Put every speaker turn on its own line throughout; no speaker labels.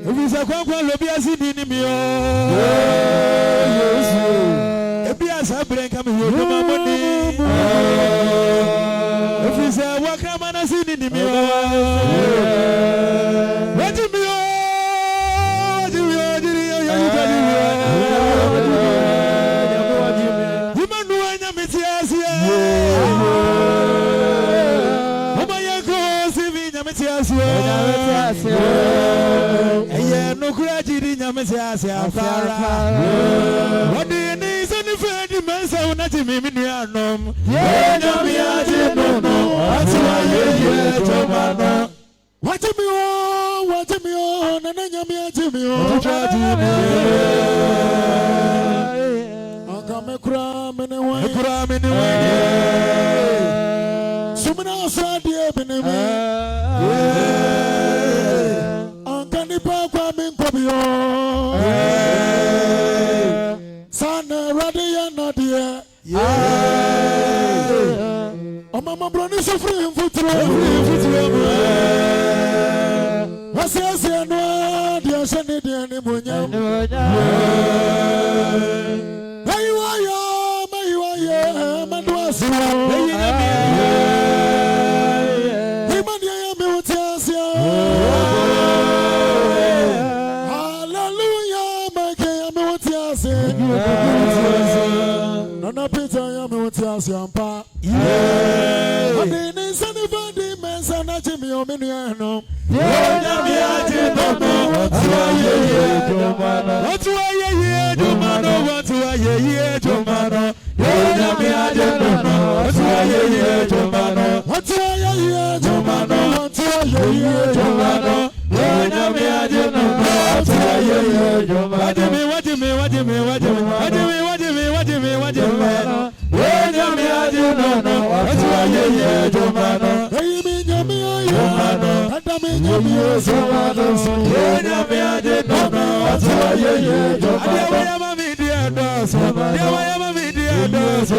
If you say, "Kwa lobi asidi ni mi o." Asia Fara. What do you need? Any friend, man, so not to me, Minianum. Yeah, no, me, I didn't know. What's why you're Tomano? What do me on, and then you're to me on. Come a crime in a way, crime in a way. Someone else had the enemy. Uncle Papa in Pabio. Son, Radia, Nadia. Oh, Mamma Brownie, so free and foot. What's your no? Dear Sunday, dear Nimunya. Nana Peter, I'm with Yampa. Yeah, I didn't send anybody, man, son, I Jimmy Ominiano. Yeah, I didn't know. What's why you're here, Jomano? What's why you're here, Jomano? What's why you're here, Jomano? Yeah, I didn't know. What's why you're here, Jomano? What's why you're here, Jomano? What's why you're here, Jomano? Yeah, I didn't know. What's why you're here, Jomano? What do you mean? What do you mean? What do you mean? What do you mean? What do you mean? What do you mean? What do you mean? What do you mean? When you me I do no, that's why you Jomano. Hey, me Jomano. That mean you me Jomano. When you me I do no, that's why you Jomano. I am a video dance. I am a video dance.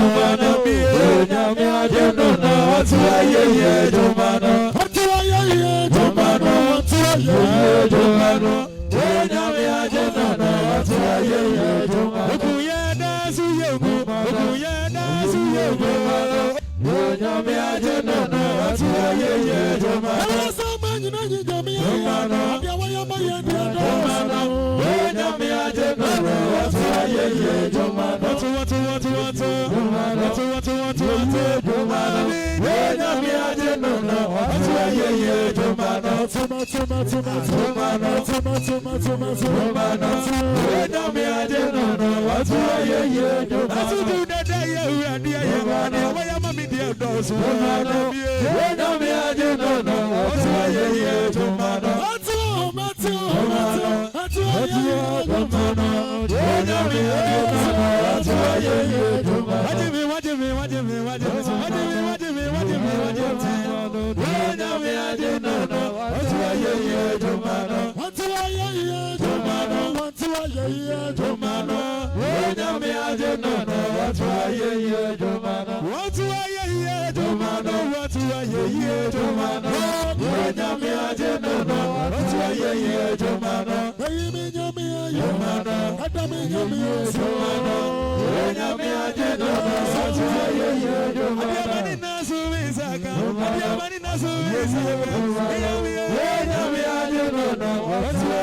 Jomano. When you me I do no, that's why you Jomano. That's why you Jomano. That's why you Jomano. When you me I do no,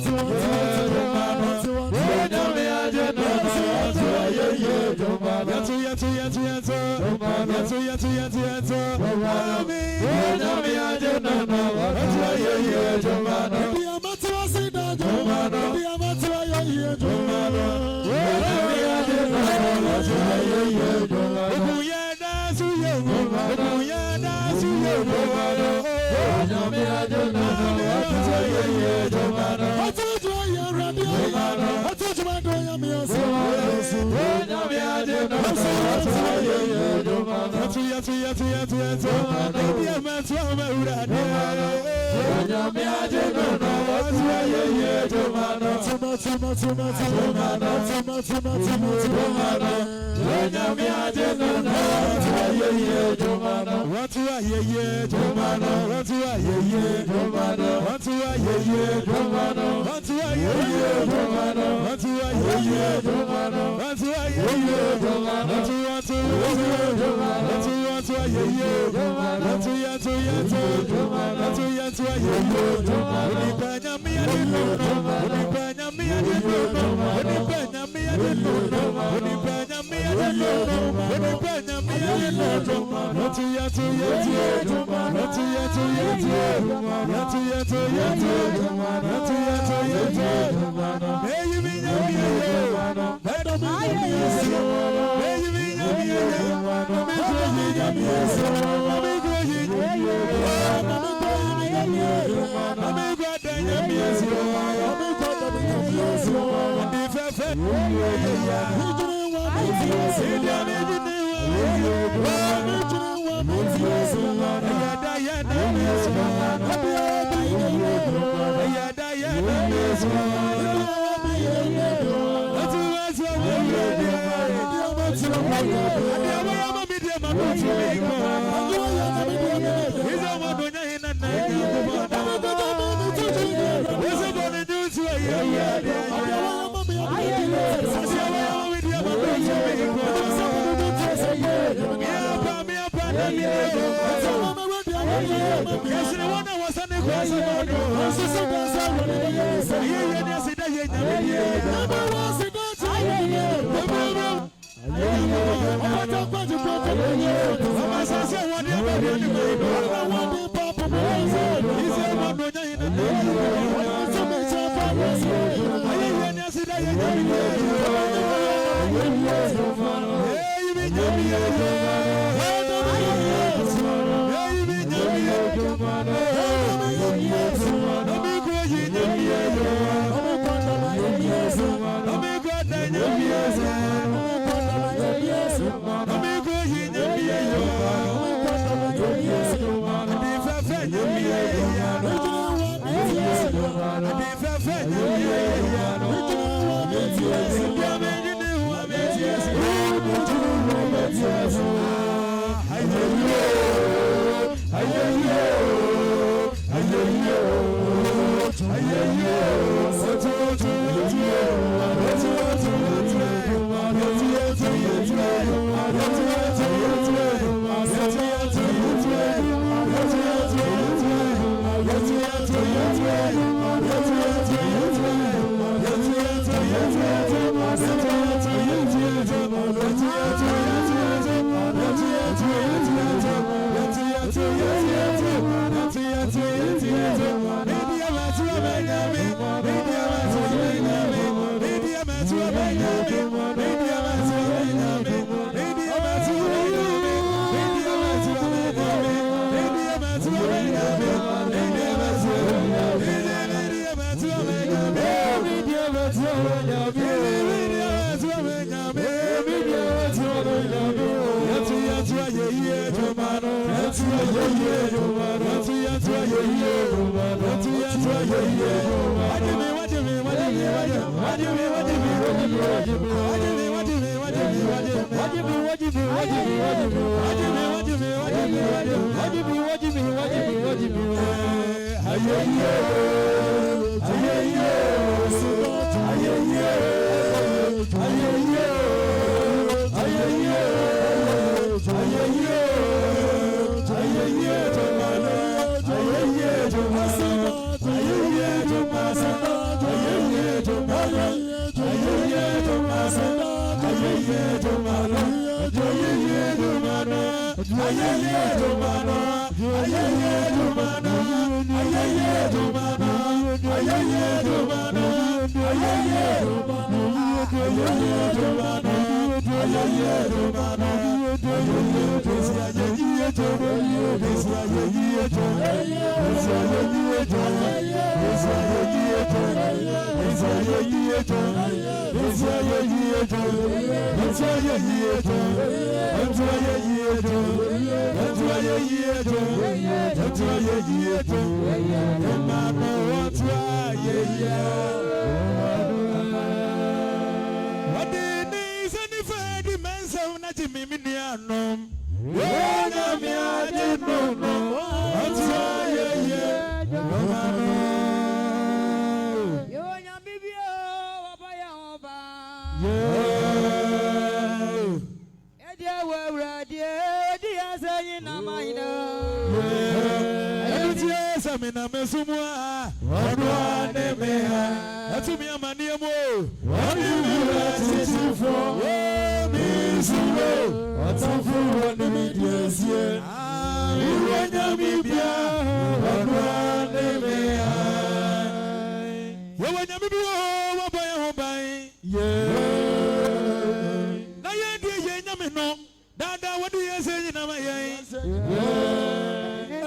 that's why you Jomano. to me, I'm a near more. What do you teaching from? Me, zero. What's up for what the media is here? You want to be here. What do they you want to be what by your home? Yeah. Now you're dear, no. Dada, what do you say in my yeah?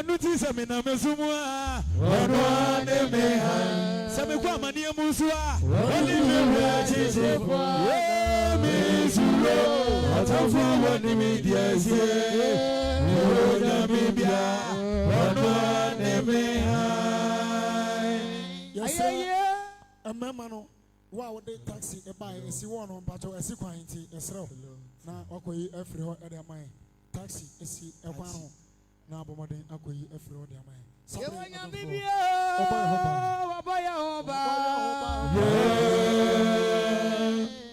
Notice I'm in a mesumwa. What do they have? Some Kwamania Musua. What do you teach for? Me, zero. What's up for what the media is here? You want to be here. What do they have? Yes, sir. A memano. Wow, they taxi a buy a sea one on Pato, a sequinty, a throw. Now, okay, every hot at their mind. Taxi, a sea, a one. Now, Bomade, okay, every hot their mind.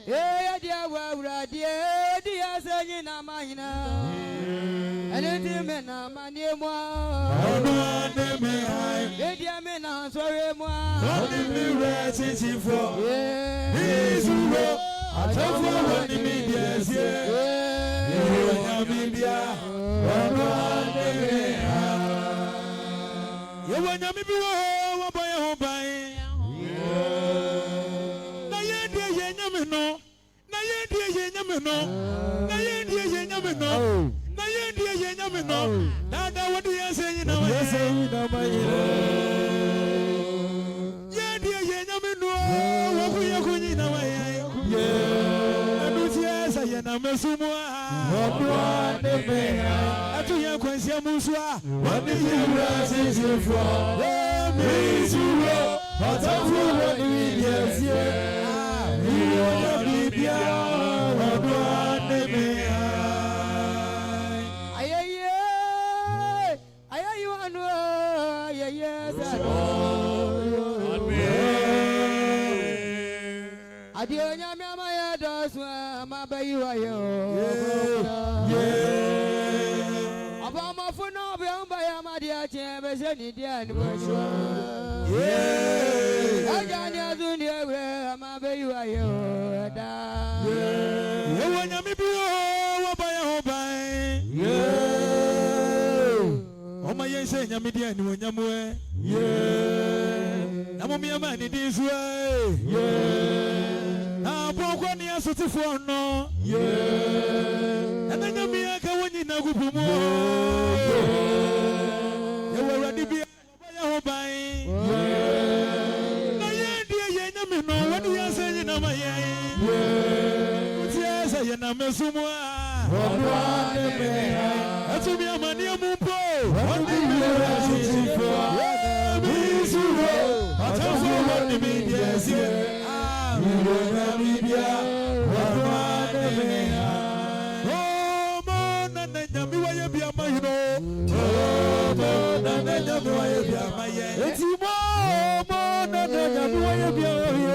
Yeah, dear, well, dear, saying, I'm mine. And it may not my name. Dear men, I'm sorry, moi. Only me for. He's who I don't know what the media is here. You want to be here. You want to be what by your home by. Nayandi, Nada, what do you say? You know, yes, my yeah, dear, what we are going in our yeah, I do yes, I am a summa. I do your question, Musua. What do you say for? Me, zero. What's up for what you yes, yeah. You want to be here. What do you Adionya mama does my baby yeah. Abama for no be on by my dear chambers any dear yeah. Ajanya dunia where my baby da yeah. You want me be by your home yeah. Oh my yes, Yamidian, when Yamwe yeah. I'm a man in this way yeah. I broke one year so for no, yeah. And then you be a Kawani Nagupu. You were ready to be a home by, yeah. No, what do you say in a way? Yes, I am a sumwa. That's to be a man near Mumpo. What do you say for? Me, zero. I tell you what the media is here. You want to be here. What do you have? Oh, man, and then you will be a man. Oh, man, and then you will be a man. It's more, man, and then you will be a man.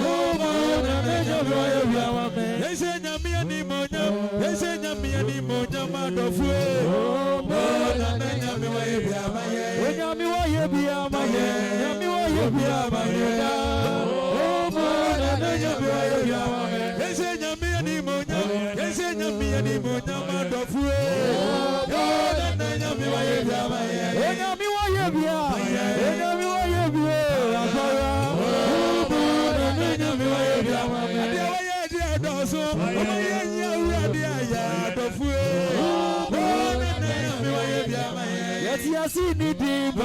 Oh, man, and then you will be a man. They say, Yami andImonia. They say, Yami and Imonia, man of way. Oh, man, and then you will be a man. When Yami will be a man, Yami will be a man. They say, Yami and Imonia. They say, Yami and Imonia, man of way. Oh, and then Yami will be a man. Yami will be a man. Yami will be a man. Yes, you need deep.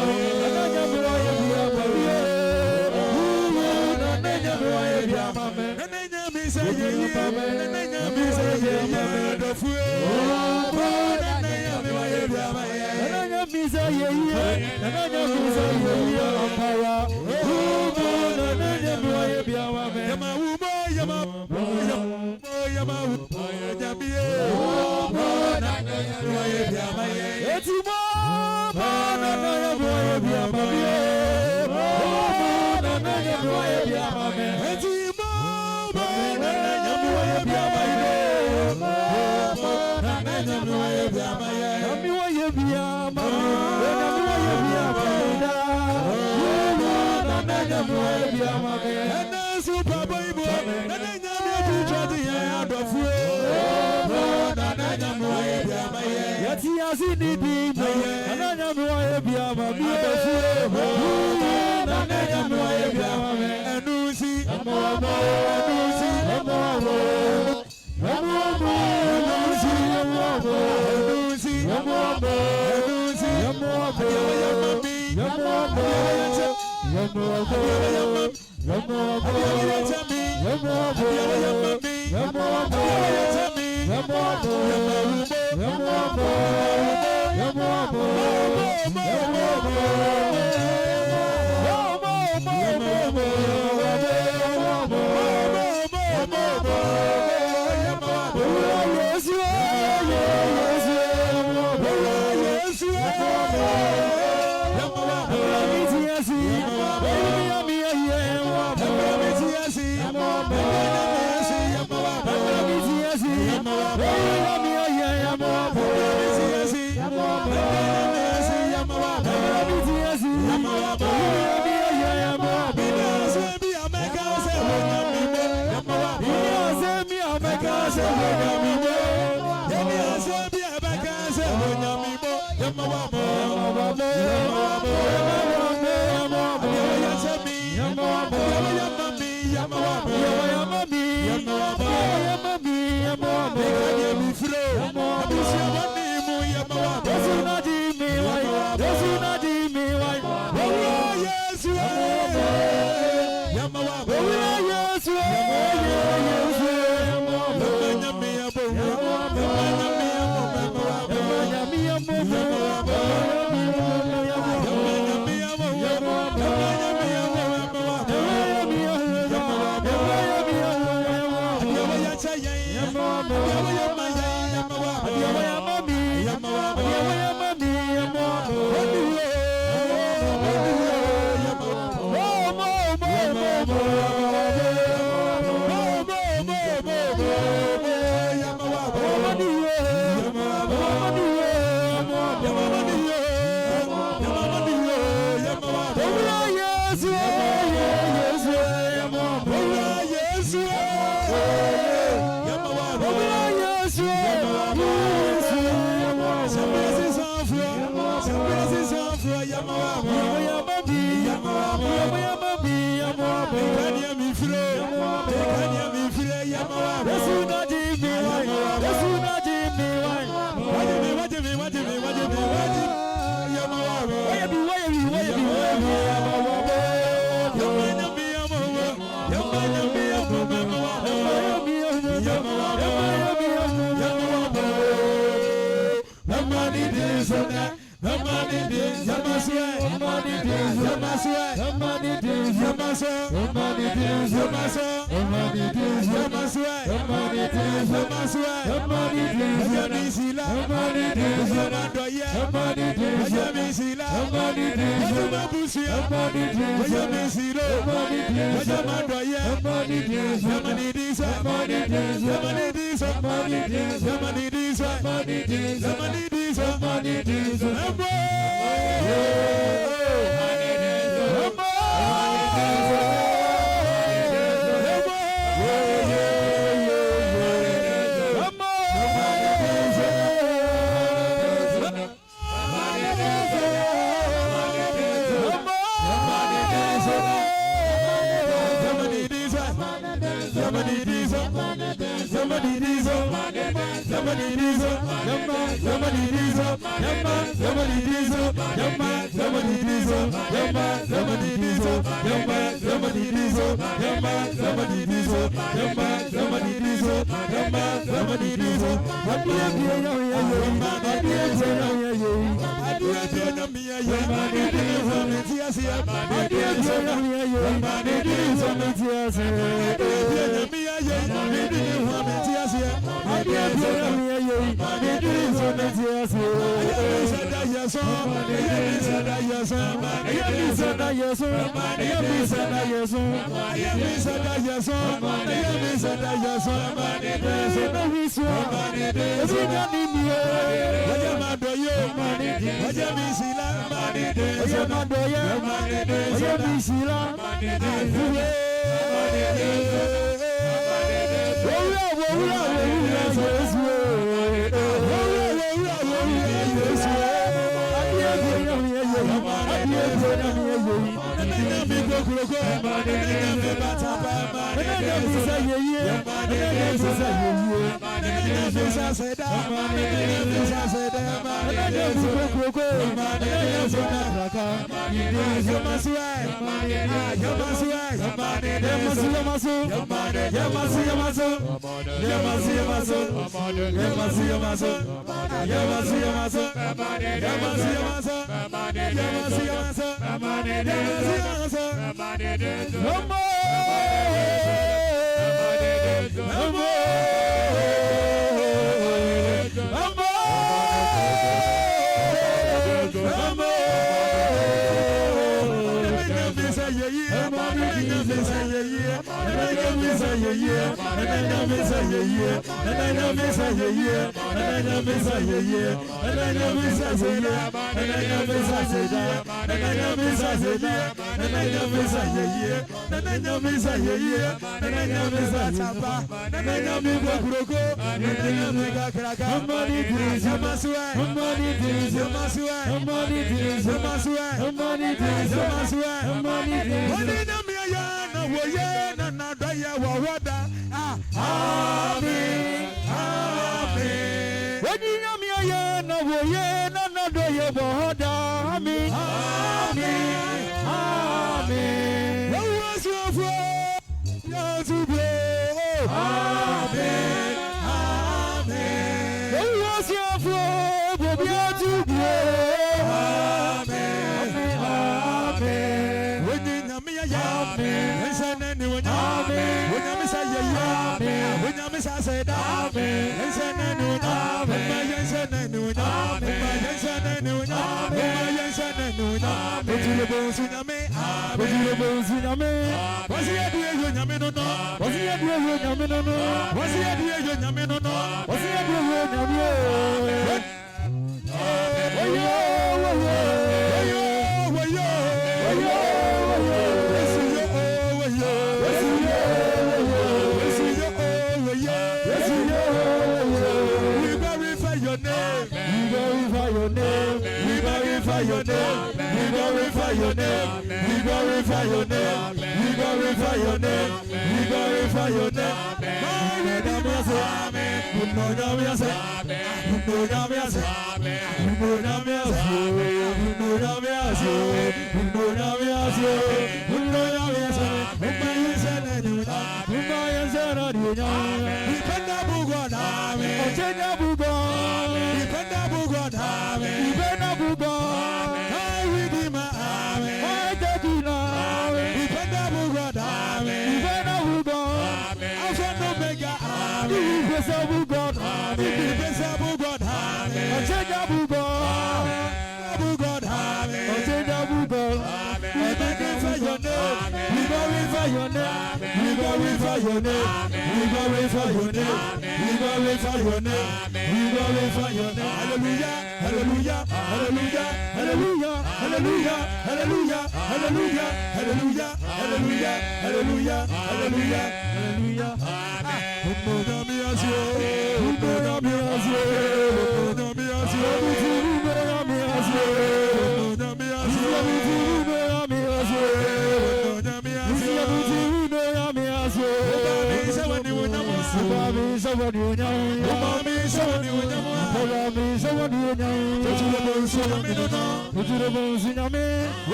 super Bible, and then you try to hear the fool. Yet he has in the people, and I know I be a and Lucy,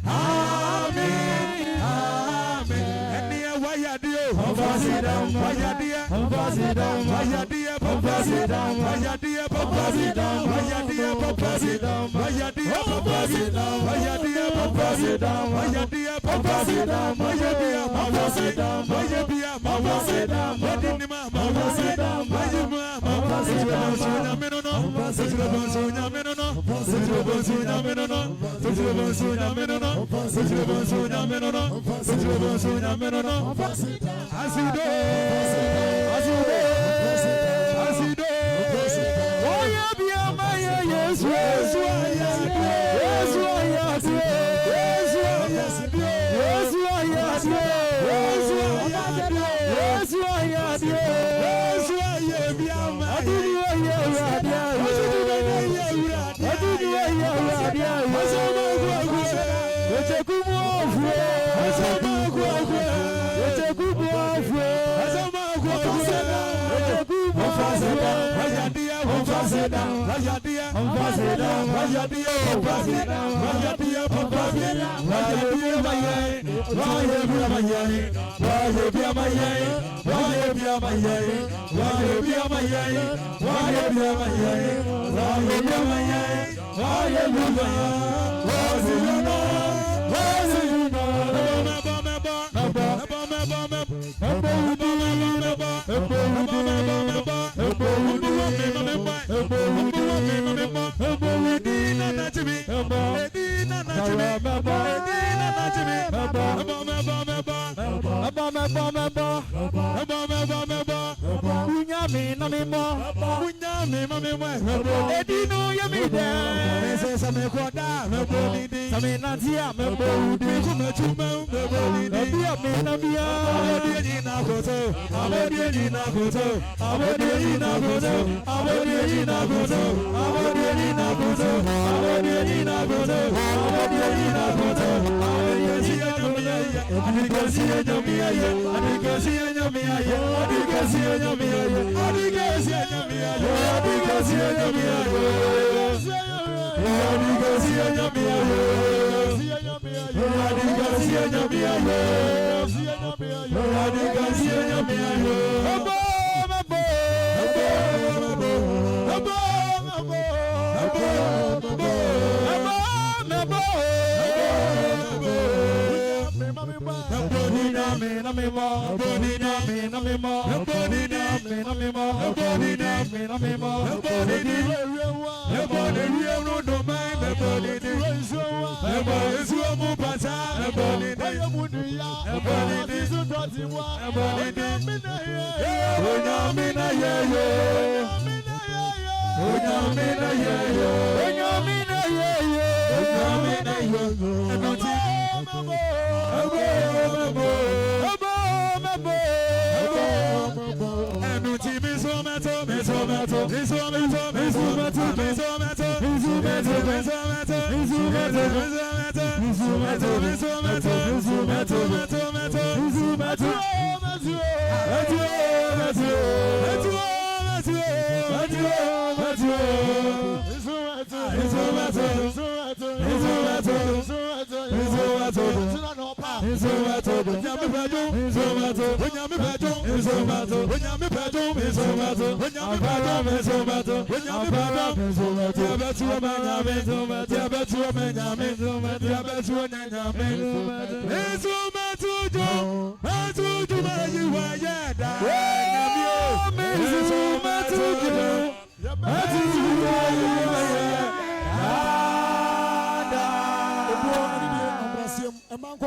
Amen.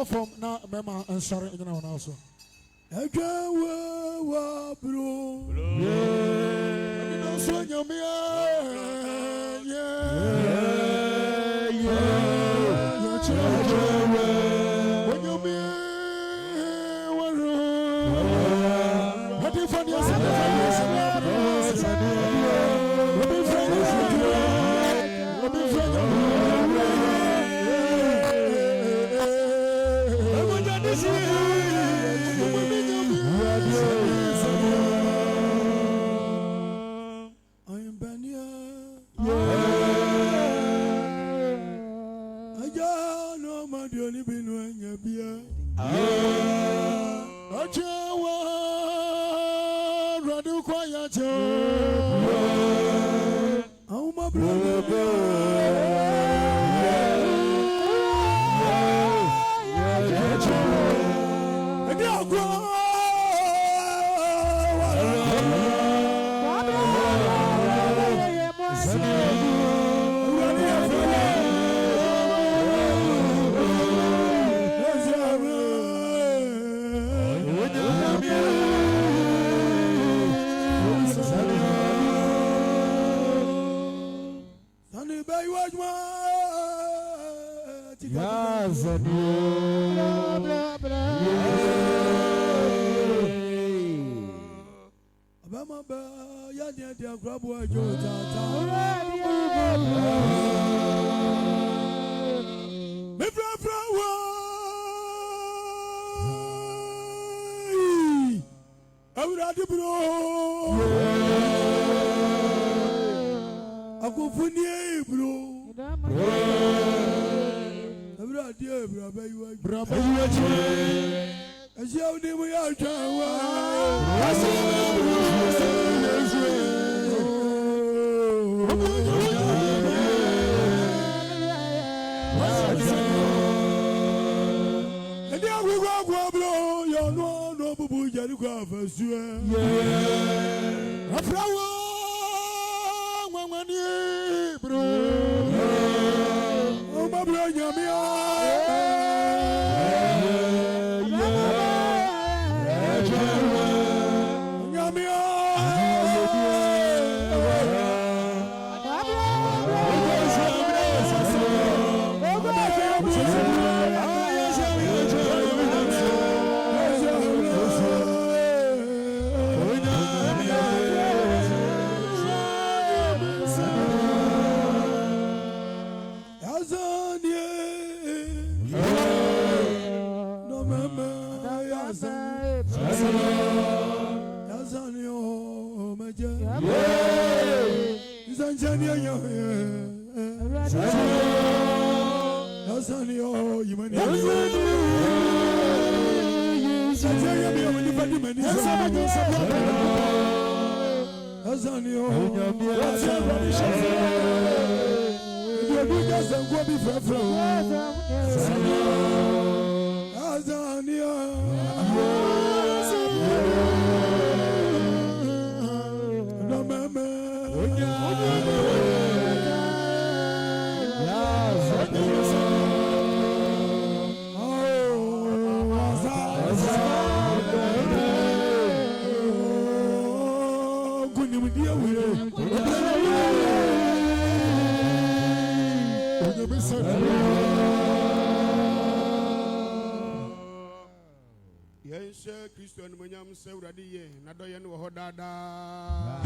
From now, Mama and Sharon in our house. I can't bro. Acha radu kwa yacho. Auma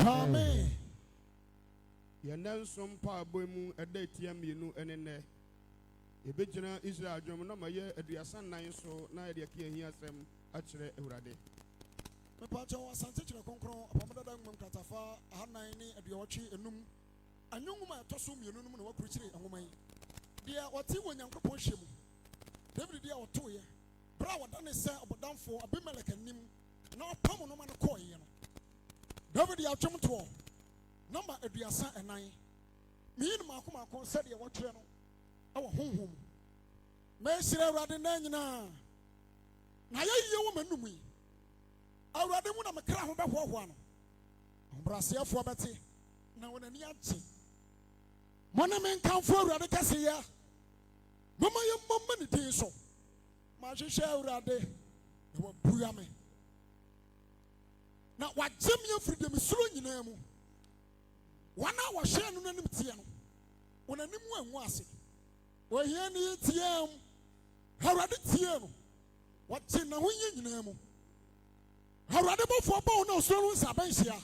Amen.
Yansom pa boymu eda tia mienu enene. Ebejina Israel adwom na maye aduasan nan so na ede ke ahia asem akire Ewurade.
Me pa cho asante kire konkron apamada da ngam kratafa ahanan ni aduawchi enum. Anyonguma etoso mienu num na wakuru kire enwoman. Dia wati wonyankopon hyemu. David dia otoye. Bra wadane se obodamfo Abimelek anim na opam no ma no koye no. David ya twem to number aduasa enan meyin makoma said ye wotwe no awo honhom me sire Awurade na nyina na ye wo manum yi Awurade mu na mekra ho behwohwa no ombrasiafo beti na wonani agye mona men kanfo Awurade kase ya mama ye momma ni din so ma hwehwe Awurade na wabuya me na wagye me afiri dem suro nyina mu wana wahye no nanim tie no wonanim anwu ase ohia ni tie Awurade tie no wagye na ho nyina mu Awurade bofo ba na osoro no nsa banhia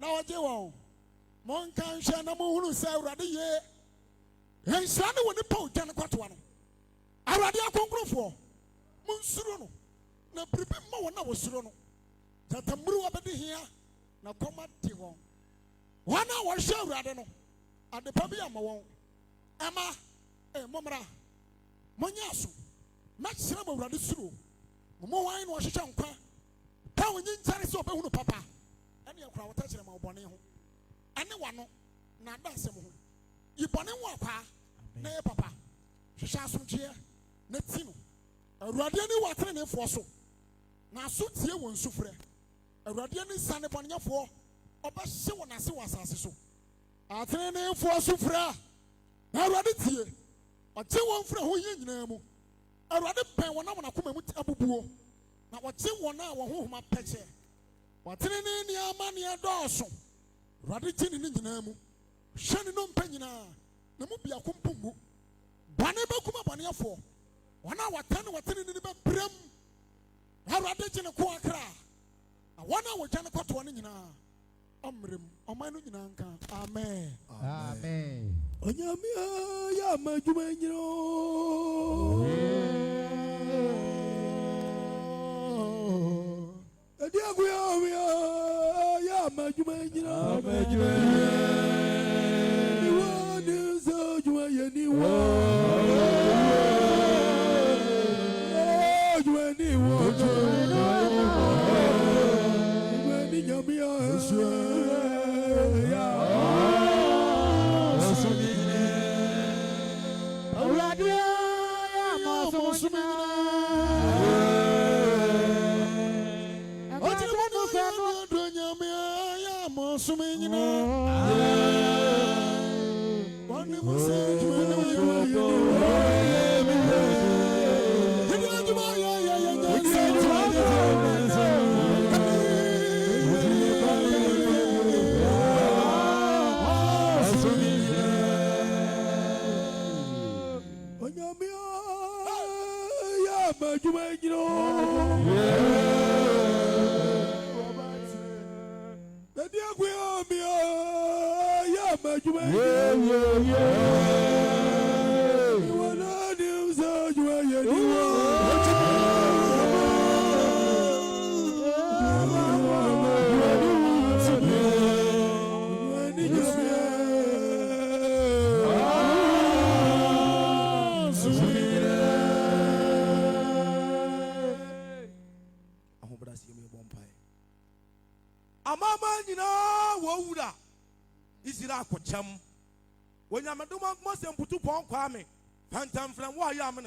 na wagye won mon kan hwe na mo hunu sa Awurade ye henhia ne woni pa odwan kwatoa no Awurade akonkrofo mon suro no na bribe ma wona wo suro no tatamuru wabedi hia na koma di won wana wahye Awurade no adepa bi ama won ama momra monya aso na kyerɛ mo Awurade suro mo wan no hwehwɛ nkwa ta wonyi ntare sɛ obehunu papa ne yakura wata kyerɛ ma obɔne ho ane wano na da asɛm ho ibɔne ho akwa na yɛ papa hwehwɛ asomdwoeɛ na ti no awurade ne watene ne foɔ so na so tie wɔn sufrɛ awurade ne sa ne bɔnefoɔ ɔbɛhye wɔn ase wɔ asase so atene ne foɔ sufrɛ na awurade tie ɔgye wɔn mfrɛ ho yɛ nyinaa mu awurade pɛn wɔn a wɔn akoma mu abubuo na wɔgye wɔn a wɔn honhom apɛkyɛ wɔtene ne nneɛma ne ɛdɔɔso awurade gye ne nyinaa mu hwɛ ne nnompa nyinaa na mu biako mpommu bɔne bɛkuma bɔnefoɔ wɔn a wɔtene ne bɛbrɛm awurade gye ne ko akra na wɔn a wɔgya ne kɔtoɔ no nyinaa ɔmmerɛm ɔman no nyinaa nka amen
Amen.
onyame yɛ ama adwuma nyina ɛdi agoya yɛ ama adwuma nyina niwa ne nsa adwuma yɛ niwa adwuma niwa adwuma ni nyame yɛ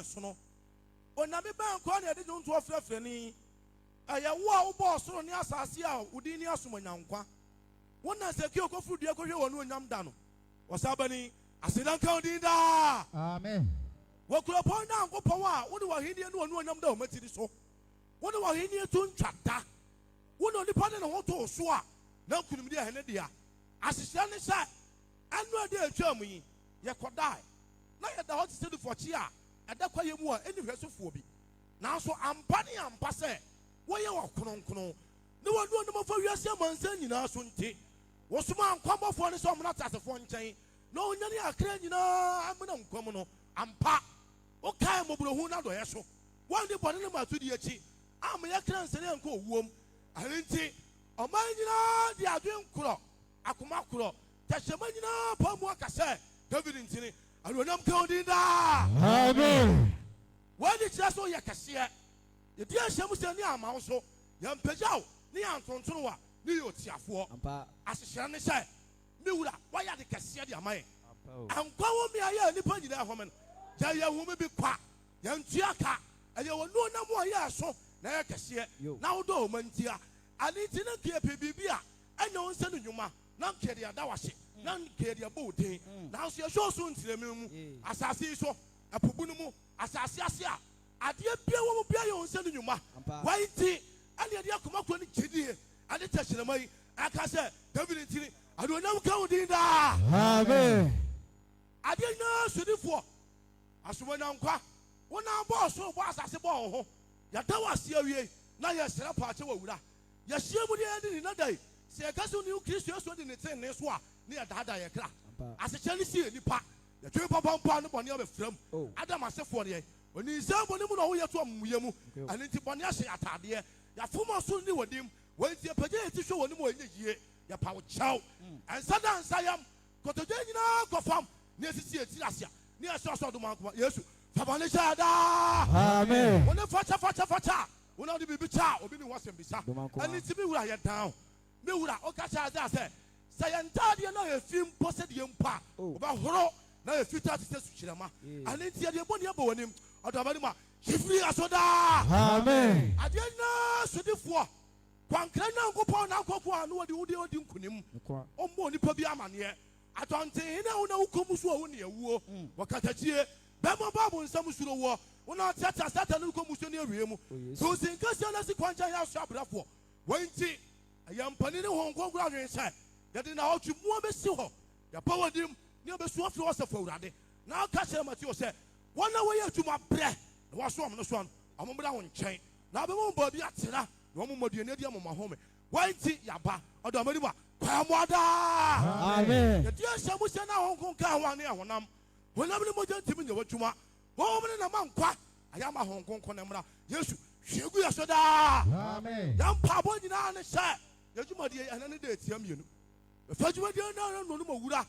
sono oname ban kwa na de nto ofrefre ni aya wo a wo bo soro ni asase a udi ni asomanyankwa wona seki okofuru dua kohwe wonu onyam da no osabani asedan kan din da
Amen.
wo kuro pon na nkopon a wo de wo henie no wonu onyam da o matiri so wo de wo henie to ntwada wo no nipa ne ho to so a na kunum de hene dia asehya ne sha anu ade atwa mu yi ye kodai na ye da hot se du fochi a adakwa ye mu a eni hwesofuo bi nanso ampa ne ampa se wo ye wo kronkron ne wo no mo fa wiase amansa nyina so nte wo soma ankwamofo ne so omna tasefo nkyɛn na onyane akra nyina amena nkwam no ampa o kai mobrohu na do ye so wo ndi bɔne ne matudi akyi am ye kra nsene anka owuom arinti ɔman nyina di adwen koro akoma koro tahyema nyina pa mu akasɛ David ntini alonam ka odin da
Amen.
wadi kyerɛ so yɛ kɛseɛ yɛdi ahyɛm sɛ ne ama wo so yɛmpagyaw ne yɛntontoro wa ne yɛ otiafoɔ ahyehyɛ ne sɛ me wura wayɛ de kɛseɛ de ama yɛ ankwa wo me ayɛ nipa nyinaa hɔ me no yɛyɛ home bi kwa yɛntua ka ɛyɛ wɔ no nam a yɛ so na yɛ kɛseɛ na wodɔ ɔma ntia ane nti ne nkeɛ pɛ biribi a ɛnyɛ wo nsɛ no nnwuma na nkeɛ de ada wahye na nkeɛ de abɔ wo den nanso yɛhwɛ so ntirami mu asase yi so ɛpobu no mu asase ase a adeɛ bia wɔ mu bia yɛ wo nsɛ no nnwuma wayi nti ɛne yɛde akoma kɔ no gyedie ade tɛhyerɛma yi aka sɛ David ntini aduonyam ka wo din daa
Amen.
adeɛ nyinaa sodifoɔ asomanyankwa wonam bɔɔ soro bɔ asase bɔɔ wo ho yɛda wɔ ase awie na yɛsrɛ paakyɛ wɔ wura yɛhyia mu deɛ yɛde ne nada yi sɛ yɛka sɛ wone wo Kristo Yesu de ne tene so a ne yɛdaada yɛ kra asekyɛ ne sie nipa yɛtwe papampa ne bɔne abɛfram adam asefoɔ deɛ oninsɛm bɔne mu na woyɛ to amumuyɛ mu ɛno nti bɔne ahyɛ atadeɛ yɛafoma so ne wɔdim wɔnti yɛpagya yɛti hwɛ wɔ ne mu ɛnyɛ yie yɛpa wo kyɛw ɛnsa da nsa yam kɔtɔgya nyinaa kɔfam ne ɛsisi ɛtiri ase a ne ɛsɛ ɔsɛ ɔdom ankoma Yesu fa bɔne hyɛ daa
Amen.
wɔne fakyɛ wona wode biribi kyɛ a obi ne ho asɛm bisa ɛne nti me wura yɛ daa me wura o ka cha za se ntade na ye fim pose de mpa oba horo na ye fita te se suchirama ani tie de boni aba wonim odabani ma shifri asoda
Amen.
ade na sodifo kwankra na nkopon na akoko anu odi nkunim ommo nipa bi amane atonte ina una ukomu so wo ne awuo wakatachie bema babu nsam suro wo una tata satan ukomu so ne awie mu so sinka sia na si kwancha ya so abrafo wanti ayampani ne hon konkura adwen sai yade na otwi mu abesi ho ya pawadim ne obesu afi wo sefo awurade na aka chere matio se wona wo ya tuma bre na waso am no so an omombra wo nchen na be mo ba bi atera na omo moduane dia mo mahome wanti yaba odomari ba kwamoda
Amen.
yade ashamu se na hon konka ho ane ahonam honam ne moja ntimi nya watuma wo me na mankwa ayama hon konko na mra yesu hwegu ya so da
Amen.
yam pabo nyina ne sha yadwuma de anane de atiam yenu fadwuma de na no no mawura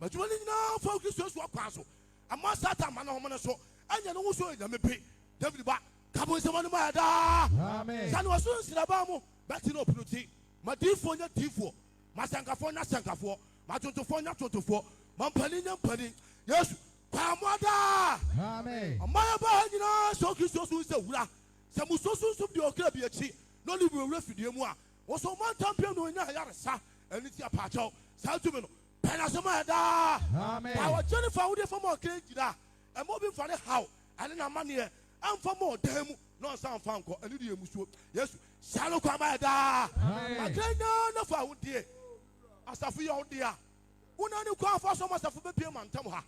badwuma ni nyina fa kristo so akwa so amma satan ma na homo ne so anya no so nya mepe david ba kabo se manu ma da
Amen.
sanu waso nsiraba mu beti no pluti madifo nya tifo masankafo nya sankafo matontofo nya tontofo mampani nya mpani yesu kwa moda
Amen.
amma ya ba nyina so kristo so se wura se musoso so de okra bi achi no ni wura fidie mu a wo so man tampia no nya yaresa eni ti apacho sa tumi no pena so ma da
Amen.
pa wo Jennifer wo de fo mo okra gida e mo bi fare how ane na mane amfa mo dan mu no san fa nko eni de emusuo yesu shalo kwa ma da akanya na fa wo de asafu ye wo de a una ni kwa fa so masafu be pie mantam ha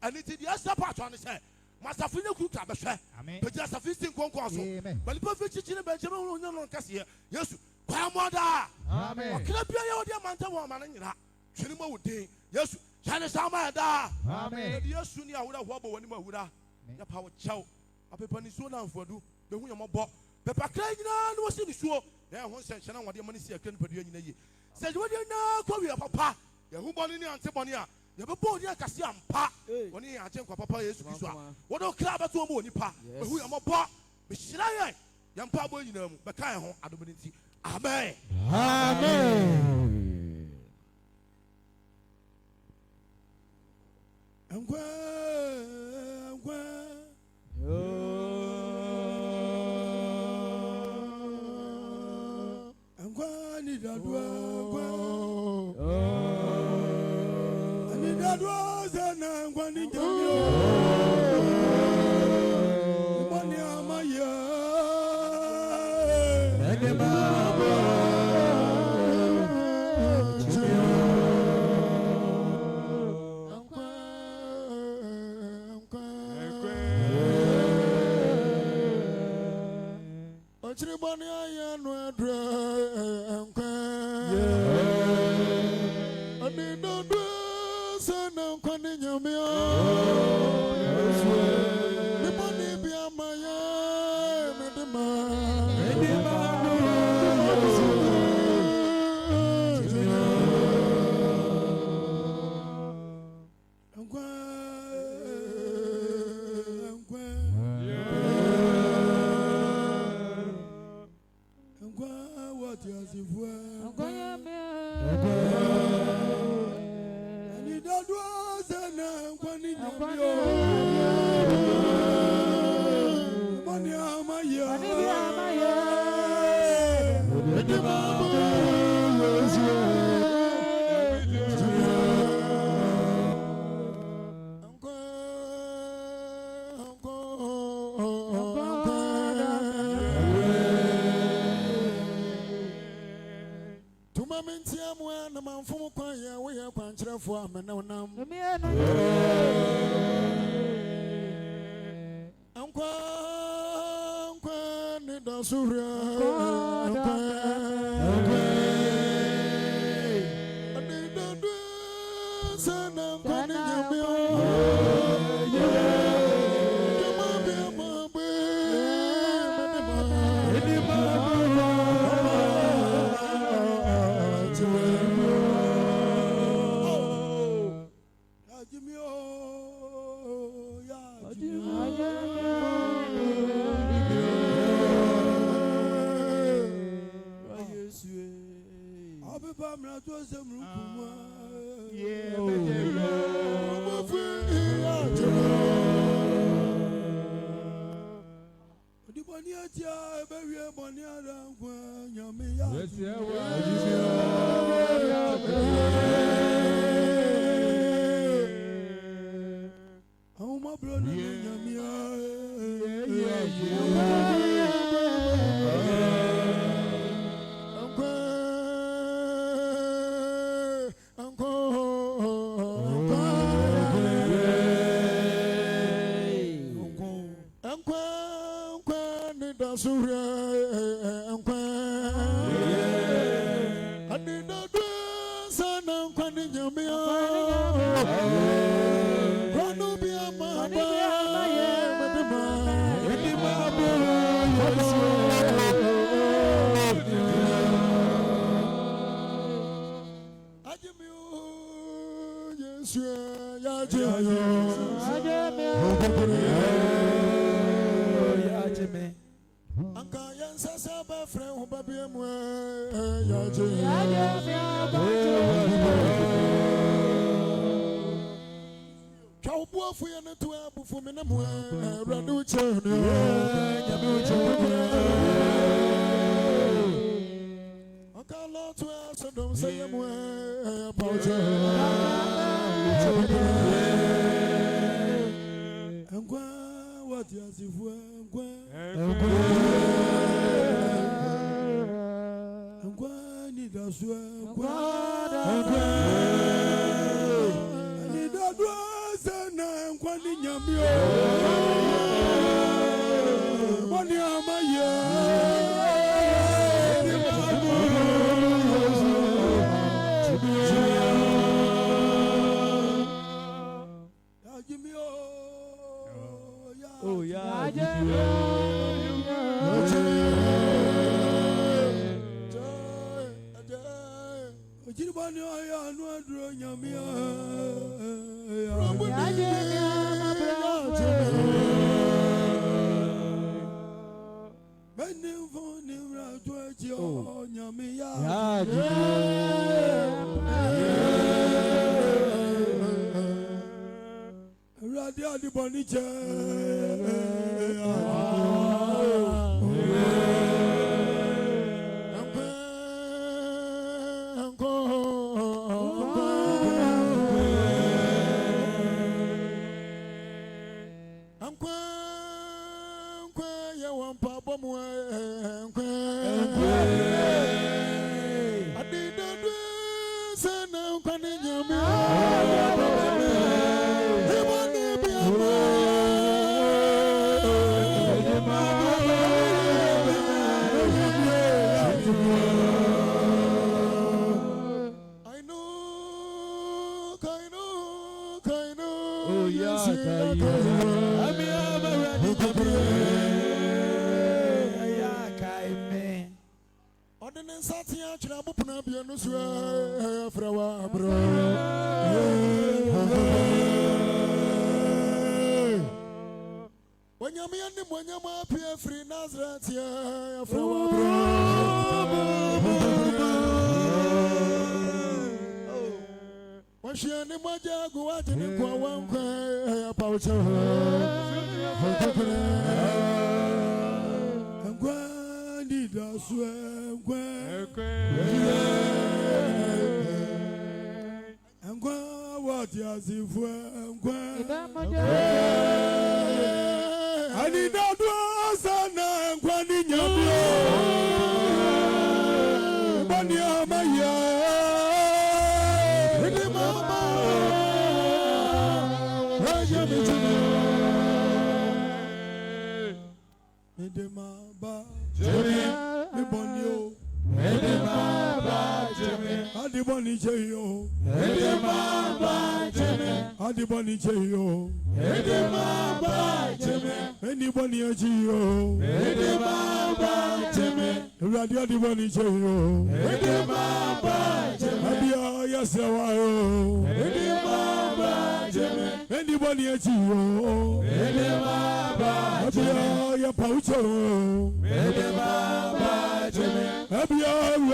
eni ti de asapacho ne se masafu ne ku ta be hwe
Amen.
pe asafu sin konkon so
Amen.
bali pa fi chichi ne be jema wo nya no kase yesu kwa moda
Amen.
okra bia ye wo de mantam wo ma ne nyira twene ma wo den yesu shane sama da
Amen.
yesu ni awura ho bo wani ma wura ya pa wo chao apepa ni so na mfodu be hu yombo pepa kra nyina no wose ni suo na ho nsenche na wode mani si akra ni padua nyina yi se de wode na kwa wi papa ya hu boni ni ante boni a ya be bo dia kase ampa woni ya ache kwa papa yesu kristo a wode kra ba to mo oni pa be hu yombo be hira ye ya mpa bo nyina mu be kan ho adomini ti amen
Amen.
Angwa ni dadwa ani dadwa sana angwa ni jamio mboni amaya ene mabo
Chiribani ayano adre enkwe ani dodwe sana kwani nyamia nibani biamaya medema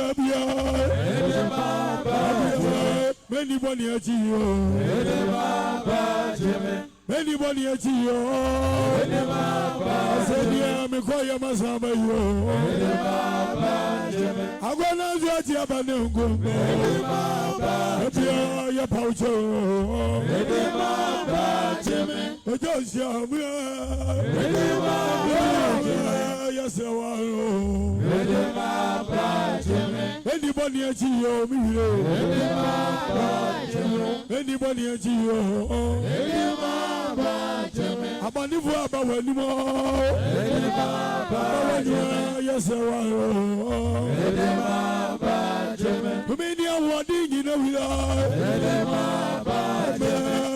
Abia Anybody at you? Anybody at you? I said, yeah, me call you Masaba. I'm gonna get you up and go. Your pouch. Just yes, anybody at you? Anybody at you? I'm on the floor about anymore. Yes, Media wording, you know,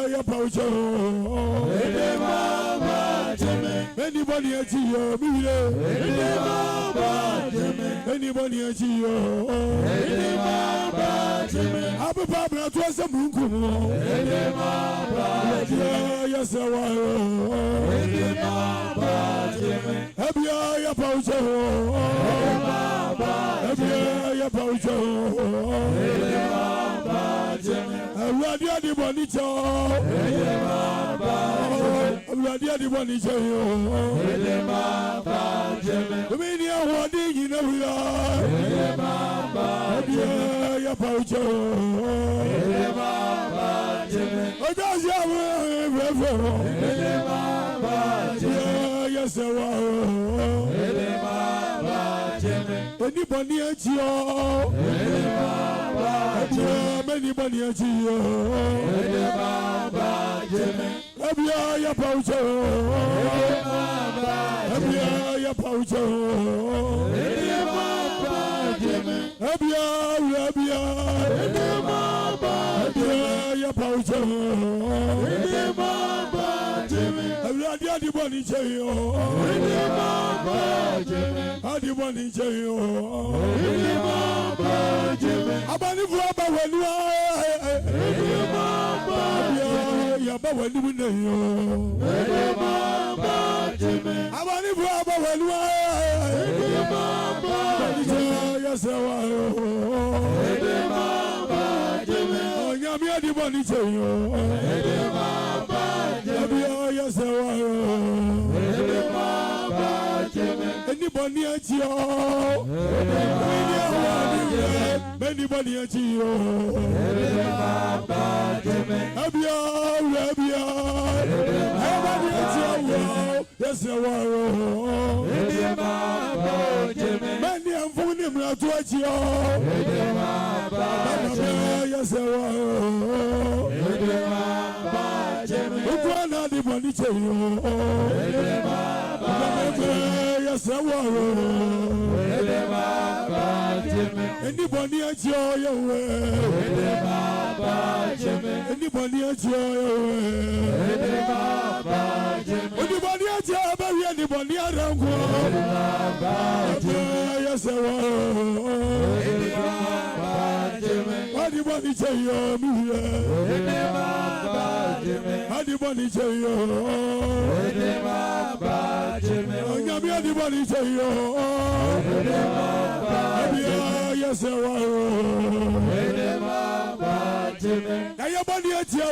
your pouch. Anybody at you? Anybody at you? Happy Pablo to us a bunkum. Yes, happy your pouch. Your pouch. Radio the money show. Radio the money show. The media wording, you know, we are. Your pouch. Yes, anybody at you? Anybody at you? Your pouch. Your pouch. Your pouch. The money chain, the money chain, about the rubber when you are, about when you know, about the rubber when you are, yes, the money chain. Anybody at you? Anybody at you? Yes, many am for him to watch you. Yes, the money to you. Yes, anybody at your way. Anybody at your anybody at your baby, anybody around. Yes, anybody to your anybody to you? Anybody to you? Yes, everybody at your way.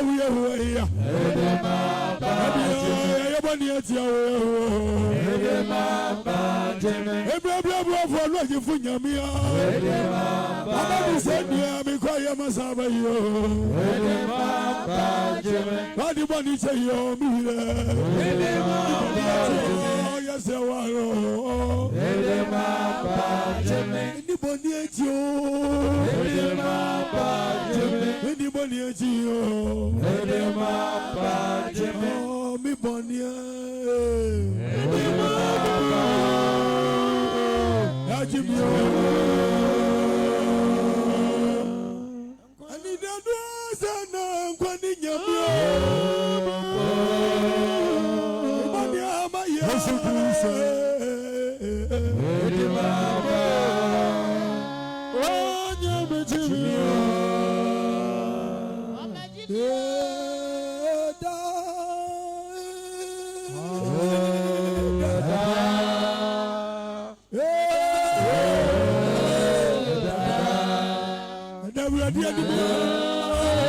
Everybody at your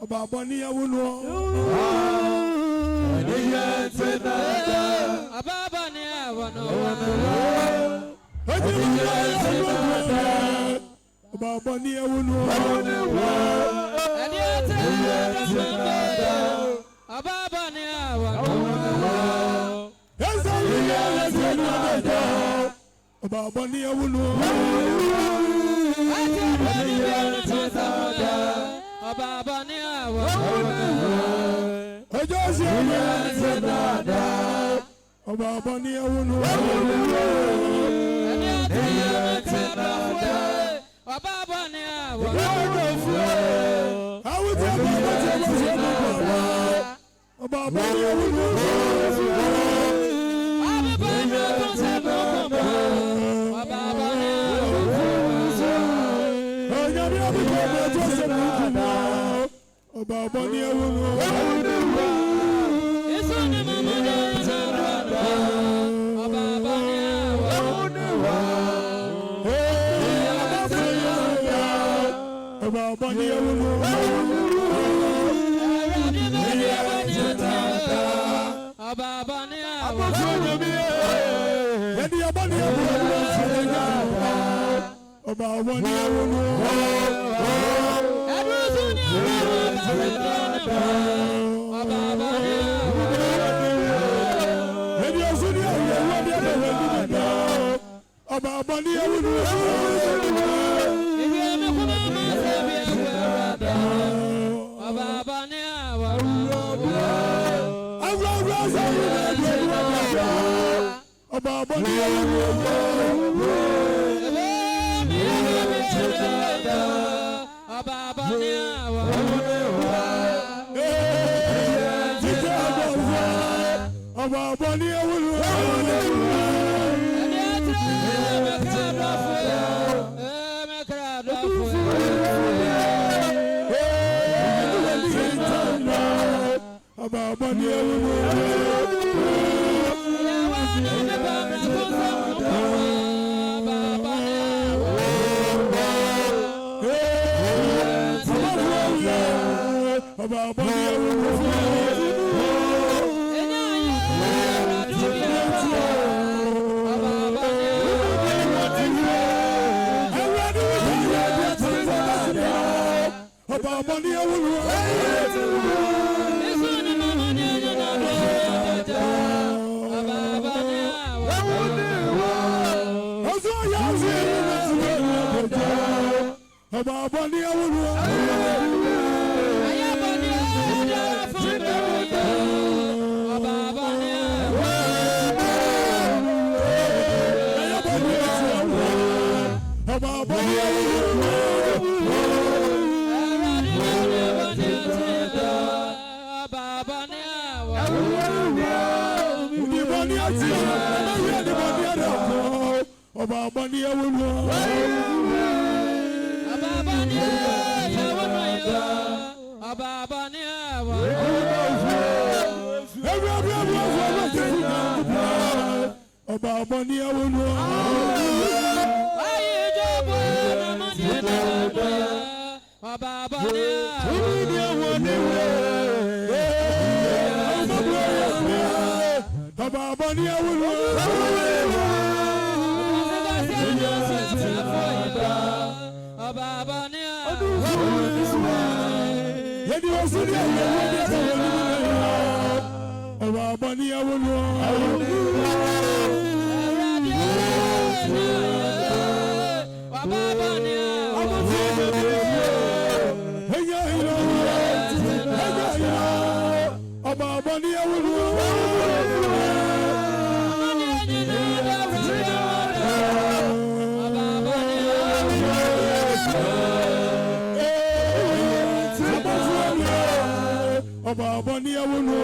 Babani awuno
Ababani awuno
Babani awuno
Ababani awuno
Babani awuno
Ababani awuno
Babani awuno
Ababani awuno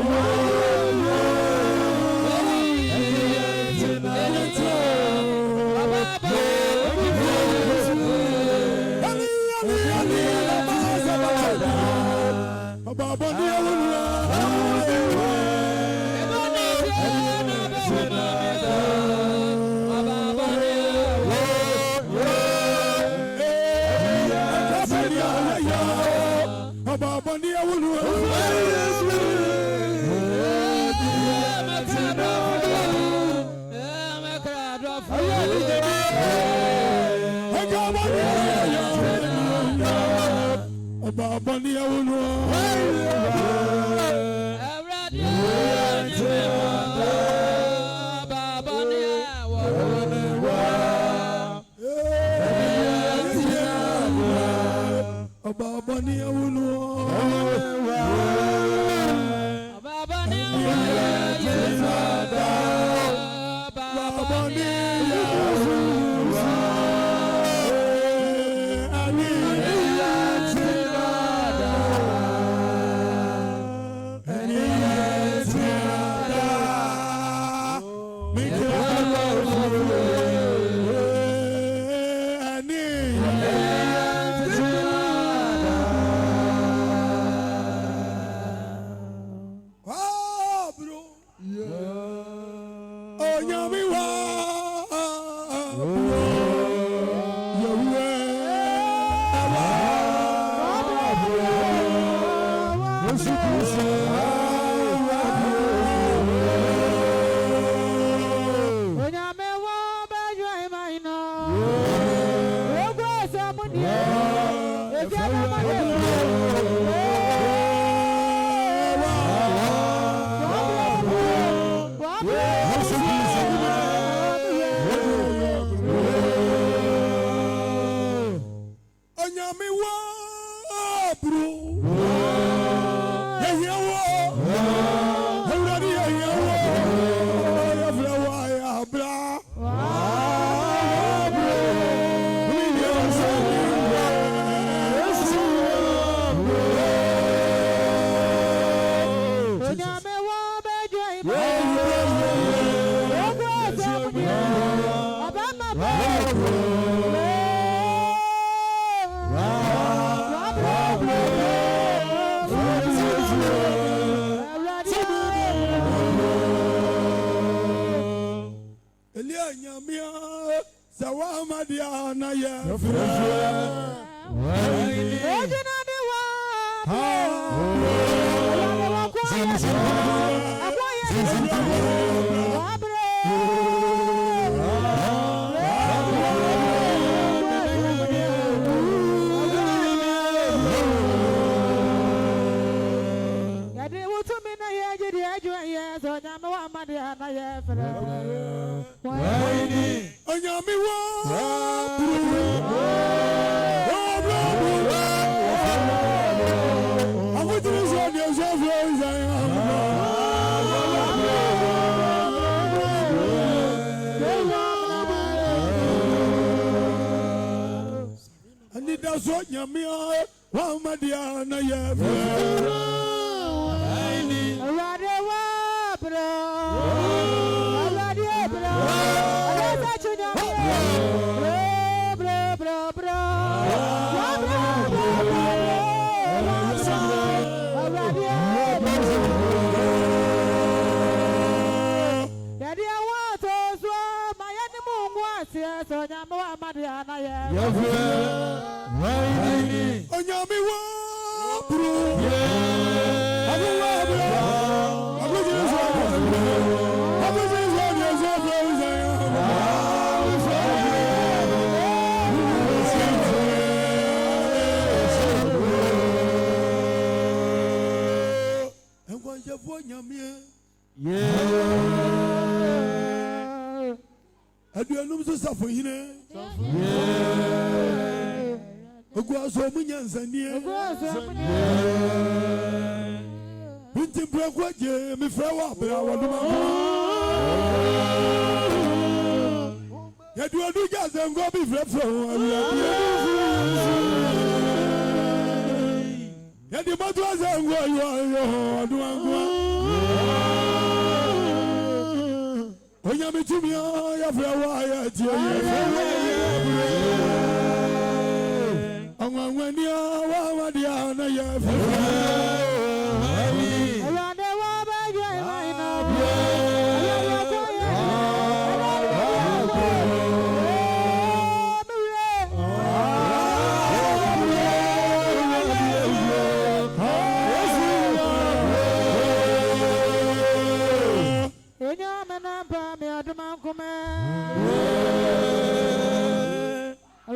Come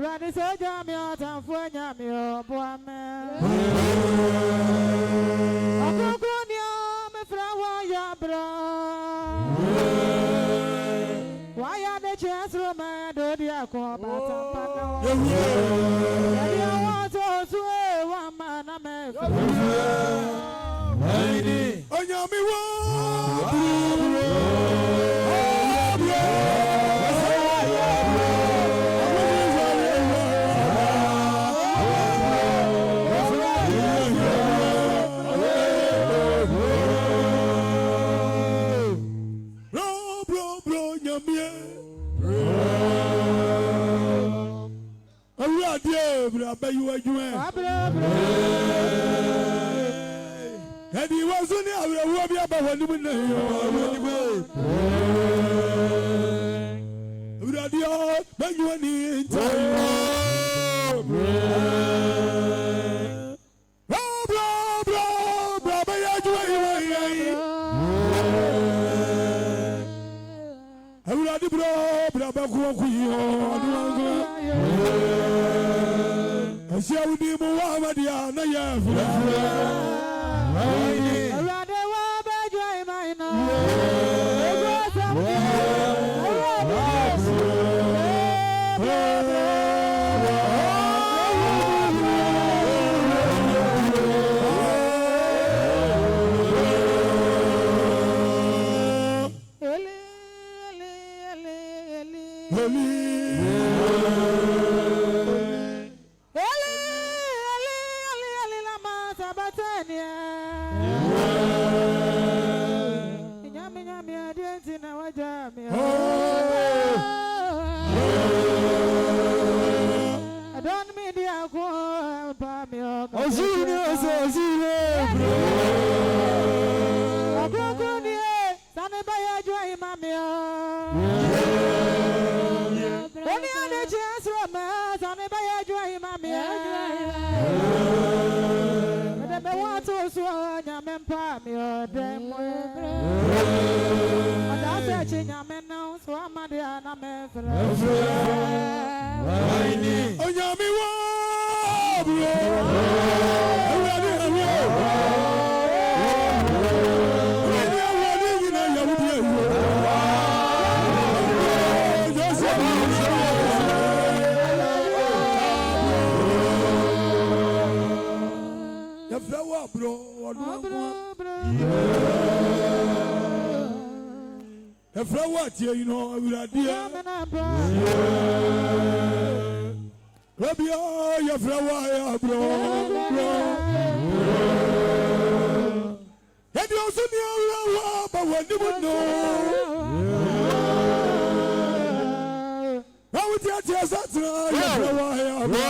Everybody say Jamio, Tanfua Jamio, Boame. Akukunio, me flower Yabra. Why are the chance Roma, do the aqua, Batapano? You want to swear one man, I'm
and he was only a warrior about one radio, but you are in time. You know, I will dear. Rabia, your flower, bro. And you also knew but what you would know. How would you tell us your flower, bro?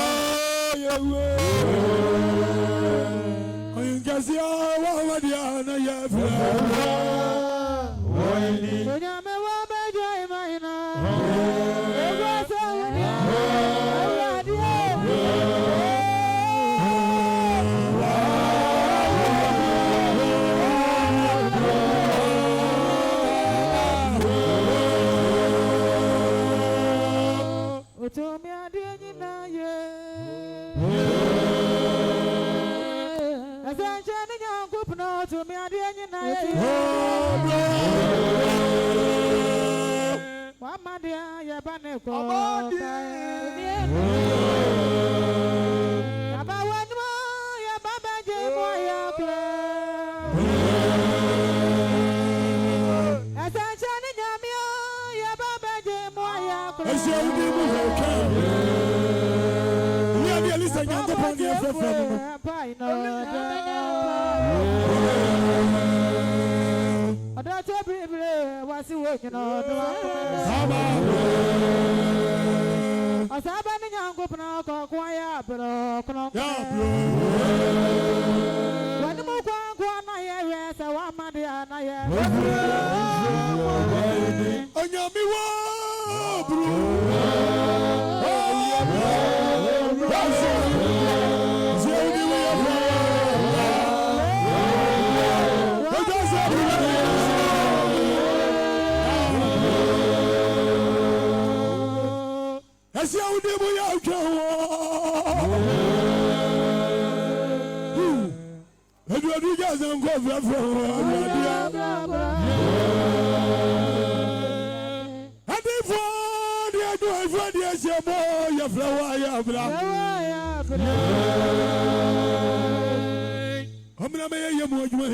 I guess you are what you are, your flower. As you do, we are going. Some go from and before the adult for the Shamo, your flower, your blood. I'm not a young boy, boy.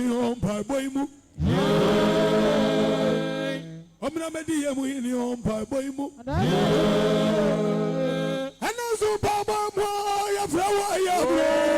I'm not a young boy. And also, Papa, your flower, your blood.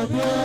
Yeah.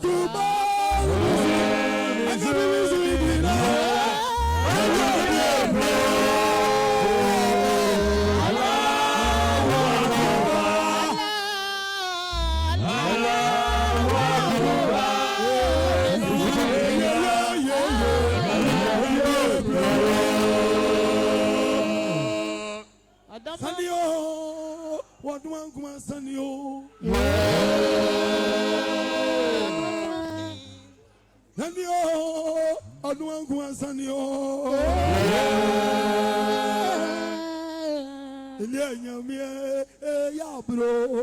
Goodbye.
what one come and send you. And you, I don't go and send you. Yeah, bro.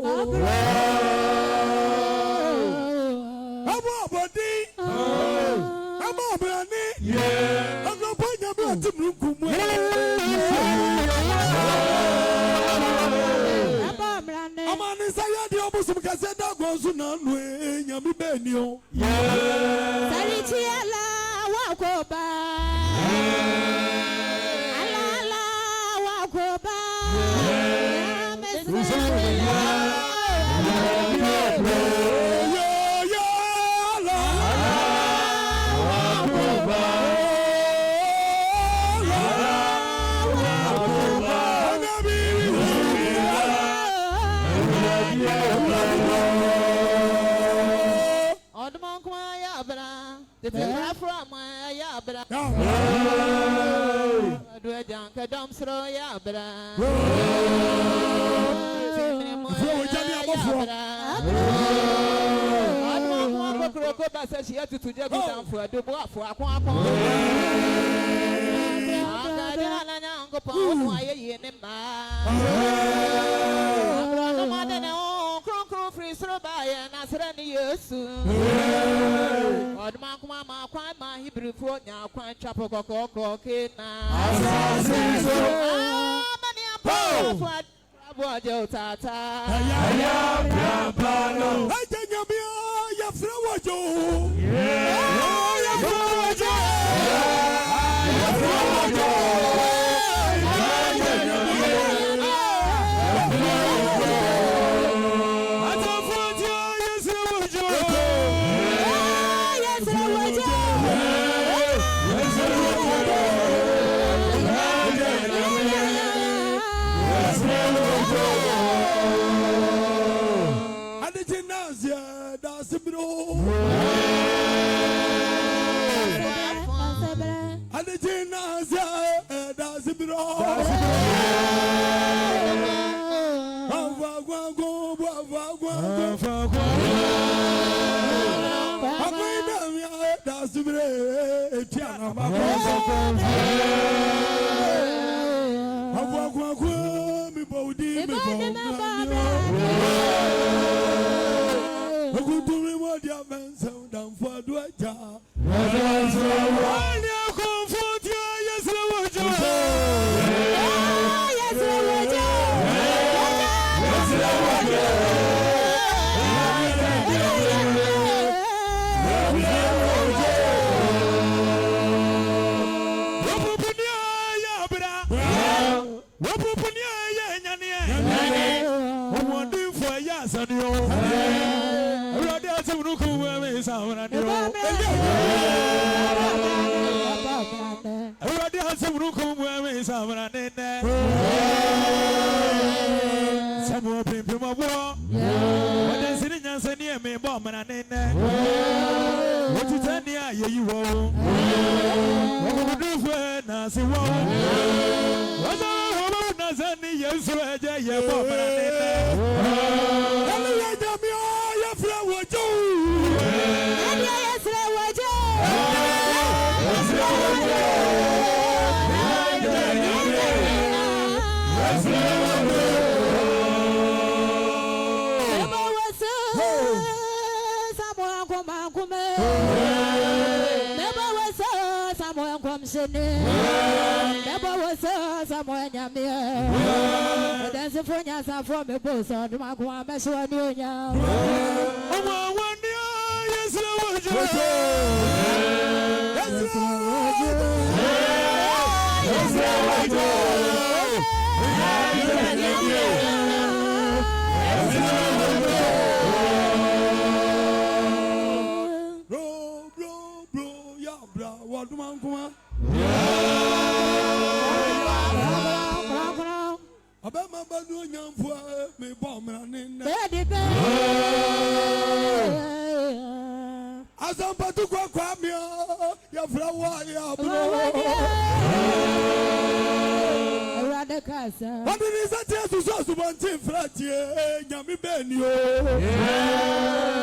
I'm
What is that? Yes, you saw one team flat here. Yami Benio. Yeah.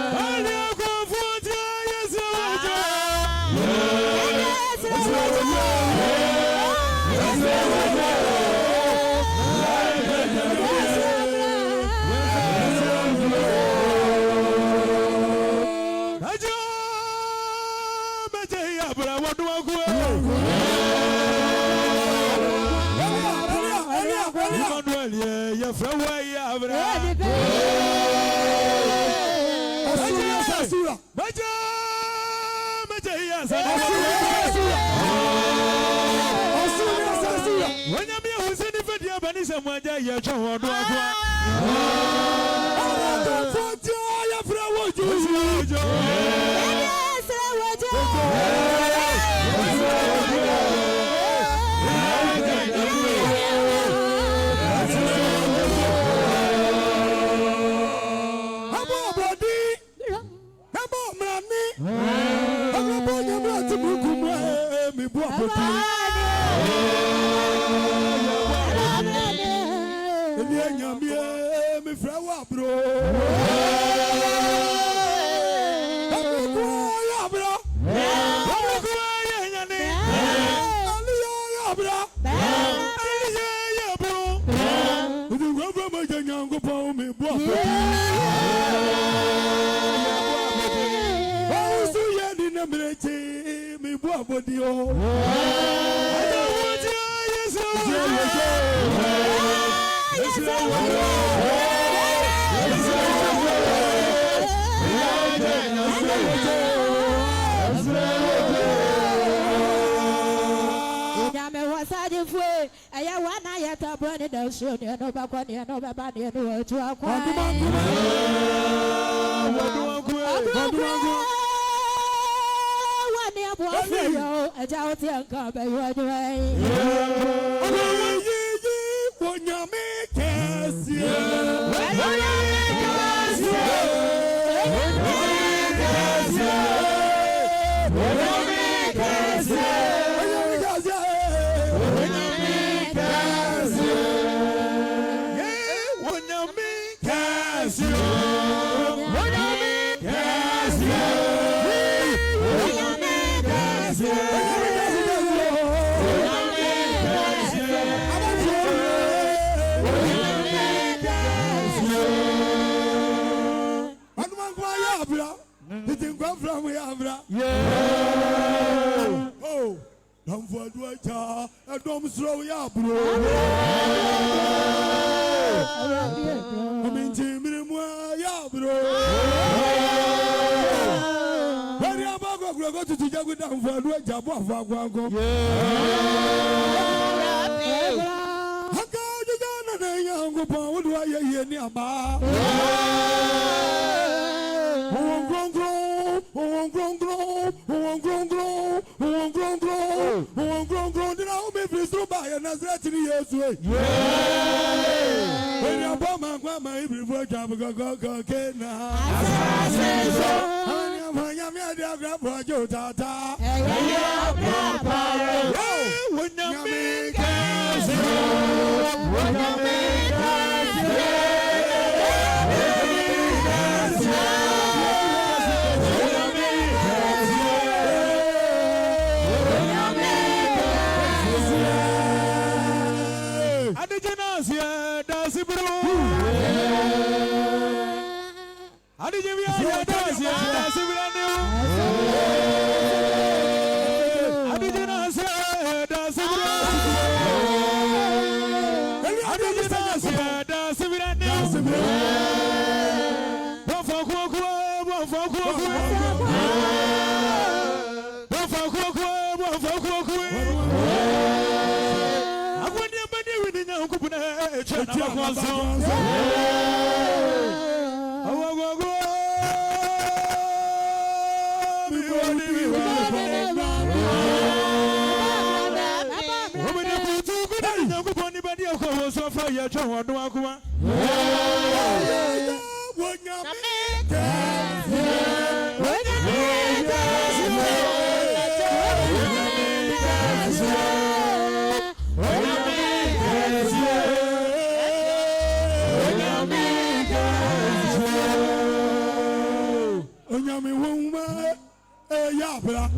Yabra,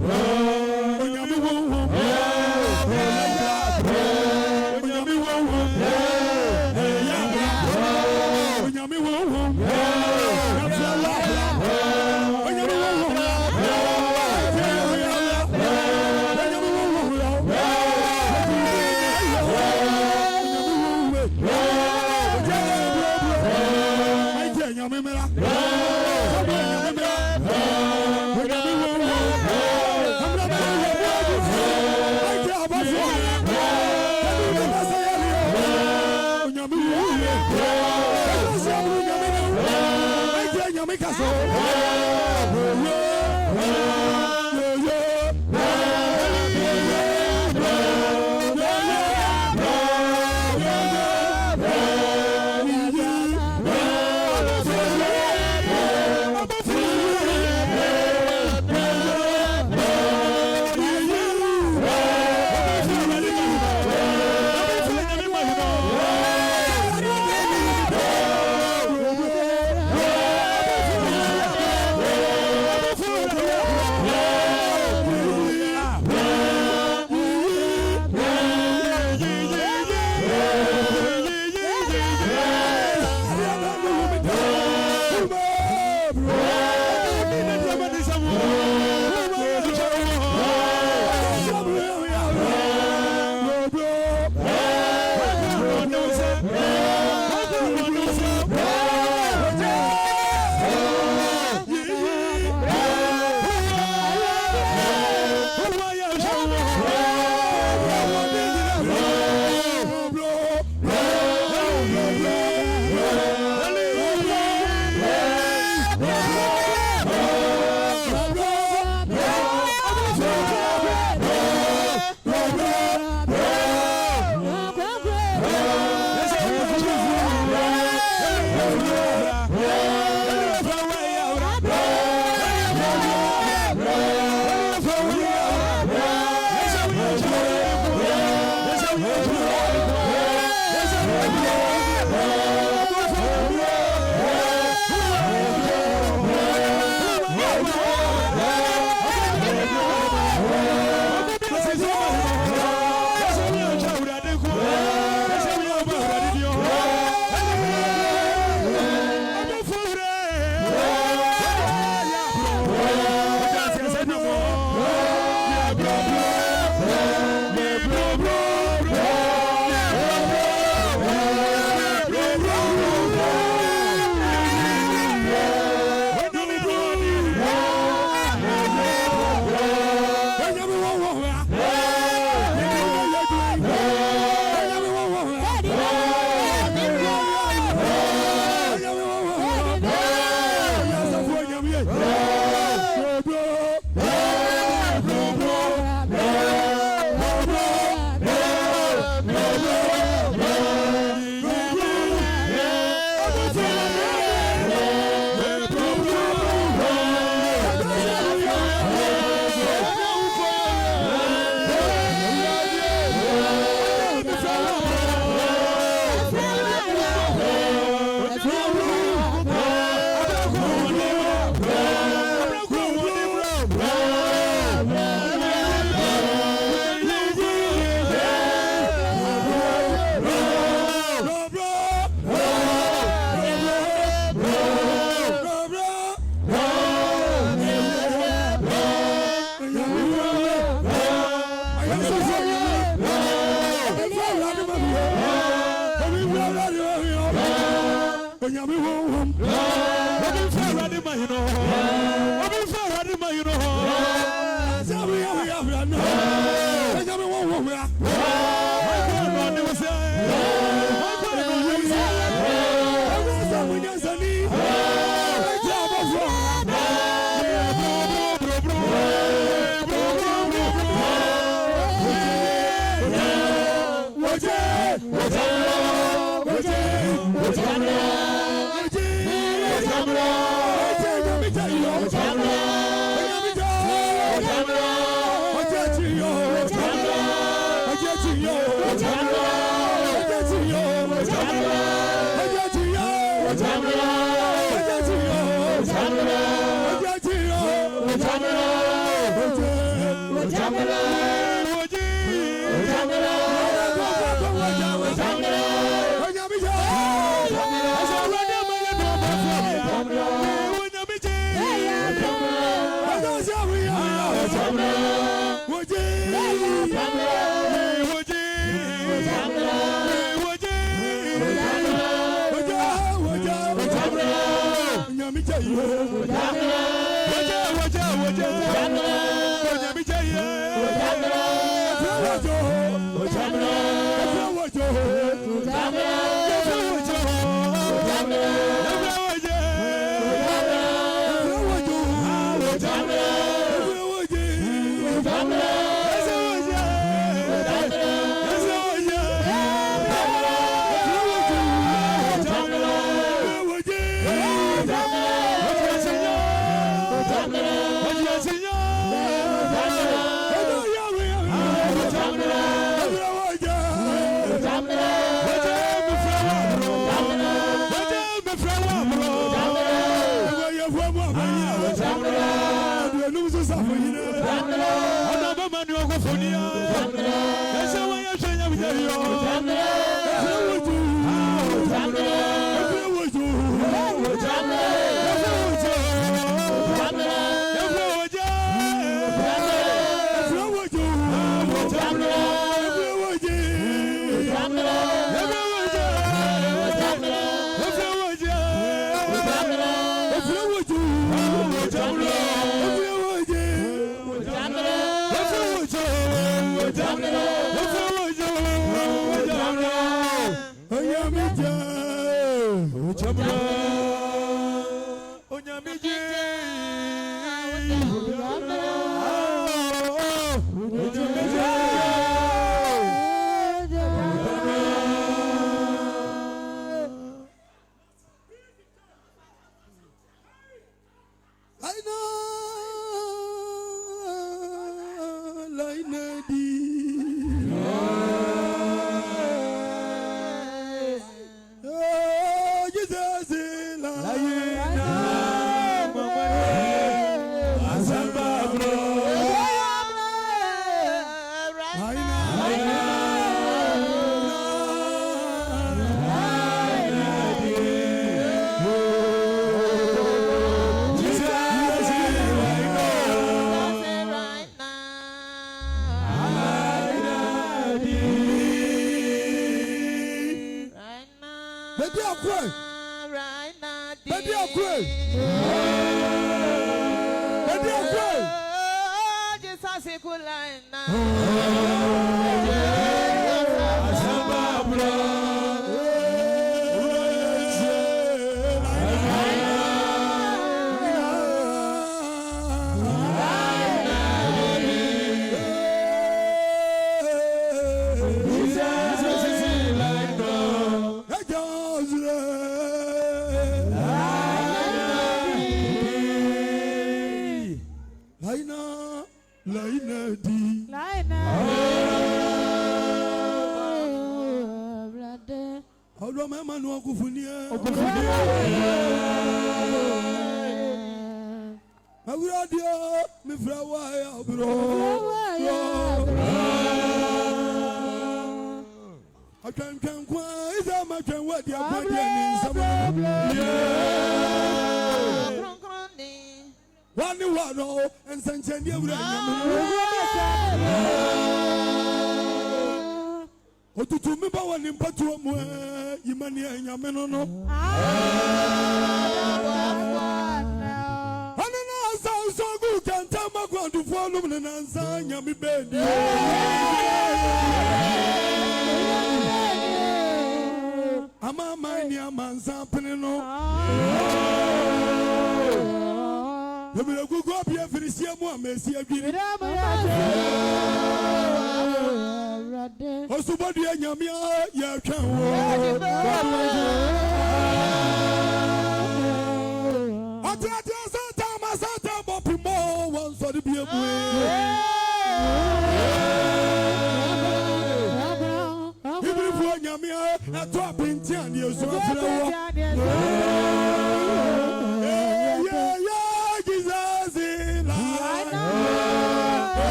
Onyami wo, Onyami wo, Yabra, Onyami wo,
What
Yeah.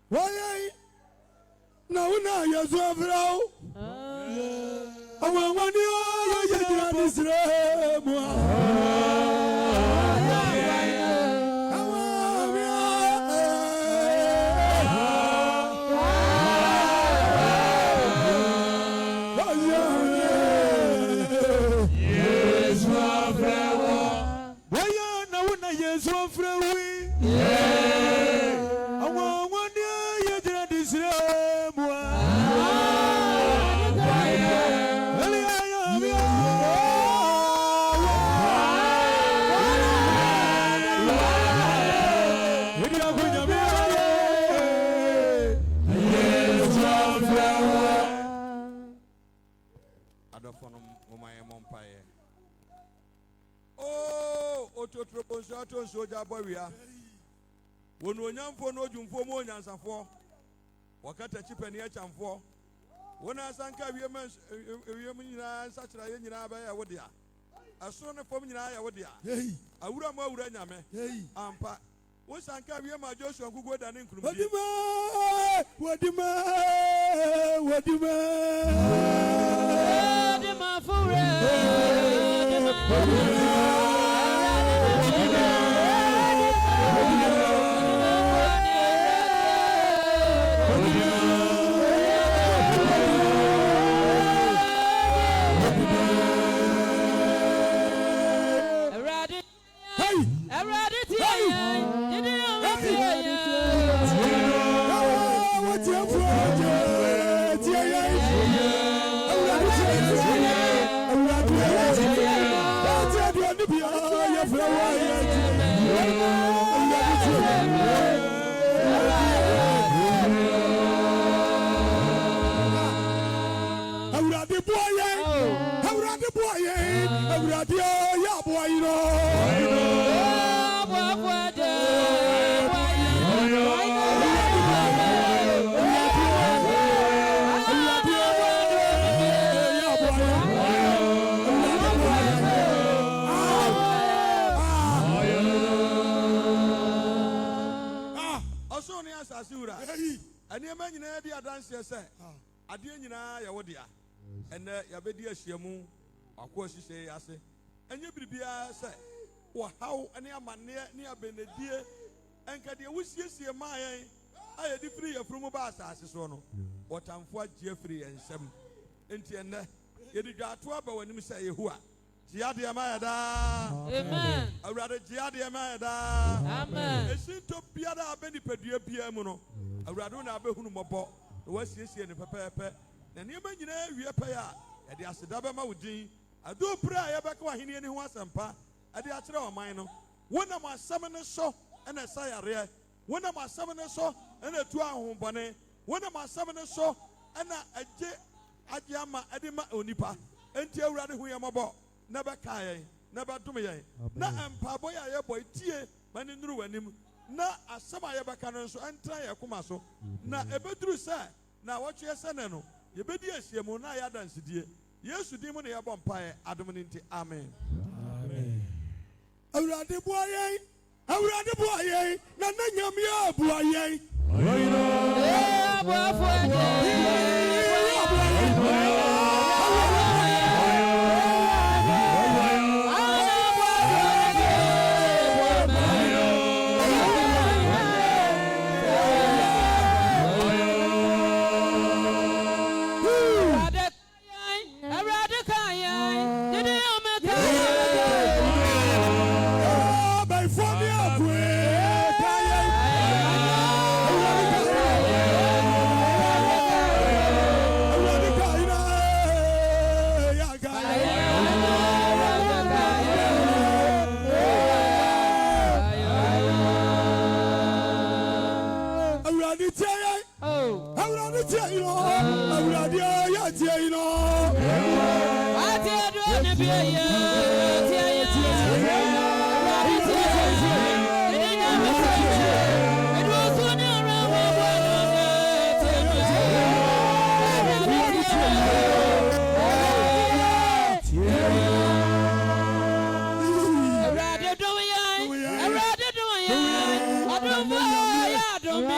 Why? Now, you're so brown. I want one year, this
Soja Boria. When we young for no jump for more than some four, Wakata chip and yet and four. When I sank a woman, such a Yenina by a wodia. As soon as from Yaya wodia. I would have more Rename. Ampa. Once I can hear my Joshua who go down in What do you and your man in the dance, say, I didn't know your wodia, and Yabedia Shiamu, of course, you say, I say, and you be say, well, how any man near Benedia, and can you wish you see my I had free from a bass as a son. What I'm for Jeffrey and Sam, and Tiana, you got trouble when you say who are. Giadia Mayada, amen. I rather Giadia Mayada, amen. A sint of Piada Benny Pedia Piamono. I rather not be Hunumobo, the West Yesi and the Papa, and you may be a pair at the Asadaba Maudi. I do pray I back what he knew was and pa at the Atra Mino. One of my summoners saw and a Sayare, one of my summoners saw and a Tuahum Bonnet, one of my summoners saw and a Ajama Adima Unipa, and Tia Radi Huyamabo, never Kaye, never to me. Na and Paboya boy Tie, man in Ruanim. Na asama ya bakano so entra ya kumaso na ebedru sa na woche seneno ye bedi asiemu na ya dansidie Yesu di mu na ya bompae adom nti amen amen awurade boaye na nanyam ya boaye oyino boafo by
Awurade tie.
Oh.
Awurade tie no. Awurade ya tie no.
Atie do ne bi ye. Tie ye. Awurade tie. Enya me tie. Edu so ne ara wo bo tie. Awurade tie. Awurade do ye. Awurade do ye. Adum ya adum bi.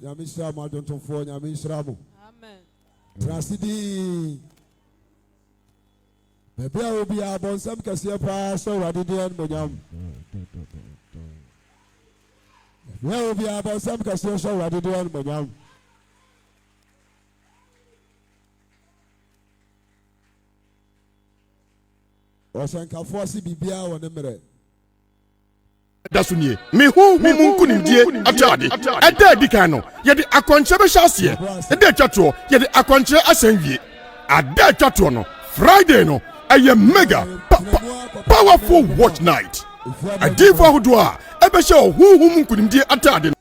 Nyamishramo adontomfo nyamishramo.
Amen.
Trasidi. Bebe a obi a bonsam kase pa so wadede monyam. Bebe a obi a bonsam kase so wadede monyam. Osankafo si bibia wona mere.
Dasuniye me hu munkunimdie atade eda dikan no ye de akwanche be hyase eda twatro ye de akwanche asanwie ada twatro no Friday no aye mega powerful watch night adivo ahodo a ebe hye hu munkunimdie atade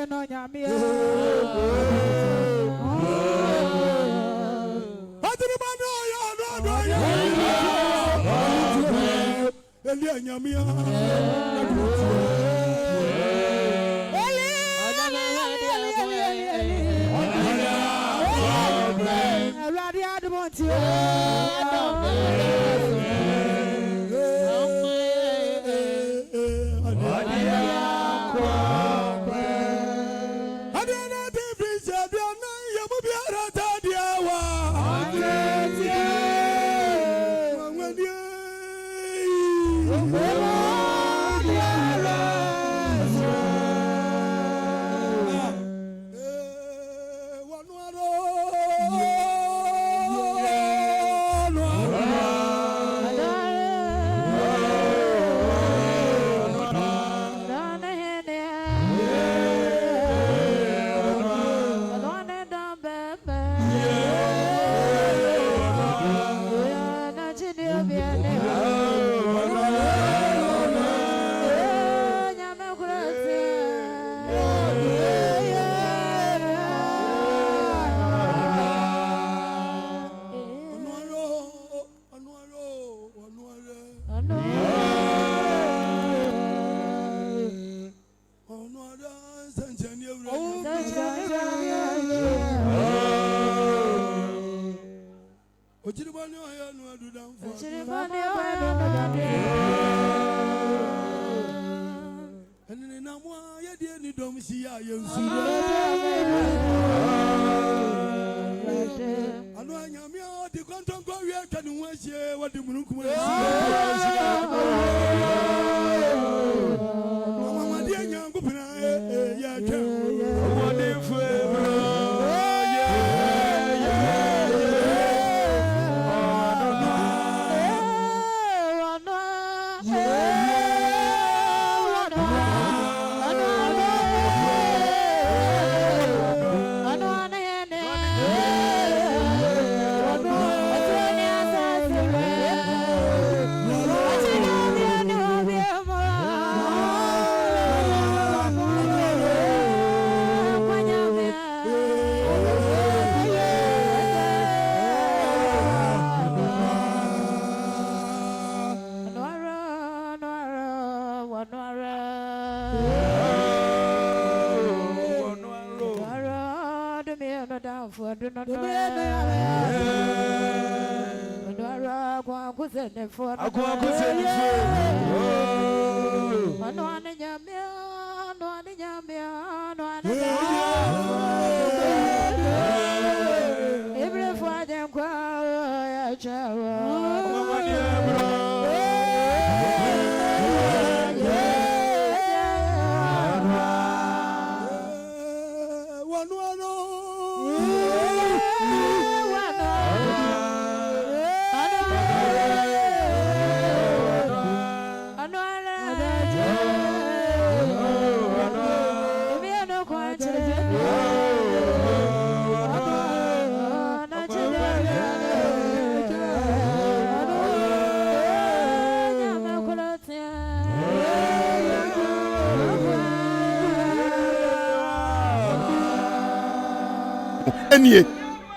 no nyame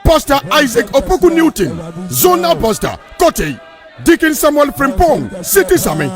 Pastor Isaac Opoku Newton, Zonal Pastor Kote, Deacon Samuel Frimpong, City Sami,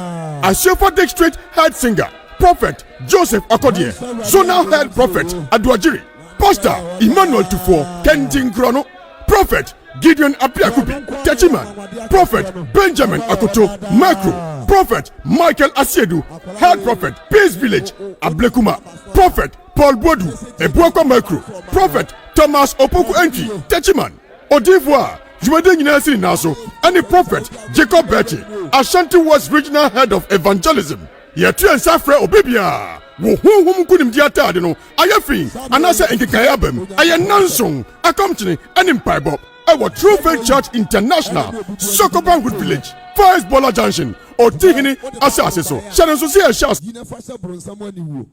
Ashofa District Head Singer, Prophet Joseph Akodie, Zonal Head Prophet Adwajiri, Pastor Emmanuel Tufo, Kentin Krono, Prophet Gideon Apiakubi, Techiman, Prophet Benjamin Akoto, Macro, Prophet Michael Asiedu, Head Prophet Peace Village, Ablekuma, Prophet Paul Bodu, Ebuaka Macro, Prophet Thomas Opoku Entry, Techiman, Odivoire, Jumede Nyinasiri Naso, and the Prophet Jacob Betty, Ashanti West Regional Head of Evangelism. Yetu and Safre Obibia, Wohum Kunim Diata, no, Ayafi, Anasa Enkayabem, Ayanansong, Akomchini, and Empire Bob, our True Faith Church International, Sokobanwood Village, Forest Bola Junction, Otihini, Asaseso, Shannon Sosia Shas.
Yinefasa Bronsamoa ni wo.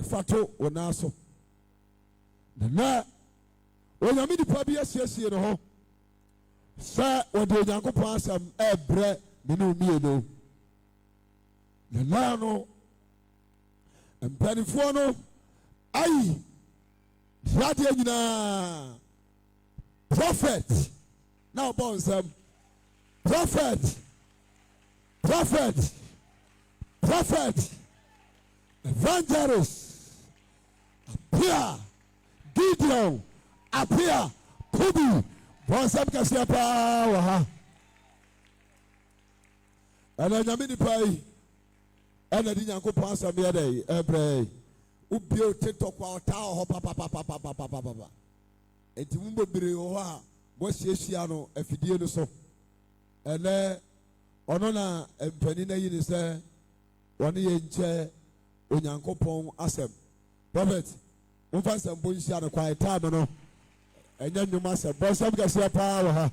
Fato Onaso. Na onyame nipa bi asiesie no ho sa ode onyankopon asam ebre me no mieno na no empanifo no ai rade nyina prophet. Now, bones prophet, evangelist, appear, Gideon, appear, Kubi, bones up Cassia power. And then Yamini Pai, and I didn't go past a mere day, every Ubio TikTok or Tao, papa. And to Mumbo what's Yesiano, a Fidiano so. And there, Onona and Penina is there, 1 year in chair, Unyanko Pong Asem. Prophet, Ufas and Bunshana quiet time, no. And then you must have boss up Garcia power.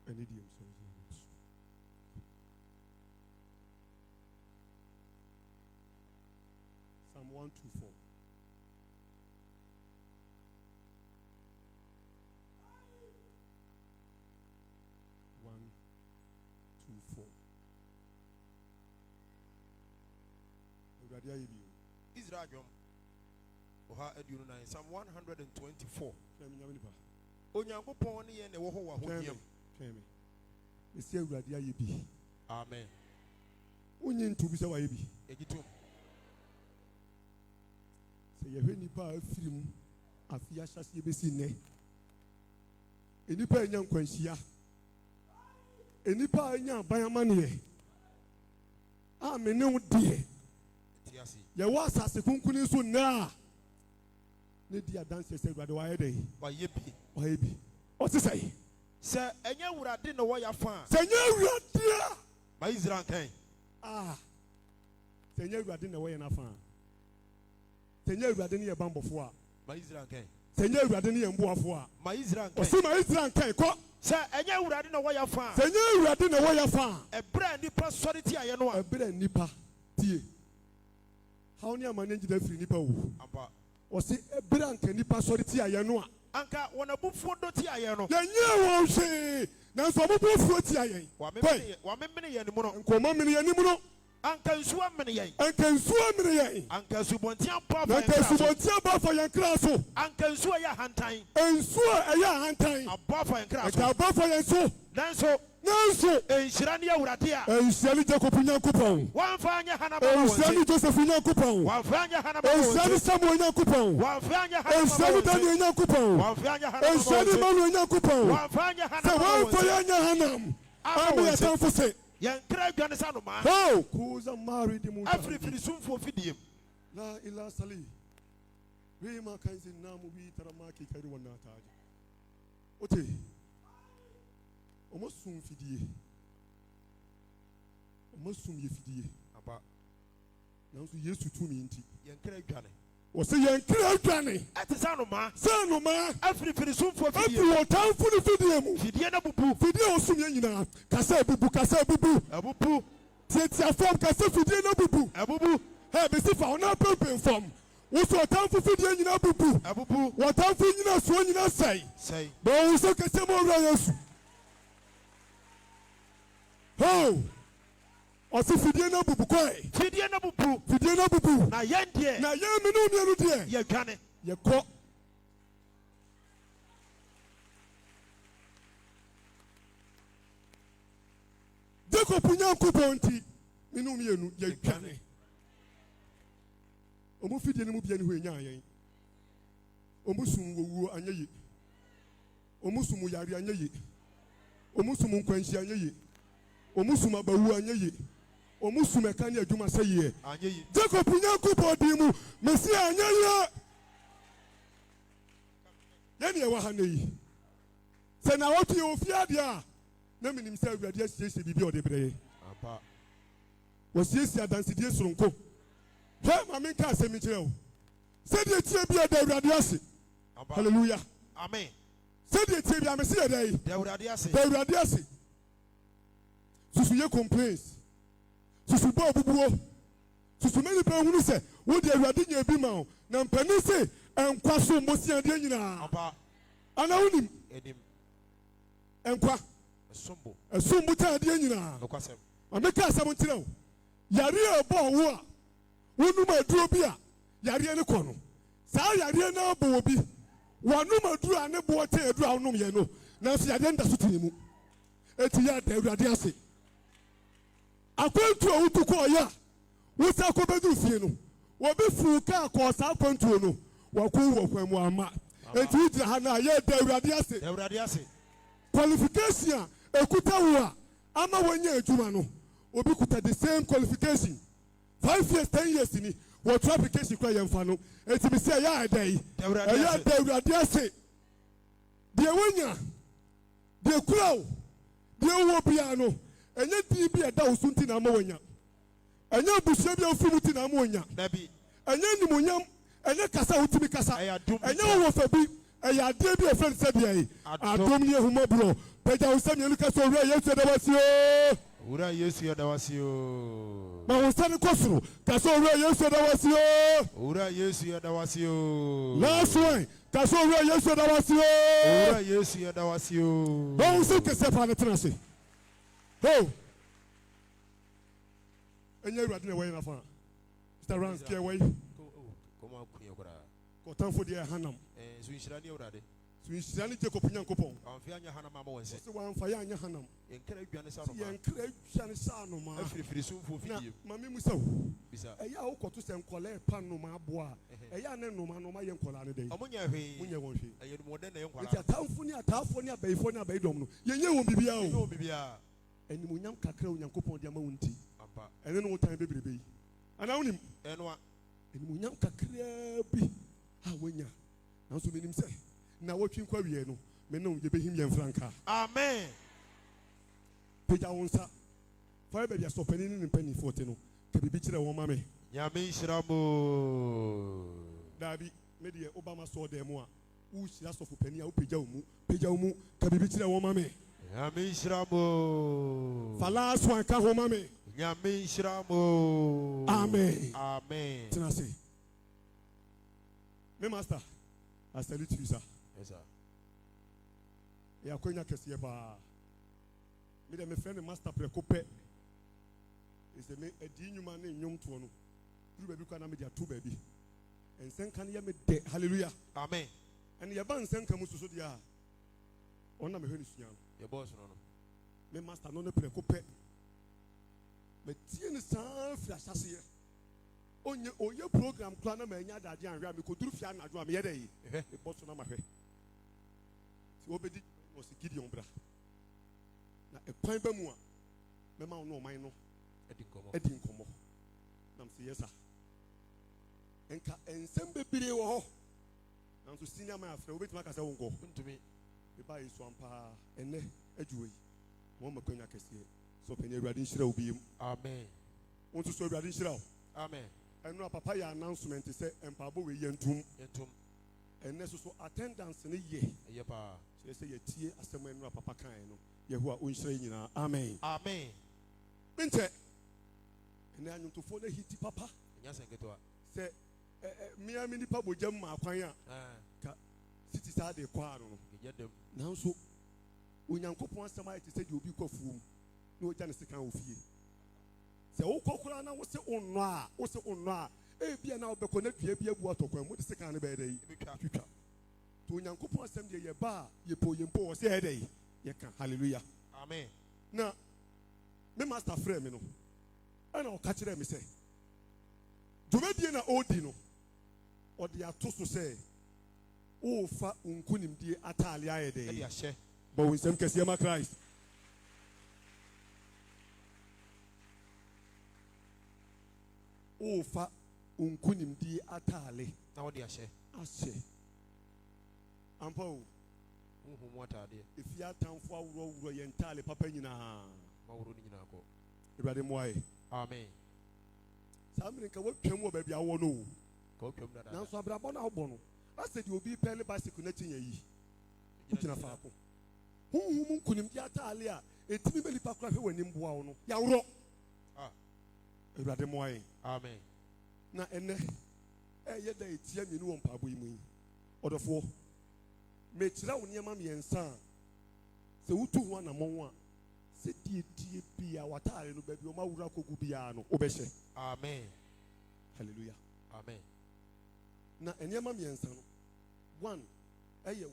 An idiom. Psalm 124.
Israel Oha Edunu 9 Psalm 124. Onyankopon ye ne wo ho wa hodiam.
Esi awurade aye bi.
Amen.
Unyi ntu bi se wa ye bi.
Egitum.
Se ye hwe nipa afirim afia hyase besi ne. Enipa enya nkwanhia. Enipa enya abayamane. Amene wo de. Ye wa asase kunkuni so na. Ne dia dance se awurade wa ye den.
Wa ye bi.
Wa ye bi. O se say.
Se enya awurade no wo ya fa.
Se enya awurade.
Ma Israel kan.
Se enya awurade na wo ye na fa. Se enya awurade ne ye bambofo a.
Ma Israel kan.
Se enya awurade ne ye mboafo a.
Ma Israel kan.
O se ma Israel kan ko.
Se enya awurade na wo ya fa.
Se enya awurade na wo ya fa.
Ebra nipa sori ti aye no a.
Ebra nipa tie. How ni amane njida firi nipa wo.
Aba.
O se ebra nka nipa sori ti aye no a.
Anka wona bufuo do ti aye no.
Ya nye wo hwe. Na so bufuo ti aye.
Wa memene ye ni mu no.
Nkoma mene ye ni mu no.
Anka nsuwa mene ye.
Anka nsuwa mene ye.
Anka subontia pa fa.
Anka subontia pa fa yan kra so.
Anka nsuwa ya hantan.
Nsuwa ya hantan.
Aba fa yan kra so.
Anka aba fa yan so.
Nanso enhyira ne awurade a
enhyira ne Jacob Nyankopɔn
wamfa anya hanaba wɔ
enhyira ne Joseph Nyankopɔn
wamfa anya hanaba wɔ
enhyira ne Samuel Nyankopɔn
wamfa anya hanaba
enhyira ne Daniel Nyankopɔn
wamfa anya hanaba
enhyira ne Manuel Nyankopɔn
wamfa anya hanaba
sɛ wamfa anya hanam amu yɛ tanfo se
yɛn kra adwane sa no ma
ho kuza mari di mu
afiri firi sumfo fidiem
la ila sali we ma kanzi namu bi taramaki kari wannan taji ote Omosum fidie. Omosum ye fidie. Aba. Nanso Yesu tumi nti.
Yenkra adwane.
O se yenkra adwane.
Ate sa no ma.
Sa no ma.
Afiri firi sumfo fidie.
Afiri otamfo ne fidie mu.
Fidie na bubu.
Fidie osum ye nyina. Kasa bubu, kasa bubu.
Abubu.
Tiatia form kasa fidie na bubu.
Abubu.
He be si fa ona pempen form. Wo so otamfo fidie nyina bubu.
Abubu.
Otamfo nyina so nyina sai.
Sai.
Ba wo so kasa mo wura Yesu. Oh, ɔsi fidie na bubu kɔɛ.
Fidie na bubu.
Fidie na bubu.
Na yɛn deɛ.
Na yɛn minnu mienu deɛ.
Yɛ dwane.
Yɛ kɔ. Jacob Nyankopɔn nti minnu mienu yɛ dwane. Ɔmo fidie ni mu bia ni hɔ enya yɛn. Ɔmo sum wɔwuo anya ye. Ɔmo sum yare anya ye. Ɔmo sum nkwanhyia anya ye. Omusuma bawu anyeye omusuma kan ya adwuma sɛ
anyeye
Jacob Nyankopɔn di mu mesi anyeye yɛne ɛwɔ ha na yi sɛ na wɔto yɛ ofia deɛ a na menim sɛ awurade asiesie biribi a ɔde brɛ yɛ wɔsiesie adansedie soronko hwɛ ma menka asɛm kyerɛ wo sɛdeɛ tie bi a da awurade ase halleluya
amen
sɛdeɛ tie bi a mesi yɛ da yi
da
awurade ase susu ye complaints susu bɔ bubuo susu many people who say wo de awurade nya bi ma o na mpani se enkwa so mbosia de nyina ana wonim enkwa esombo ta de nyina ameka asɛm ntirɛ o yare ebo wo a wonum aduro bi a yare ne kɔ no saa yare na bo obi wanum aduro ane bo te aduro a wonum ye no na so yare nda so tini mu eti ya da Awurade ase akwantu a wutu kɔ ya wo sa kɔ bedu fie no wo be fu ka kɔ sa akwantu no wo kɔ wo kwan mu ama eti wutu ha na ya da Awurade ase qualification ekuta wo a ama wonya adwuma no obi kuta the same qualification 5 years 10 years ni what application kwa yemfa no eti bi say ya adai ya da Awurade ase de wonya de kurawo de wo bia no enye di bi eda osunti na ma wonya enye busia bi ofu muti na ma wonya dabi enye nimonyam enye kasa utimi kasa enye wo fa bi eya ade bi efren se bia yi adom ni ehuma bro peja usam yenu kasa owura Yesu da wasio owura Yesu da wasio ma usani kosoro kasa owura Yesu da wasio owura Yesu da wasio last one kasa owura Yesu da wasio owura Yesu da wasio ba usu kese fa na tenase ho enye Awurade na wey na fa Mr. Rans kia wey koma akunya kora ko tanfo de hanam so inshirani Awurade so inshirani Jacob Nyankopon amfa anya hanam ama wonse so amfa ya anya hanam enkra aduane sa no ma enkra aduane sa no ma afirifiri so mfo fidie mami musa bisa eya wo koto se nkole pan no ma aboa eya ne no ma ye nkola ne dey omunya hwe munya won hwe eya no modern na ye nkola ita tanfo ni atafo ni abayifo ni abayidom no yenye won bibia o yenye won bibia animunyam kakra Onyankopon de ama wonti ampa ene no wotan bebrebe yi ana wonim eno animunyam kakra bi ha wonya na so menim se na wotwi kwa wie no me no ye behim ye mfranka amen peja wonsa fa be bia so panini ni pani forte no ke bibi kire won ma me nyame nhyiramo dabi me de obama so de mo a wo hyira so pani a wo peja wo mu ke bibi kire won ma me nyame nhyiramo fala so an ka ho ma me nyame nhyiramo amen amen tinase me master I salute you, sir. Yes, sir. Ya konya kesiye pa. Me de me friend master prekope. Ise me edi nyuma na nyom to no. Duru baby kwa na me dia to baby. Ensen kan ya me de hallelujah. Amen. And ya ban sen kan mususo dia. Ona me hwani sunya. Ya boss no no. Me master no ne prekope. Me tie ne san fi asase. Oye program kla na manya dade anhwa me koduru fia na adwo am ye dey e boso na mahwe si obedi mo se Gideon bra na e kwan ba mu a me ma no man no edi nkomo nam se yesa enka ensem bebire wo ho nam so senior man afre obeti maka se wonko ntumi be ba yesu ampa ene adwo yi mo makwanya kese so pene Awurade nhyira obi amen wonto so Awurade nhyira amen. Eno papa ya announcement say empabo we yentum enne so attendance ne ye pa say ye tie asem eno papa kan no Yehowa onhyira nyina amen amen binte ene anyuntofo na hiti papa nya senketo say miami ni pabo jam ma kwan a ka city sa de kwa no yedem nanso Onyankopon asem ayete say de obi kwafuom na o ja ne sekan ofie se wo kokora na wo se onno a e bia na obeko na dua bia bu atokwan mu de seka ne be dey twitwa to Onyankopon asem de ye ba ye po wo se dey ye ka hallelujah amen na me master frame no ana o ka kire me se dwumadie na odi no o de ato so se o fa unkunimdie atale aye dey e de ahye bo winsem kese ma Christ ofa unkunimdi atale na wodi ahye ampa o huhu atade efi atamfo awuro ye ntale papa nyina ma wuro ni nyina ko Awurade moaye amen samire ka watwam wo ba bia wo no ka watwam dada nanso abrabo na obo no asedi obi pele bicycle na tinya yi ukina faako huhu unkunimdi atale a etimi beli pakura hwe wani mboa wo no ya wuro Awurade moaye amen na ene ye da etia mienu won paabo yi mu odofo me kira wo niam am yensa se wutu ho na monwo a
se die bia watare no baby o ma wura kogu bia no obehye.
Amen.
Hallelujah.
Amen.
Na enema miensa no. 1,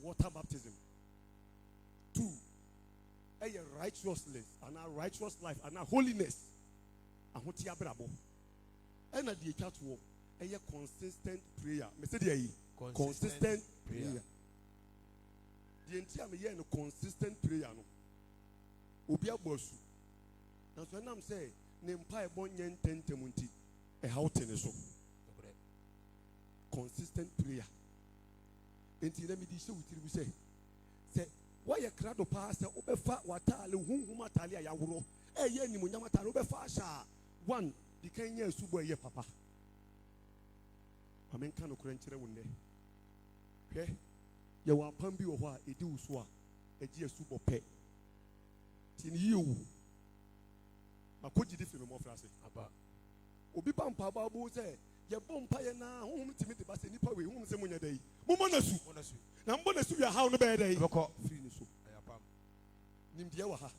water baptism. 2, righteousness and our righteous life and our holiness. Ahoti abrabo. And na die twa to consistent prayer. Me say dey consistent prayer. The entire me no consistent prayer no. Obi agbosu. Na so nam say ne mpa ebo nyen tentem nti e hawte ne so. Consistent prayer. Enti na me di se wutiri bi say why a crowd of pastor obefa watale hunhum atale a yaworo eye animunyam atale obefa sha 1 di kan nya subo eye papa amen kan okura nkyere wonne hwe ye wa pam bi wo ho a edi uso a eji asubo pe tin yiwu makoji di femi mo frase aba obi pampa ba bo se ye bompa ye na hunhum timi de ba se nipa we hunhum se munya dai mo mo na su na mbo na su ya hawo no be dai beko free ni so ayapam nimdia wa ha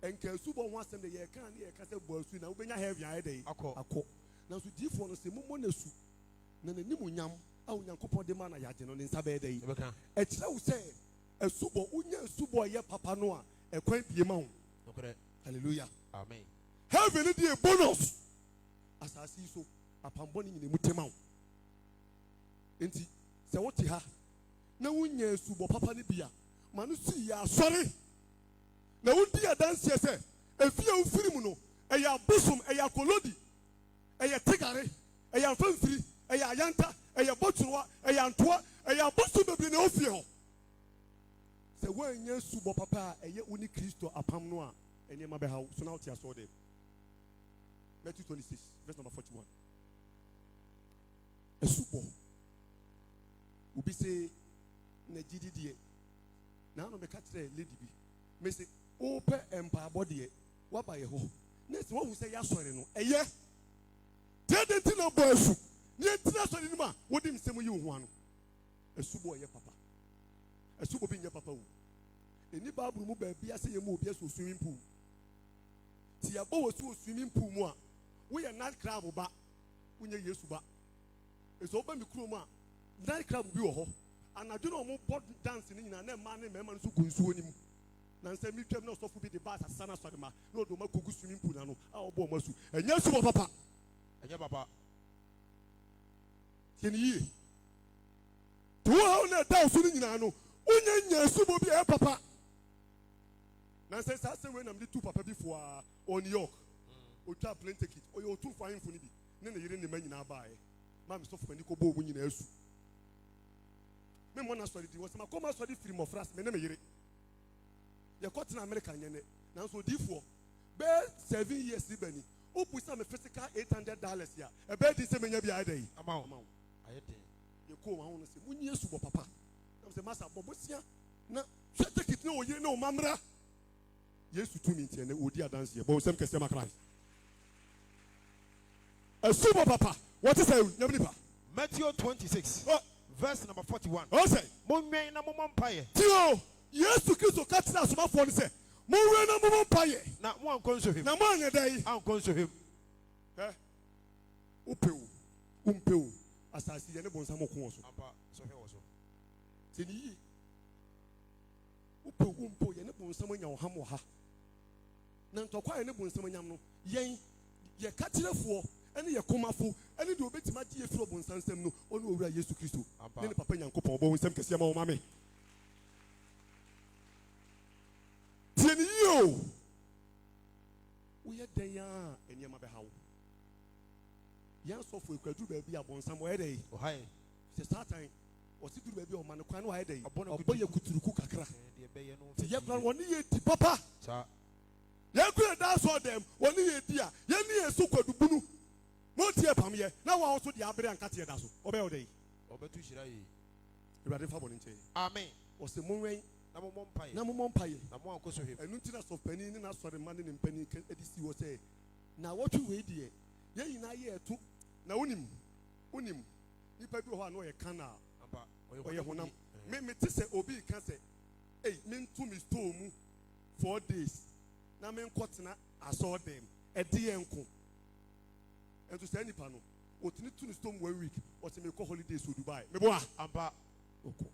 enka su bo ho asem de ye kan ne ye ka se bo asu na ubenya heavy aye dai akọ na so difo no se mo na su na nanim nyam a onyankopon de ma na yaje no ne nsa be dai e kire wo se esubo unya esubo ye papa no a ekwan bie ma wo hallelujah
amen
heaven ni die bonus asasi so apambo ni nyine mutema wo enti se wote ha na wunya esubo papa ni bia manu si ya asori na wudi adanse se efia ufiri mu no eya busum eya kolodi eya tegare eya fanfiri eya ayanta eya botuwa eya antoa eya busum bebre na ofie ho se wanya esubo papa eye uni Kristo apam no a ene ma be ha so na wote aso dem Matthew 26 verse number 41 esubo ubi se na gididie na no me ka kire lady bi me se ope empa body wa ba ye ho na se wo hu se ya sori no eye dedenti na bo asu ni entina sori ni ma wodi msem yi ho ano esubo ye papa esubo bi nye papa wu eni babru mu ba bia se ye mu obi aso swimming pool ti ya bo wo swimming pool mu a wo ye night club ba unye yesu ba eso ba mi kuro mu a night club bi wo ho anadwo no mo board dance ni nyina na ma ne mema no so gunsuo ni mu na nse mi twem na osofu bi de ba asasa na so de ma na odo ma kogu swimming pool na no a obo masu enya su bo papa
enya papa
kini yi to ha na da so ni nyina no unya nya su bo bi e papa na nse sa se we na mi tu papa bi fo a on York o twa plane ticket o yo tu fine fo ni bi ne na yire ne ma nyina ba e ma mi so fo ni ko bo mu nyina asu me mo na sorry di wo se ma ko ma sorry free mo fras me na me yire ye ko tena America nyene na so difo be 7 years bani o pusa me physical $800 ya e be di se menya bi adai
ama ayete
ye ko wa ho no se munyi esu bo papa na se masa bo bosia na hwete kit na o yire na o mamra yesu tu mi ntie na odi adanse ye bo sem kese ma Christ esu bo papa what is nyam nipa
Matthew 26 verse number 41
o say
monwen na momom paye
tio yesu Kristo ka tena asomafo no se monwen na momom paye
na mo ankonso him
na mo anyedai
ankonso him
umpeu asasi ye ne bonsam ko so
aba so he wo so
tini umpo ye ne bonsam nya wo ham wo ha na ntokwa ye ne bonsam nyam no yen ye ka tirefo ene ye komafo ene de obetima die firo bonsam sem no onu owura yesu Kristo ne papa nyankopon obo nsem kese ma wo mame tini yo wo ye den ya ene ma be hawo yan so fo ekwadu ba bi abonsam wo ye dey
o hai
se satan o si duru ba bi o man kwan wo ye dey oboye kuturuku kakra
de be ye no
se ye plan woni ye ti papa
sa
ye kure da so dem woni ye di a ye ni ye so kwadu bunu mo tie pam ye na wo so de abere anka tie da so obe o dey
obetu hira yi
ibade fa bo nche
amen
o se monwen
na momom paye
na momom paye
na mo ankonso him
enu ntina so pani ni na sore man ni pani kan edisi wo se na wotwe we die ye yina ye etu na unim nipa bi ho a no ye kana
aba
oye honam me te se obi kan se me ntu mi store mu 4 days na me nkɔtena asɔɔ dɛm ɛde yɛn nko ɛnso saa nipa no otini tu ne storm 1 week ɔte me kɔ holidays wɔ Dubai me bo a
ampa
ɔkɔ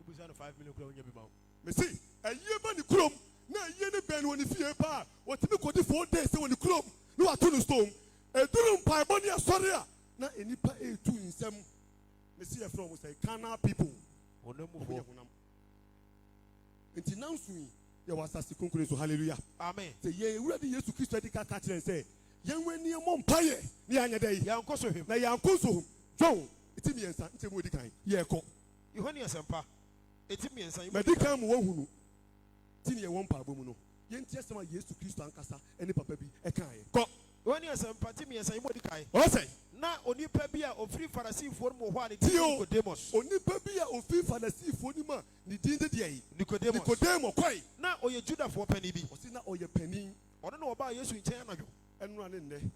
obusa no 5 million kura wonya bi ma wo
me si ɛyie ba ne kurom na ɛyie ne bɛn wɔ ne fie pa ɔtumi kɔdi 4 days wɔ ne kurom na wato ne storm eduru mpaebɔ ne asɔre a na enipa etu nsɛm me si yɛ from say Ghana people
honamufo
nti nanso yi yɛ wɔ asase kunkun so hallelujah
amen
sɛ yɛ ewura de Yesu Kristo adi ka kyerɛ sɛ yɛn wɔ nneɛma mpaeɛ ne yɛanyɛ dɛ yi
yankɔ so hwem
na yɛankɔ so hom John eti mmiɛnsa ntɛm odi kan yɛkɔ
yohane asɛmpa eti mmiɛnsa yi
mɛdi kan mu wɔhunu ti ne yɛwɔ mpaebɔ mu no yɛnti asɛm a Yesu Kristo ankasa ɛne papa bi ɛkaeɛ kɔ
yohane asɛmpa ti mmiɛnsa yi mɔdi kae
ɔsɛ
na onipa bi a ofiri farisifoɔ no mu hɔ a ne
Tio.
din Nicodemus
onipa bi a ofin Farisifoɔ ni mu a ne din de deɛ yi
Nicodemus
Nikodemo kɔe
na ɔyɛ Judafoɔ panin bi
ɔsi na ɔyɛ panin
ɔno na ɔbaa Yesu nkyɛn anadwo
ɛnura ne nnɛ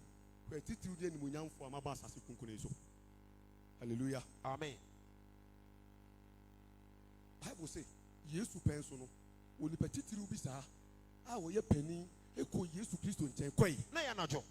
hwɛ titiriw ne animuonyamfo a maba asase kunkun so hallelujah
amen
Bible say Yesu pɛn so no onipa titiriw bi saa a ɔyɛ panin ekɔ Yesu Kristo nkyɛn kɔe
na yɛ anadwo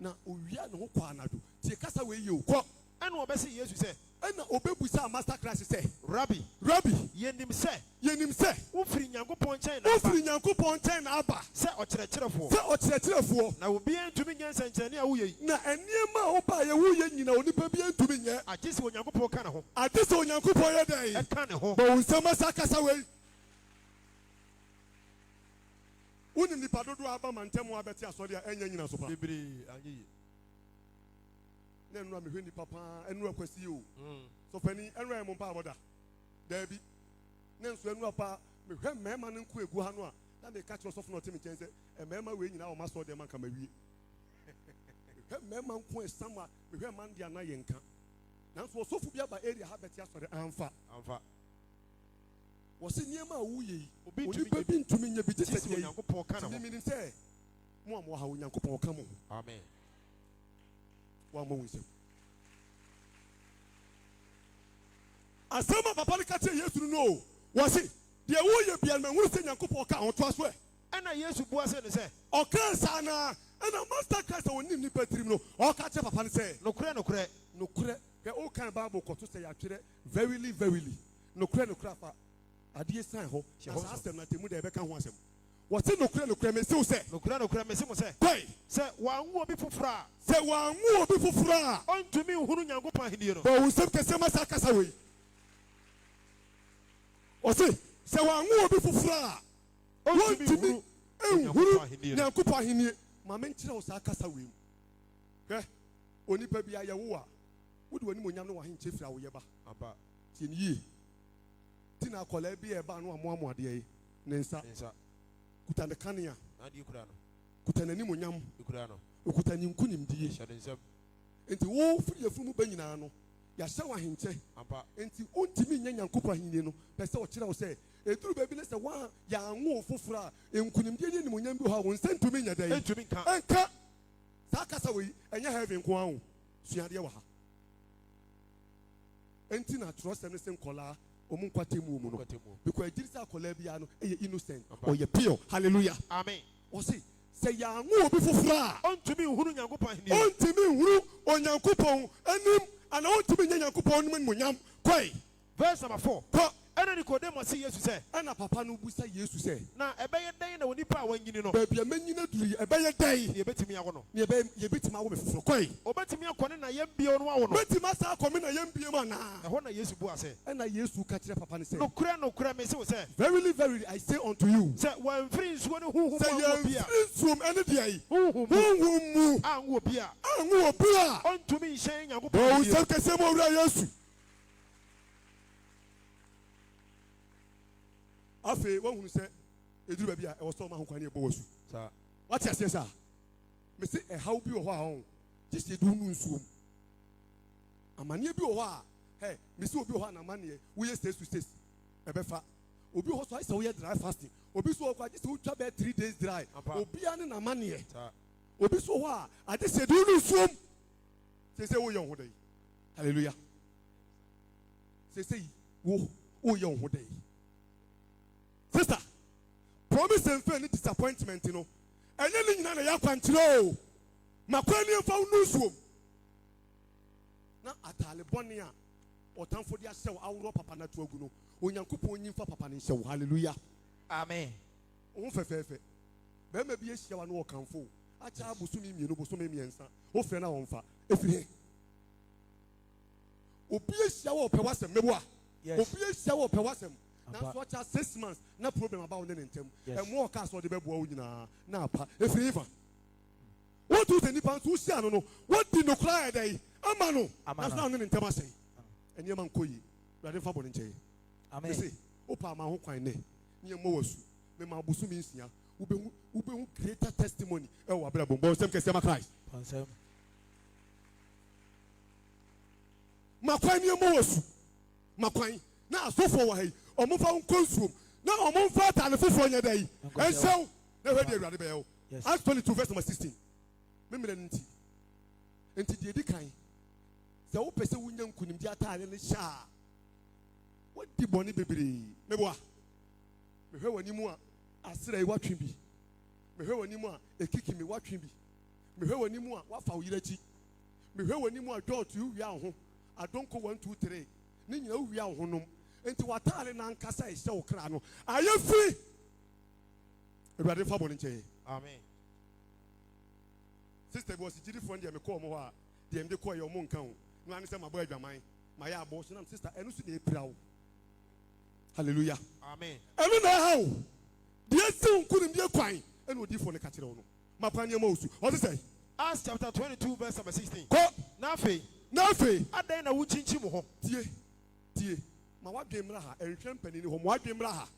na owia ne ho kɔ anadwo tie kasa wɔ yie o kɔ
ɛna ɔbɛsi Yesu sɛ
ɛna obebusa master class sɛ
Rabbi
Rabbi
yɛnim sɛ
yɛnim sɛ
wofiri Nyankopɔn nkyɛn na aba
wofiri Nyankopɔn nkyɛn na aba
sɛ ɔkyerɛkyerɛfoɔ
sɛ ɔkyerɛkyerɛfoɔ
na obiara ntumi nyɛ nsɛnkyerɛnne a woyɛ yi
na nneɛma a woba yɛ wo yɛ nyina onipa bi ntumi nyɛ
agye sɛ Onyankopɔn ka ne ho
ade sɛ Onyankopɔn yɛ dɛn
ɛka ne ho
bɔ wo nsɛm asa kasa wei wone nipa dodoɔ aba ma ntɛm abɛte asɔre a ɛnyɛ nyina so pa
bebree anyɛ yi
na ɛnura mehwɛ nipa paa ɛnura kwasi o sɔpani ɛnura yɛ mo mpa abɔda daabi na nso ɛnura paa mehwɛ mmarima no nko egu ha no a na meka kyerɛ sɔfo na ɔte me nkyɛn sɛ mmarima wei nyinaa ɔma sɔɔ dɛm anka ma wie mehwɛ mmarima nko ɛsam a mehwɛ man deɛ ana yɛ nka nanso ɔsɔfo bi aba area ha bɛte asɔre amfa wɔsi nneɛma a woyɛ yi onipa bi ntumi nyɛ bi gye sɛ deɛ yi
Onyankopɔn ka ne ho
tumi nim sɛ mo a mo ha Onyankopɔn ɔka mo ho
amen
wɔn a mo nsɛm asɛm a papa no ka kyerɛ Yesu no wɔsi deɛ woyɛ bia no mahunu sɛ Nyankopɔn ɔka ɔtoa so ɛ
ɛna Yesu bua sɛ ne sɛ
ɔka saa naa ɛna master class a wɔnim nipa tirim no ɔka kyerɛ papa no sɛ
nokorɛ
nokorɛ hwɛ wokan Bible kɔto sɛ yɛatwerɛ verily nokorɛ afa adeɛ san hɔ na saa asɛm na temu deɛ ɛbɛka ho asɛm wɔte nokorɛ mesiw sɛ
nokorɛ mesi mo sɛ
kɔe
sɛ wɔanwo obi foforɔ a
sɛ wɔanwo obi foforɔ a
ɔntumi nhunu Nyankopɔn ahenni no
bɔ wo nsɛm kɛsɛ ma saa kasa wei ɔse sɛ wɔanwo obi foforɔ a wɔntumi nhunu Nyankopɔn ahenni ma menkyerɛ wo saa kasa wei mu hwɛ onipa bi ayɛwo a wode w'anim onyam no wahenkyɛ firi a woyɛ ba tie ne yie ti na akɔlaa bi a ɛbaa no amoamoadeɛ yi ne nsa kuta ne kanea kuta n'anim onyam okuta ne nkonimdie nti wo firi afuru mu ba nyinaa no yɛahyɛ wo ahenkyɛ nti wontumi nyɛ Nyankopɔn ahenni no pɛ sɛ ɔkyerɛ wo sɛ ɛduru baabi ne sɛ woa yɛanwo foforɔ a nkonimdie ne animonyam bi wɔ ha wo nsɛ ntumi nyɛ dɛ ɛnka saa kasa wei ɛnyɛ heaven nko a wo suadeɛ wɔ ha enti na atwerɛsɛm ne sɛ nkɔlaa ɔmo nkwate mu no because agyiri sɛ akɔlaa biara no ɛyɛ innocent ɔyɛ pure hallelujah
amen
ɔse sɛ yɛanwo obi foforɔ a
ɔntumi nhunu Nyankopɔn ahenni
ɔntumi nhunu Onyankopɔn anim ana ɔntumi nyɛ Nyankopɔn anim animonyam kɔe
verse number 4
kɔ
ɛna Nicodemus si Yesu sɛ
ɛna papa no busa Yesu sɛ
na ɛbɛyɛ dɛn na onipa a wanyini no
baabi a manyina duru yi ɛbɛyɛ dɛn
ne yɛbɛtumi awo no
ne yɛbɛtumi awo me foforɔ kɔe
ɔbɛtumi akɔ ne na yɛmbio no awo no
mɛtumi asa akɔ me na yɛmbie mu anaa
ɛhɔ na Yesu bua sɛ
ɛna Yesu ka kyerɛ papa no sɛ
nokorɛ mesi wo sɛ
verily I say unto you
sɛ wɔamfiri nsuo ne honhom
sɛ
anwo bi a
yɛmfiri nsuom ɛne deɛ yi
honhom
honhom mu
anwo bi a
anwo obi a
ɔntumi nhyɛn Nyankopɔn
bɔ wo
ahenni no.
nsɛm kɛsɛ mu owura Yesu afei wahunu sɛ ɛduru baabi a ɛwɔ sɛ ɔma ahokwane ɛbɔ wɔ su wate aseɛ sɛ a mese ɛhaw bi wɔ hɔ a ɔn gye sɛ ɛdu no nsuom amanneɛ bi wɔ hɔ a hɛ mese obi wɔ hɔ a namanneɛ woyɛ stage to stage ɛbɛfa obi wɔ hɔ so ayɛ sɛ woyɛ dry fasting obi so wɔ hɔ a gye sɛ wotwa bɛɛ 3 days dry obiara ne namanneɛ obi so wɔ hɔ a agye sɛ ɛdu no nsuom sɛ woyɛ wo ho dɛ hallelujah sɛ woyɛ wo ho dɛ sister promise and fail ni disappointment no ɛnyɛ ne nyina na yɛakwankyerɛ o makwa ne mfa wo nusuom na atale bɔne a ɔtamfo de ahyɛ wo aworɔ papa no ato agu no onyankopɔn nyi mfa papa no nhyɛ wo halleluya
Amen.
wo fɛfɛɛfɛ bɛrima bi ahyia wa no wɔkamfo akyɛ bosome mmienu bosome mmiɛnsa wofrɛ no a wɔmfa ɛfiri he obi ahyia wɔ ɔpɛ w'asɛm mɛbo a obi ahyia wɔ ɔpɛ w'asɛm nanso ɔkyɛ 6 months na problem aba wo ne ne ntɛm ɛmo ɔka sɛ ɔde bɛboa wo nyinaa na apa ɛfiri ifa wotu sɛ nipa nso wohyia no no wodi no koraa ɛdɛ yi ama no nanso na wo ne ne ntɛm asɛe ɛnneɛma nkɔ yi awurade mfa bɔ ne nkyɛn ɛsɛ wopa ama ho kwan nɛ ne yɛmmɔ w'asu mema bosome nsia wobɛhu greater testimony ɛwɔ abrabɔ bɔ nsɛm kɛseɛ ma Christ makwan ne yɛmmɔ w'asu makwan na asɔfoɔ wɔ ha yi ɔmo fa nkɔ nsuom na ɔmo mfa atade foforɔ nyɛ da yi ɛnhyɛw na ɛhwɛ deɛ awurade bɛyɛ wo Acts 22 verse number 16 memmerɛ no nti deɛ di kan sɛ wopɛ sɛ wonya nkonimdi atade no hyɛ a wodi bɔne bebree meboa mehwɛ w'anim a asera yi watwe bi mehwɛ w'anim a ekiki me watwe bi mehwɛ w'anim a wafa wo yere akyi mehwɛ w'anim a dɔɔto wia wo ho adonko 1 2 3 ne nyina wia wo ho nom enti watale na nkasa ɛhyɛ wo kra no ayɛ firi awurade fa bɔne nkyɛn
Amen.
sister bi wɔ sigyirifoɔ deɛ mekɔɔ mo hɔ a deɛ mde kɔɔ yɛ ɔmo nka ho na ane sɛ mabɔ adwaman mayɛ abɔ so nam sister ɛno so na ɛpira wo hallelujah
Amen.
ɛno na ɛha wo deɛ si wo nkonimdie kwan ɛna odiifoɔ no ka kyerɛ wo no makwan nneɛma wo su ɔte sɛ
Acts chapter 22 verse number 16.
kɔ
Na afei adan na wokyinkyim ho.
tie ma wadwe mmra ha ɛnhwɛ mpanini hɔ ma wadwe mmra ha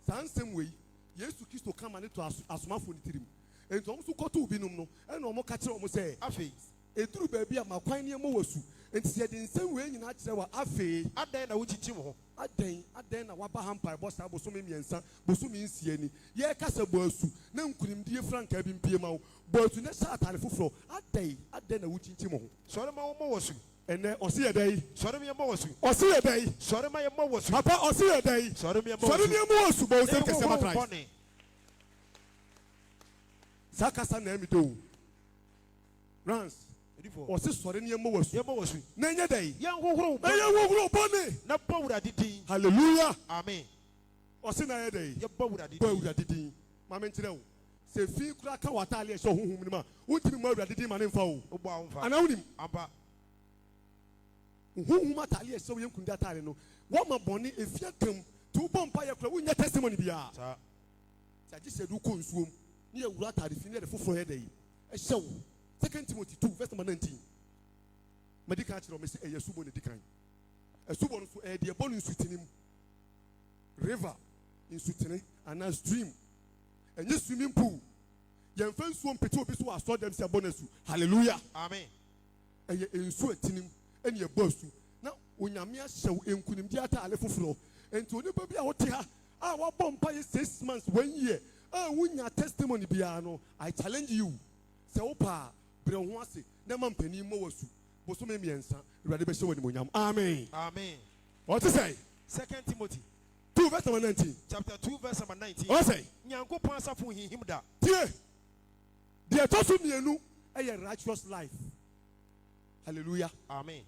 saa nsɛm wei Yesu Kristo kama ne to asomafo ne tirim enti ɔmo so kɔtɔ obi nom no ɛna ɔmo ka kyerɛ ɔmo sɛ
Afei
eduru baabi a makwan nneɛma wɔ su enti sɛ yɛde nsɛm wei nyinaa kyerɛ wa afei
adan na wokyinkyim ho.
adan na waba ha mpaebɔ saa bosome mmiɛnsa bosome nsia ni yɛka sɛ bɔ asu na nkonimdie frankaa bi mpie ma wo bɔ asu na hyɛ atade foforɔ adan na wokyinkyim ho
Sɔre ma wo mmɔ wɔ su.
ɛnɛ ɔse yɛ dɛn
Sɔre mi mmɔ wɔ su.
ɔse yɛ dɛn
Sɔre ma yɛmmɔ wɔ su.
papa ɔse yɛ dɛn
Sɔre mi mmɔ
sɔre
wɔ su.
nneɛma wɔ su bɔ wo nsɛm kɛseɛ ma Christ
bɔne.
saa kasa na ɛmi do rans
Edifo.
ɔse sɔre nneɛma wɔ su
Yɛmmɔ wɔ su.
na ɛnyɛ dɛn
Yɛn hohoro bɔne.
ɛyɛ wohoro bɔne
Na bɔ Awurade din.
hallelujah
Amen.
ɔse na ɛyɛ dɛn
Yɛbɔ Awurade
bɔ
din.
awurade din maame nkyerɛ wo sɛ fi kura ka w'ataale ɛhyɛ honhom no mu a wontumi mmɔ awurade din ma ne mfa wo
Wobɔ a womfa.
anaa wonim
Ampa.
honhom ataale ɛhyɛ wo yɛ nkundi ataale no wɔma bɔne ɛfia kam nti wobɔ mpa yɛ kora wonyɛ testimony biara
Saa.
sɛ agye sɛ de wokɔ nsuom ne yɛwura atade fi ne yɛde foforɔ yɛ dɛ yi ɛhyɛ wo 2 Timothy 2 verse number 19 madi kan kyerɛ wo mɛsɛ ɛyɛ asubɔ ne di kan asubɔ no so ɛyɛ deɛ ɛbɔ no nsutene mu river nsutene anaa stream ɛnyɛ swimming pool yɛmfa nsuo mpete obi so wɔ asɔ dɛm sɛ ɛbɔ no asu hallelujah
Amen.
ɛyɛ nsuo atinim ɛne ɛbɔ asu na onyame ahyɛ wo nkonimdi ataale foforɔ enti onipa bi a wote ha a wabɔ mpa yɛ 6 months 1 year a wonya testimony biara no I challenge you sɛ wopa a brɛ wo ho ase na ma mpanin mmɔ w'asu bosome mmiɛnsa awurade bɛhyɛ wɔ animonyam amen
Amen.
ɔte sɛ
2 Timothy
2 verse number 19
chapter 2 verse number 19.
ɔsɛ
Nyankopɔn asafo hinhim da.
tie deɛ ɛtɔ so mmienu ɛyɛ righteous life hallelujah
Amen.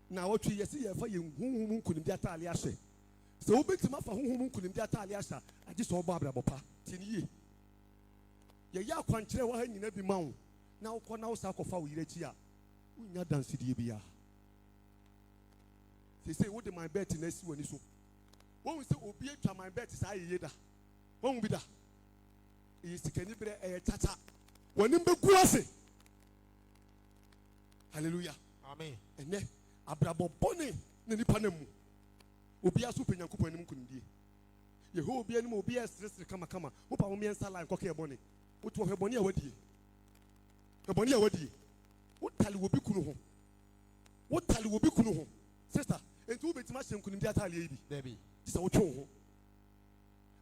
na wɔtwe yɛsɛ yɛfa yɛn honhom nkonimdi ataale ahyɛ sɛ wobɛtumi afa honhom nkonimdi ataale ahyɛ a agye sɛ wɔbɔ abrabɔ pa tie ne yie yɛyɛ akwankyerɛ wɔ ha nyina bi ma wo na wokɔ na wo saa kɔfa wo yere akyi a wonya dansedie biara sɛsɛ wode my bet na asi w'ani so wohu sɛ obi atwa my bet saa yɛye da wohu bi da ɛyɛ sikani berɛ ɛyɛ kyakya w'anim bɛgu ase hallelujah
Amen.
ɛnɛ abrabɔ bɔne na nipa no mu obiara so pɛ nyankopɔn anim nkonimdie yɛhɔ obi anim obiara seresere kamakama wopa wo mmiɛnsa line kɔkɛ yɛ bɔne wotu ɔhwɛ bɔne a wadie ɛbɔne a wadie wotale wɔ bi kunu ho wotale wɔ bi kunu ho sister enti wobɛtumi ahyɛ nkonimdie ataaleɛ yi bi
Dabi.
gye sɛ wotwe wo ho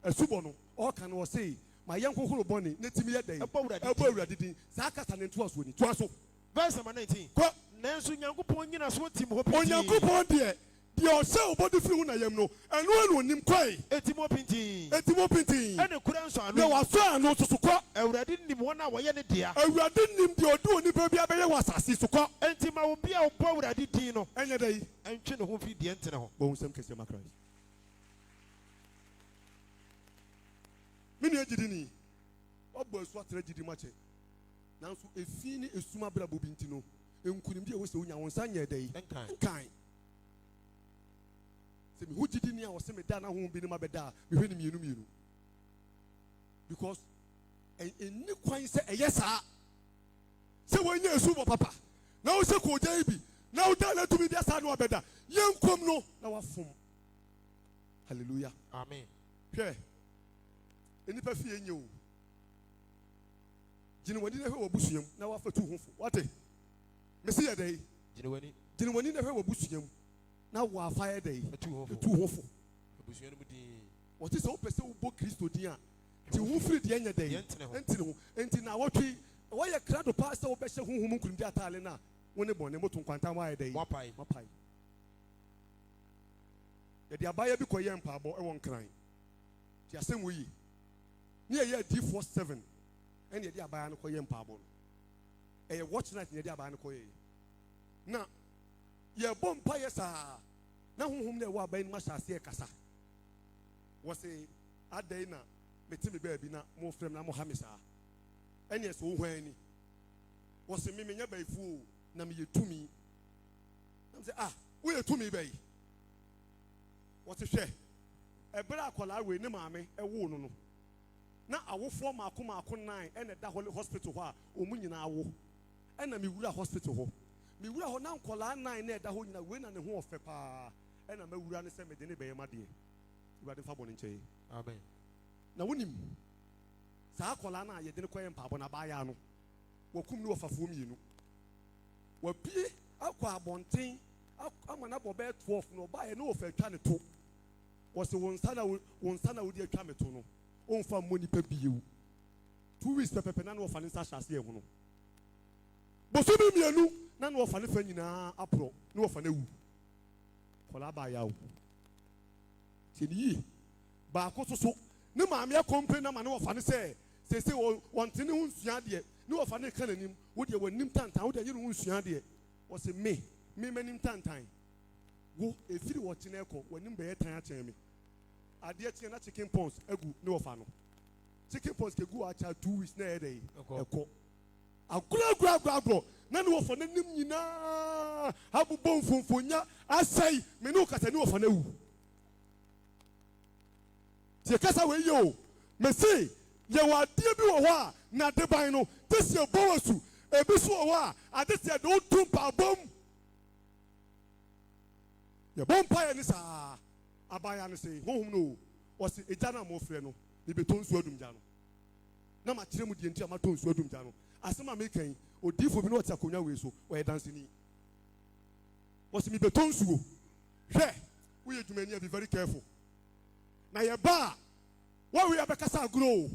asubɔ no ɔɔka no ɔsei ma yɛn nkohoro bɔne na timi yɛ dɛn
Ɛbɔ
awurade din saa kasa ne ntoa soɔ ni toa so
Verse number 19.
kɔ
Nanso Nyankopɔn nyina so tim hɔ pii.
onyankopɔn deɛ
deɛ ɔhyɛ ɔbɔde firi wo na yam no ɛno ɛna onim kɔe
eti mo pintin
eti mo pintin
ɛne kura nso
na
ano
wasɔ ano nso so kɔ
awurade nim wɔn a wɔyɛ ne dea
awurade nim deɛ ɔde onipa bi abɛyɛ wɔ asase so kɔ
enti ma obi a ɔbɔ awurade din no
ɛnyɛ dɛ yi
ɛntwe ne ho fi deɛ ntene ho
wɔn nsɛm kɛseɛ ma Christ me nua gyidi ni ɔbɔ asu atena gyidi mu akyɛ nanso efi ne esum abrabɔ bi nti no nkunimdi a wɔsɛ wonya wɔn nsa nyɛ dɛ yi nkan sɛ mehu gyidi ni a wɔsɛ me da na ho bi ne ma bɛda a mehwɛ ne mmienu because ɛnni kwan sɛ ɛyɛ saa sɛ wɔnyɛ esu bɔ papa na wɔsɛ kɔgya yi bi na wɔda na tumi bi asa na wɔbɛda yɛn nkɔm no na wɔafom hallelujah
amen
hwɛ enipa fie nye o gyina wani na hwɛ wɔ busuam na wafa tu ho fo wate mesi yɛ dɛ gyina wani na hwɛ wɔ busuam na wafa yɛ dɛ tu ho fo
abusua no mu din
wɔte sɛ wopɛ sɛ wobɔ kristo din a ti ho firi deɛ nyɛ dɛ ɛntene ho enti na wɔtwe wɔyɛ krado paa sɛ wobɛhyɛ honhom nkurumdi ataale no a wo ne bɔne moto nkwantam ayɛ dɛ
wapae
yɛde abayɛ bi kɔyɛ mpaabɔ ɛwɔ nkran nti asɛm wɔ yi ne yɛyɛ D47 ɛne yɛde abayɛ no kɔyɛ mpaabɔ no ɛyɛ watch night ne yɛde abayɛ no kɔyɛ na yɛbɔ mpayɛ saa na honhom na ɛwɔ abayɛ no mahyɛ aseɛ kasa wɔse adɛn na mete me baabi na mofrɛ m na moha me saa ɛneɛ sɛ wohwan ani wɔse me menyɛ baayifuo na meyɛ tumi nam sɛ woyɛ tumi bɛyi wɔte hwɛ ɛberɛ akɔlaa wei ne maame ɛwoo no na awofoɔ maako 9 ɛna ɛda hospital hɔ a ɔmu nyinaa wo ɛna mewura hospital hɔ mewura hɔ na nkɔlaa 9 na ɛda hɔ nyinaa wei na ne ho ɔfɛ paa ɛna mawura ne sɛ mede ne bɛyɛ madeɛ Awurade mfa bɔne nkyɛn
amen
na wonim saa akɔlaa no a yɛde ne kɔyɛ mpaabɔ na baayɛ no wɔkum ne wɔfafoɔ mmienu wapie akɔ abɔnten ama na bɔ bɛyɛ 12 na ɔbaayɛ ne wɔfa atwa ne to wɔsɛ wo nsa na wode atwa me to no ɔmfa mmɔ nipa bio 2 weeks pɛpɛpɛ na ne wɔfa ne nsa hyɛ aseɛ ho no bosome mmienu na ne wɔfa ne fa nyinaa aporɔ ne wɔfa no awu kɔlaa baayɛ wo tiɛ ne yie baako soso ne maame akɔmpe na ma ne wɔfa ne sɛ sese wɔnte ne ho nsua adeɛ ne wɔfa ne ka n'anim wodeɛ wɔnim tantan wodeɛ yɛ ne ho nsua adeɛ wɔsɛ me m'anim tantan wo efiri wɔkye na ɛkɔ wɔnim bɛyɛ tan akyɛn me adeɛ kyɛn na chicken pox agu ne wɔfa no chicken pox kegu akyɛ 2 weeks na ɛyɛ dɛ ɛkɔ agorɔ na ne wɔfa n'anim nyinaa abobɔ mfonfonya asɛe me ne wo kasa ne wɔfa no awu tie kasa wɔ yie o mese yɛwɔ adeɛ bi wɔ hɔ a na adeban no te sɛ ɛbɔ wɔ su ebi so wɔ hɔ a ade sɛ ɛde wotu mpaabɔm yɛbɔ mpaeɛ ne saa abaya no sɛ honhom no ɔse ɛgya no a mɔfrɛ no mebɛtɔ nsuo adum gya no na makyerɛ mu deɛ nti a matɔ nsuo adum gya no asɛm a meka yi odiifo bi ne ɔte akonnwa wei so ɔyɛ danseni ɔse mebɛtɔ nsuo hwɛ woyɛ dwumani a be very careful na yɛba a wɔwe abɛkasa agorɔ o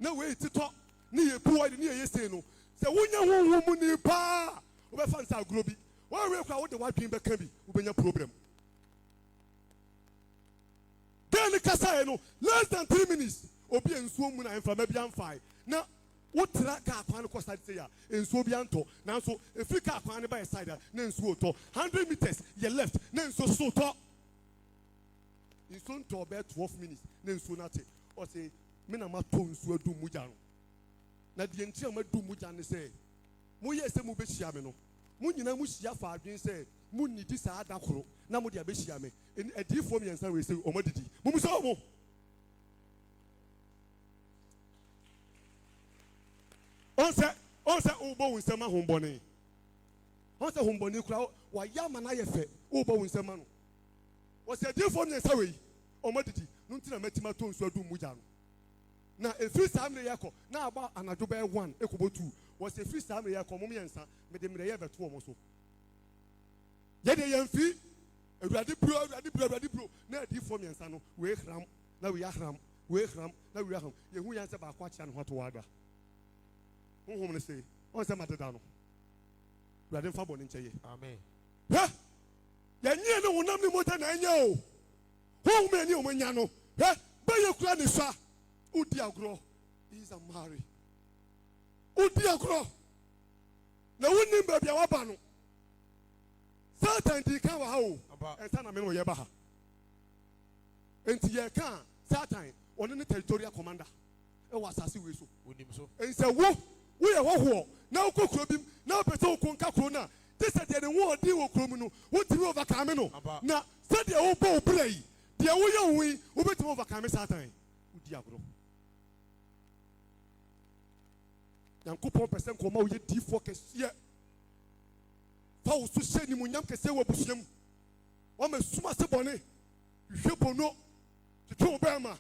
na wei titɔ ne yɛ buwa ne yɛ sei no sɛ wonya honhom mu ni paa wobɛfa nsa agorɔ bi wɔwe kora wode w'adwen bɛka bi wobɛnya problem dɛn ne kasaeɛ no less than 3 minutes obi a nsuo mu na mframa bi amfae na wotra kaa kwan no kɔ side sei a nsuo bi antɔ nanso ɛfiri kaa kwan no ba yɛ side a na nsuo tɔ 100 meters yɛ left na nsuo so tɔ nsuo ntɔ bɛyɛ 12 minutes na nsuo no ate ɔsɛ me na matɔ nsuo adum mu gya no na deɛ nti a madum mu gya ne sɛ moyɛ sɛ mobɛhyia me no mo nyinaa mo hyia fa adwen sɛ monnidi saa da koro na mode abɛhyia me adiifoɔ mmiɛnsa wei sɛ ɔmadidi momu sɛ ɔmo ɔnsɛ wobɔ wo nsɛm ahombɔne ɔnsɛ hombɔne kora wayɛ ama no ayɛ fɛ wobɔ wo nsɛm ano wɔsɛ adiifoɔ mmiɛnsa wei ɔmadidi no nti na matim atɔ nsuo adum mu gya no na efiri saa mmerɛ yɛ kɔ na aba anadwo bɛyɛ 1 ekɔbɔ 2 wɔsɛ efiri saa mmerɛ yɛ kɔ mo mmiɛnsa mede mmerɛ yɛ bɛto wɔn so yɛde yɛn fi awurade buro na adiifoɔ mmiɛnsa no wei hram na wei ahram wei hram na wei ahram yɛhu yɛn sɛ baako akyea ne ho ato wada honhom no sɛ ɔn sɛ madeda no awurade mfa bɔ ne nkyɛ yɛ
amen
hɛ yɛnyɛ ne
honam ne mota na anya o ho me ni o manya no he ba ye kura ne so udi agro is a marry udi agro na woni ba bia wa ba no Satan di kan wa ha o ensa na me no ye ba ha enti ye kan Satan oni ne territorial commander e wa asase we so onim so ensa wo ye hoho na okokuro bim na opese okonka kuro na this de ne wo odi wo kuro mu no wo ti overcome no na se de wo bo obrai de wo ye wi wo beti overcome Satan udi agro Yankopon person ko ma wo ye D4 kese fa wo so hye ni munyam kese wo busuam wo ma suma se bone hwe bono tito obema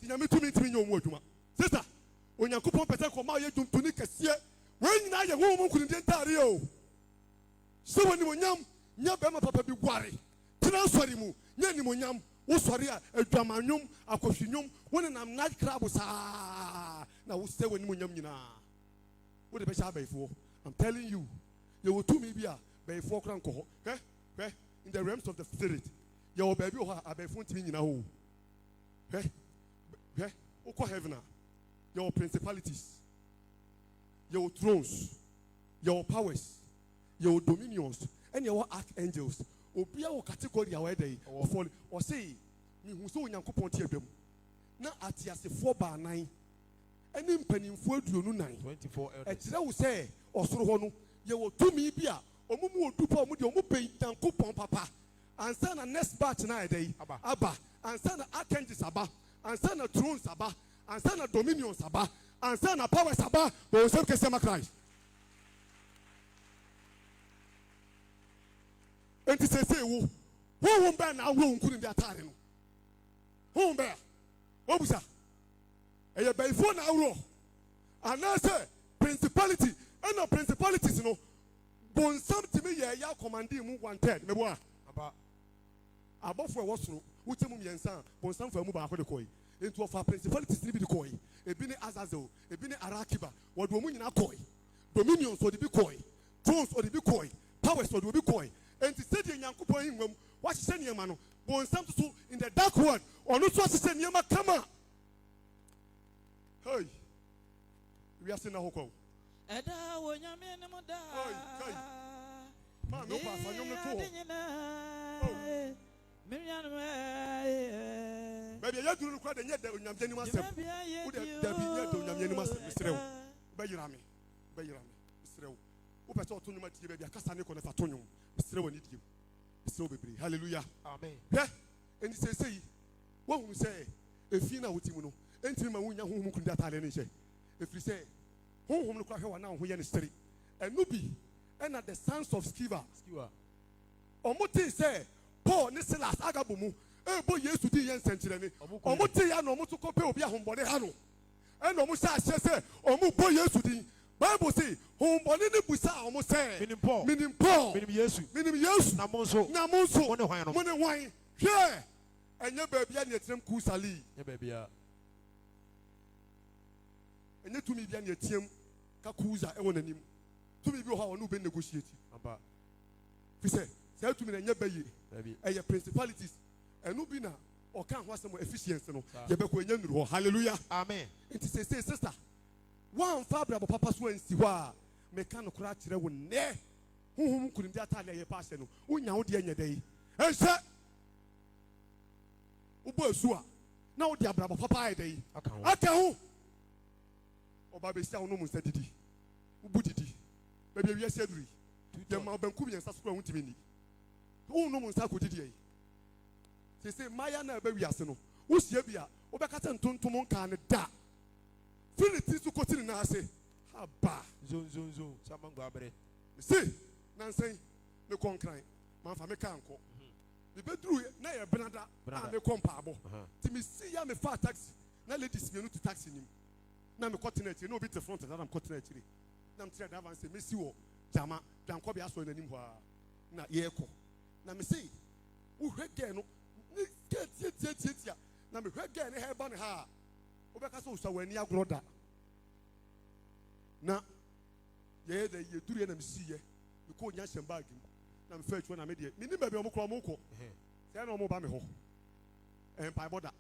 ti nyame tumi nyom adwuma sister onyankopon person ko ma wo ye dwumtuni kese we nyina ye wo mu kuninde ntare o se woni munyam nya bema papa bi gware tena sori mu nya ni munyam wo sori a adwamanwom akohwinwom woni nam night club saa na wo se woni munyam nyina wo de be sha baifo I'm telling you you will to me bia baifo kran ko in the realms of the spirit you will baby ho abaifo ntimi nyina ho uko heaven your principalities your thrones your powers your dominions and your archangels obia wo category awe dey fall or say me hu so onyankopon tie dwam na atiasefo ba nan eni mpanimfo aduonu nan
24 elders
ekire wo say osoro ho no ye wo tumi bia omumu odupa omu de omu ben yankopon papa ansa na next batch na dey aba ansa na archangels aba ansa na thrones aba ansa na dominions aba ansa na powers aba bo so kesema Christ enti say wo mba na wo nkuru ndi atare no wo mba obusa eye baifo na awro anase principality and no principalities no bon something ye ya commanding mu 1/3 mebo aba abofo e wosoro wutemu miensa bon sam fa mu ba ko de koi enti ofa principalities ni bi de koi ebi ni Azazel ebi ni Arakiba wodo mu nyina koi dominions odi bi koi thrones odi bi koi powers odi bi koi enti said Yankopon hinwam what say niema no bon sam so in the dark world onu so say niema kama hey we are saying hoko
Eda wo nyame ne mo da
hey ma no pa fa nyom ne to Miriam baby ya duru kwa de nye da onyamje ni masem wo de da bi nye da onyamje ni masem misrew ba yirame misrew wo pese oto nyuma tie baby akasa ne ko ne fa to nyum misrew ani die misrew bebre hallelujah
amen
yeah eni sei wo hu say efi na wotimu no enti ma wunya honhom kun data le ne hye efiri say honhom no kwa hwe wana ho ye ne stere enu bi na the sons of Sceva omuti say Paul ni Silas agabomu ebo Yesu di ye nsenkyere ni omuti ya na omuto kope obi ahombode ha no ena omu sha hye say omu bo Yesu di Bible say hombode ni busa omu say minim Paul minim Yesu
na monso mo ne hwan no
mo ne hwan hwe enya baabia ne etrem ku sali
nya baabia
enye tumi bia ne etiem ka kuza e wona nim tumi bi ho ha wona be negotiate
aba
fi say tumi na nya baye eye principalities enu bi na o kan ho asem efficiency no ye be ko enya nuru ho hallelujah
amen
it say sister one fabra bo papa so ansi ho a me kan kora kire wo ne honhom kunimdi atale ye paase no unya wo de anya dai ense ubo asu a na wo de abrabo papa ai dai aka ho oba be sia wo no mu nsa didi ubu didi baby wi ase aduri de ma banku bi nsa so ko huntimi ni wo no mu nsa ko didi ai say maya na ba wi ase no wo sia bia wo be kata ntontom nka ne da filiti su ko tini na ase haba
zon samango abre
see nansen me konkran man fa me kanko me bedru na ye benada a me kompa abo ti me see ya me fa taxi na ladies me no to taxi nim na me continent no be the front na am continent ri na me tire da avance me see wo jama danko be aso na nim ho na ye ko na me see wo hwege no ni tie na me hwege ne he ba ne ha wo be ka so so wani agroda na ye da ye duru ye na me see ye me ko nya shem bag
na mfa atwa na me de me ni ba bi omo kro omo ko say na omo ba me ho pa boda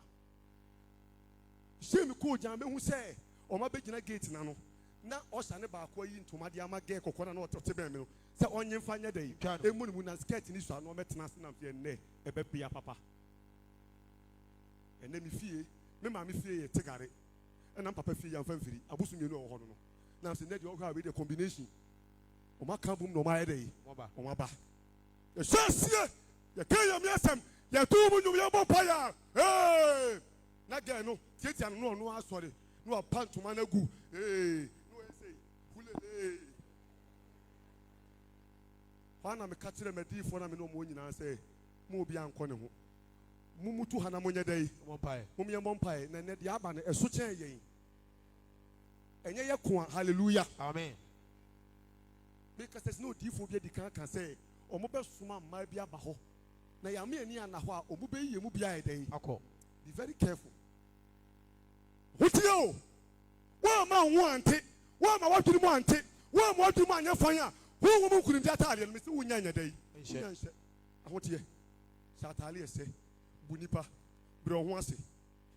shame ko jan me hu say omo be gina gate na no na osha ne ba akwa yi ntoma de ama ge kokona na otote be me no say onye mfa nya dai emu ni mu na skirt ni so na metena se na mfe ne ebe bia papa ene mi fie me ma me fie ye tegare ena papa fie ya mfa mfiri abusu mienu o ho no na se ne de o ha we de combination o ma kan bum no ma ye dai o ma ba ye sasie ye kan ya mi asem ye tu mu nyum ye bo pa ya na ge no tietia no no asore no apantuma na gu no e say kulele wana me katire medifo na me no mo nyina say mo obi anko ne ho mumutu hana mo nyedai mo mpae mo me mo mpae na ne de aba ne eso chen yen enye ye ko hallelujah
amen
because there's no difo bi di kan say o mo be suma ma bi aba ho na ya me ani ana ho a o mo be yiye mu bi aye dai
akọ
be very careful hutio wa ma ho ante wa ma waduru mu ante wa ma waduru mu anya fan a wo mo kunim dia taade no me se wo nya nya dai nya nse ahotie satale ese bunipa bro ho ase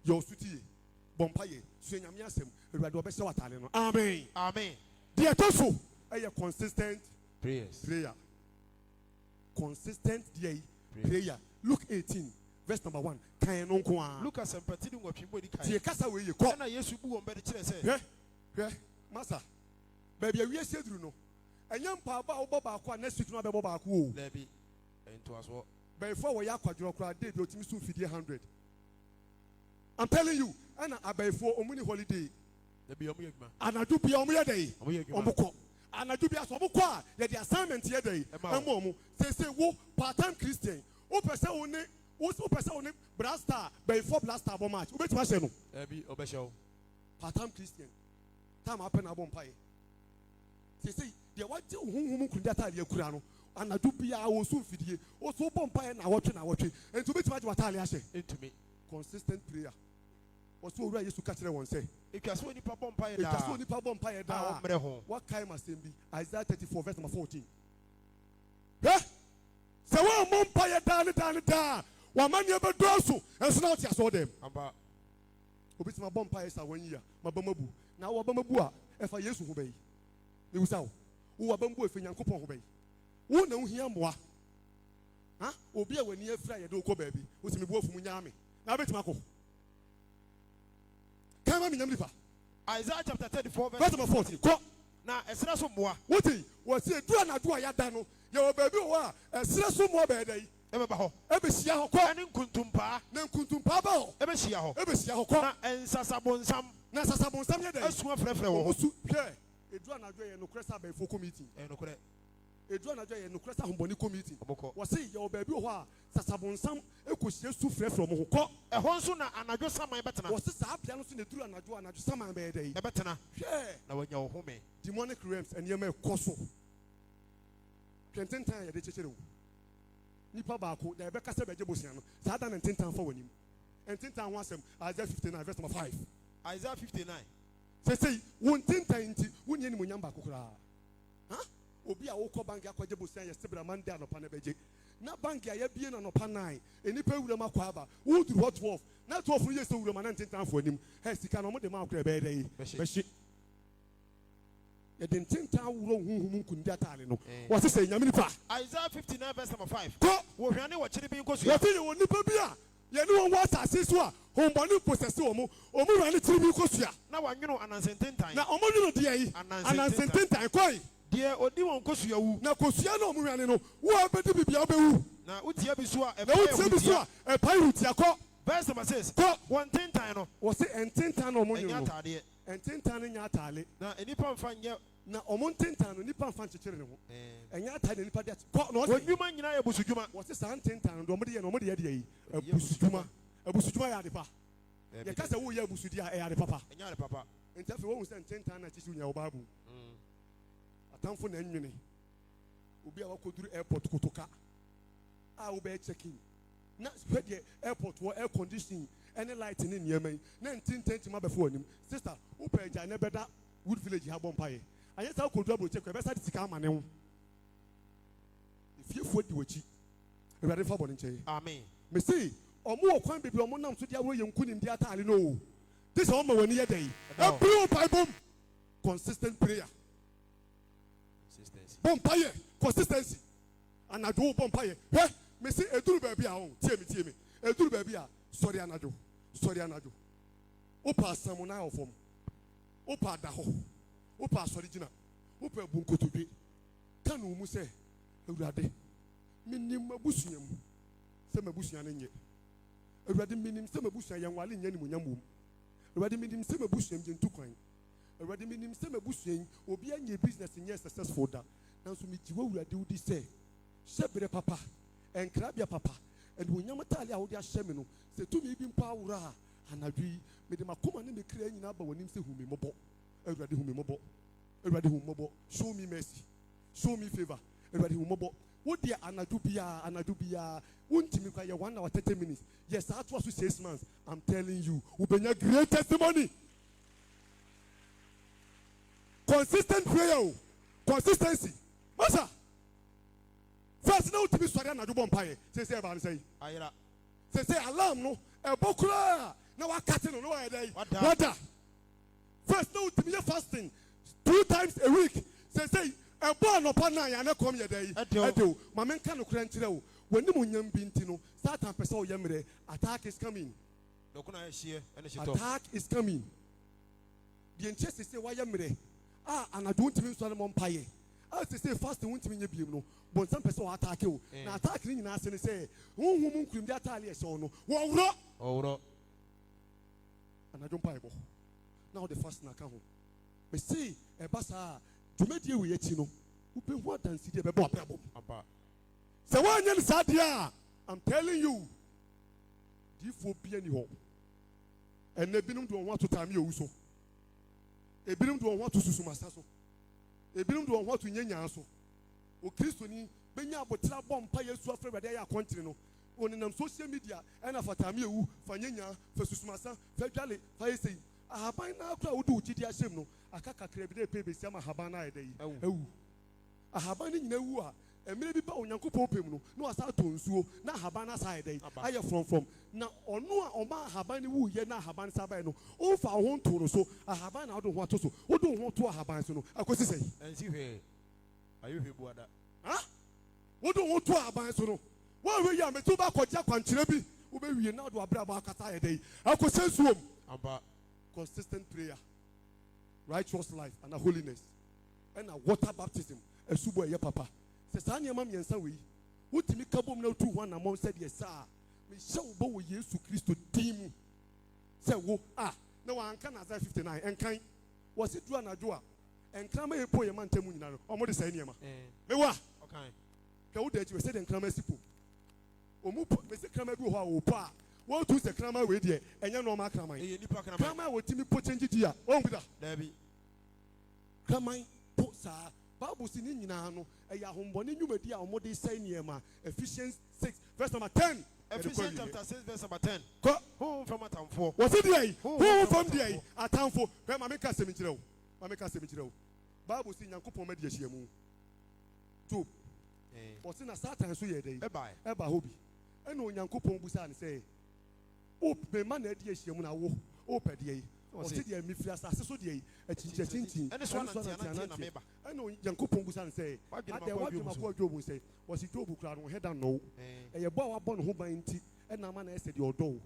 yo sutie bompaye suenyame asem ewade obese watale no amen
amen
dia toso eye consistent
prayer
consistent dia prayer Luke 18 verse number 1 kan no nko a
Lucas empathy ni ngwapimbo di kai
tie kasa we ye ko
na Yesu bu won be de kire se
hwe masa baby awie seduru no enyam pa ba wo ba ko na situ no be ba ko o
lebi ento aso
before we yakwadro kra day be otimi so fidie 100 I'm telling you ana abaifo omuni holiday
lebi omu yegma
anadu bia omu yedai omu ko anadu bia so omu ko a ye the assignment yedai emo say wo part time Christian o pese oni o pese oni blaster before blaster bo match o betima se no
lebi obesho
part time Christian time happen na bo mpae say de waje hunhum kun data le akura no anadu bia wo so fidie o so bo mpae na wotwe enti betima je watale ahye
entumi
consistent prayer oso owura Yesu ka kire won say
ekwaso ni papa mpae da
ekwaso ni papa mpae da
omre ho
what kind of bi Isaiah 34 verse number 14 se wa mo mpae da wa mani e bedoso enso na otia so dem
amba
obitima bom mpae sa wan yia mabamabu na wo bamabu a e fa Yesu ho bai me wusawo wo bamabu e fa Nyankopon ho bai wo na ohia moa ha obi a wani afira ye de okọ baabi wo se me bu afumu nyaame na betima ko kama mi nyamlifa
Isaiah chapter 34
verse number 14 ko
na esra so moa
wuti wo se dura na do ya da no ye wo baabi wo a esra so moa ba dai
e be ba ho
e be sia ho ko
ani nkuntumpa
na nkuntumpa ba ho
e be sia ho
ko
na ensasabonsam
na sasabonsam ye dai
asu afrefre wo
osu hwe edura na do ye no kresa ba fo committee
e no kore
edura na do ye no kresa homboni committee
oboko
wo se ye wo baabi ho a sasabonsam ekosie su frefre mo ho ko
e ho nso na anadwo saman betena
wo se sa bia no so na edura anadwo saman ba dai
e betena
hwe
na wanya wo home
demonic realms and yema ekoso twentan ya de chechere wo nipa ba ko da be kasa beje bosia no sa da twentan fa wanim twentan ho asem Isaiah 59 verse number 5
Isaiah 59
say won twentan nti wonye ni monyam ba kokora ha obi a wo ko bank akwaje bosia ya stebra mande anopa na beje na bank ya bie na anopa 9 enipa wura makwa aba wo duru hot 12 na 12 no yes wura ma na twentan fa wanim he sika no mo de ma akora be dai beshi ye den tenta wuro hunhum nkundi atale no wo se say nyame nipa
Isaiah 59 verse number 5
ko
wo hwane wo kire bi nkosu
wo se wo nipa bi a ye ne won wasa asesu a homboni possess omo rani tiri bi kosua
na wanwono anansententan
na omo nwuno de yi anansententan koi
de odi won kosua wu
na kosua na omo rani no wo abedi bibia obewu
na utia bi so a
na utia bi so a e pai utia ko
verse number 6
ko
won tentan no
wo se ententan na omo nwuno
nya tade
ententan nya atale
na enipa mfa nye
na omo tentan no nipa mfa nchekere ne ho enya atale nipa de ko no
wo dwuma nyina ye busudwuma
wo se san tentan do omo de ye no omo de ye de yi abusudwuma ya de pa ye kasa wo ye abusudi a ya de papa
enya de papa
entafe wo se tentan na chichi nya wo babu atamfo na nwene obi a wakoduru airport kotoka a wo be check in na hwede airport wo air conditioning any light ni niamai na ntintanti ma before anim sister wo pe ja na beda wood village ha bompa ye anya sa kodu abro check e be sa sika amane ho
for the wachi. Ready for Boninche.
Amen.
Me see, or more coin baby or monam to the way you couldn't be at all. No. This is my year day. A blue Bible. Consistent prayer.
Consistency.
Bompire. Consistency. And I do bompire. Hey, me see a do baby. Tear me. A do baby. Sorry, Anado. Opa Samona of him. Opa Daho. Opa Sorigina. Opa Bunko to be. Kanu Muse. Urade. Minim Mabusium. Some Busian in ye. Already minim some Busia young while in Yanimum. Already minim some Busian in two coin. Already minim some Busian will be any business in yes successful that. Now so me will do this say. Shepherd papa and crabia papa. And when Yamatali out their shemino, say to me in power. And I agree, made him a common name creating up when him say whom mobile. Already whom mobile. Show me mercy. Show me favor. Already whom mobile. What dear Anadubia, won't you require 1 hour 30 minutes? Yes, that was 6 months. I'm telling you, will be a great testimony. Consistent prayer, consistency. Masa. First, no to be sorry, Anadubon Pie. Say about say. Say alarm no. A bokura. Now I cut it on no day. What? First, no to be fasting 2 times a week. Say. A born upon I and a come your day. I do. My men can't crunch it. When the Munyam Bintino, start and Peso Yamre, attack is coming. Attack is coming. The interest is say, why Yamre? And I don't even Solomon Pie. As they say, fast and won't mean you know, but some person attack you. Now attacking us and say, who won't cream that alias or no? Well, and I don't Bible. Now the first Nakaho. We see a bassa. To make you yet, you know, who pay what and see the problem. So, one young Sadia, I'm telling you, if will be any hope. And they don't want to time you also. They don't want to Susumasaso. They don't want to Yanyaso. O Christoni, Benya, but Trabom, Payas, so afraid they are continuing. On social media, and for Tamiu, for Yanya, for Susumasa, for Jali, for say. I have by now crowd do Chidia Semno. I can't crave pay Sama Habana day. I have by Newa, and maybe Yanko Popim, no Saturn, so now Habana side day. I am from now or no or ma Habani woo yena Haban Sabano. Oh, for I want to so I have I don't want to so. Who don't want to Haban? I could say, and see here. Are you here, brother? Huh? Who don't want to Haban? Well, we are two back or Jack and Chilebi, who may be now to a Brava Cataya day. I could say so. Consistent prayer, righteous life, and a holiness, and a water baptism. A subo ya papa. Sesania mam yensawi. What me kabum no 2-1 among said yes, sir. Me show bo Yesu Christo team. Say wo no one can as 59 and kind was it do an adua and come a poor man temunano or more the same. Me wa okay. Go that you said and come a sipu. Omu Mr. Kramer who pa. What to the Kramer with ye and you know my Kramer. Kramer will Timmy put in Gitia. Oh, with that. Debbie. Kramer put sa Bible singing in Nano, a Yahumboni, you may be our modi saying Yema, Ephesians 6, verse number 10. Ephesians chapter 6, verse number 10. Home from a town for. What's it day? Home from the a town for. Mamaka Cemetery. Mamaka Cemetery. Bible singing Yanko Media Shiamu. Two. What's in a Satan so ye day? Eba hobby. And no Yanko Busan say. Oh, the man at the Shiamuna, oh, Paddy. Or city and Mifras, so the a chinching. And this one, I know Yanko Busan say, what you say, was it Jobu Crown head and no, and your bow upon who by tea, and a man said your door.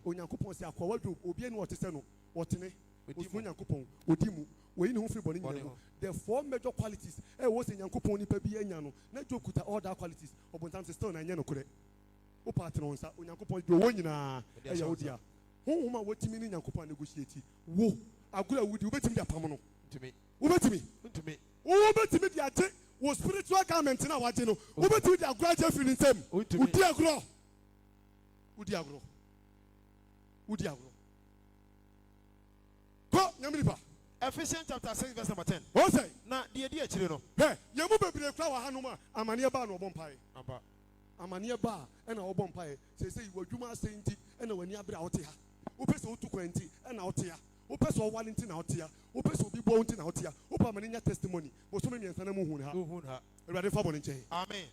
When Yanko say, what you will be in what is no, what in it, with Yanko, Odimu, when you free body. There are 4 major qualities. I was in Yanko Pony Pebi and Yano, not joke with all the qualities of Bontan Stone and Yano Kure. O patrons, Yanko Pony, the one in a Yahodia. Who are what you mean Yanko Pony negotiate? Whoa, I go with you, bet me a pamono to me. Who bet me? Who bet me the attack was spiritual garment in our general. Who bet me the graduate feeling them? Who dear grow? Who dear grow? Who dear grow? Go, Yamipa. Ephesians chapter 6, verse number 10. What say? Now, dear children. Hey, you move a bit of flower, Hanuma, Amania Bar, no Bompire. Amania Bar, and our Bompire. Say, you were Juma Saint, and when you are out here. Opes to 20 and out here. Opes or Wallington out here. Opes will be born out here. Opamania testimony. Was so many and Sanamu. Ready for Boninche. Amen.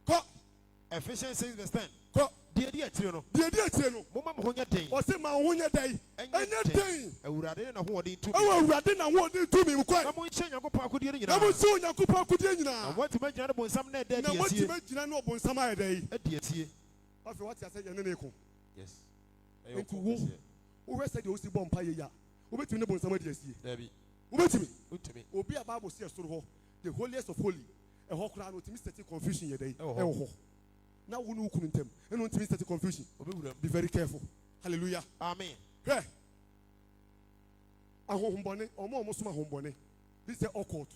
Kɔ.
Ephesians 6:10.
Kɔ.
Deɛ di akyire no.
Deɛ di akyire no.
Moma mo ho nyɛ den.
Ɔse ma wo ho nyɛ dɛn. Ɛnyɛ dɛn.
Awurade na hoɔden tumi.
Ɛwɔ Awurade na hoɔden tumi mu kɔ.
Na mo nhyɛ Nyankopɔn akodie no
Na mo
nyinaa.
si Onyankopɔn akodie
Na
nyinaa.
wɔntumi agyina ne bonsam na ɛda
Na
adi asie.
wɔtumi gyina ne ɔbonsam ayɛ dɛn.
Adi asie.
Afei wɔte asɛ yɛne ne ko.
Yes.
Nti wo wohwɛ sɛ deɛ wosi bɔ mpa yɛ ya wobɛtumi ne bonsam adi asie.
Dabi.
Wobɛtumi.
Utumi.
Obi a Bible si ɛsoro hɔ the holiest of holy ɛhɔ koraa no otumi sɛte confusion yɛ dɛn
Ɛwɔ hɔ.
ɛwɔ hɔ. Na wo ne wo kunu ntɛm ɛna otumi sɛte confusion.
Obewura.
Be very careful. Hallelujah.
Amen.
Hwɛ. Ahohombɔne ɔmo som ahohombɔne this is occult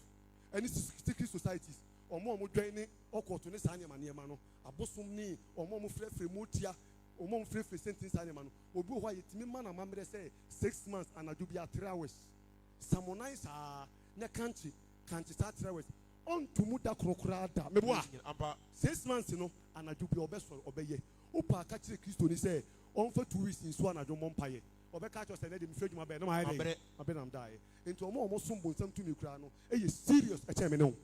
ɛne secret societies ɔmo dwɛn ne occult ne saa nneɛma no abosom ne ɔmo frɛfrɛ mu tia ɔmo frɛfrɛ sentence saa nneɛma no obi wɔ hɔ a yɛtumi ma na mammerɛ sɛ 6 months anadwo bi 3 hours samonai saa ne kanti saa 3 hours ɔntumu da korokora da meboa 6 months no anadwo bi ɔbɛsɔre ɔbɛyɛ wopa aka kyerɛ kristo ni sɛ ɔmfa 2 weeks nso anadwo mmɔ mpayɛ ɔbɛka kyerɛ sɛ ne de mfrɛ adwuma bɛɛ na mayɛ dɛ abɛnam daeɛ nti ɔmo som bonsam tumi koraa no ɛyɛ serious ɛkyɛn me ne ho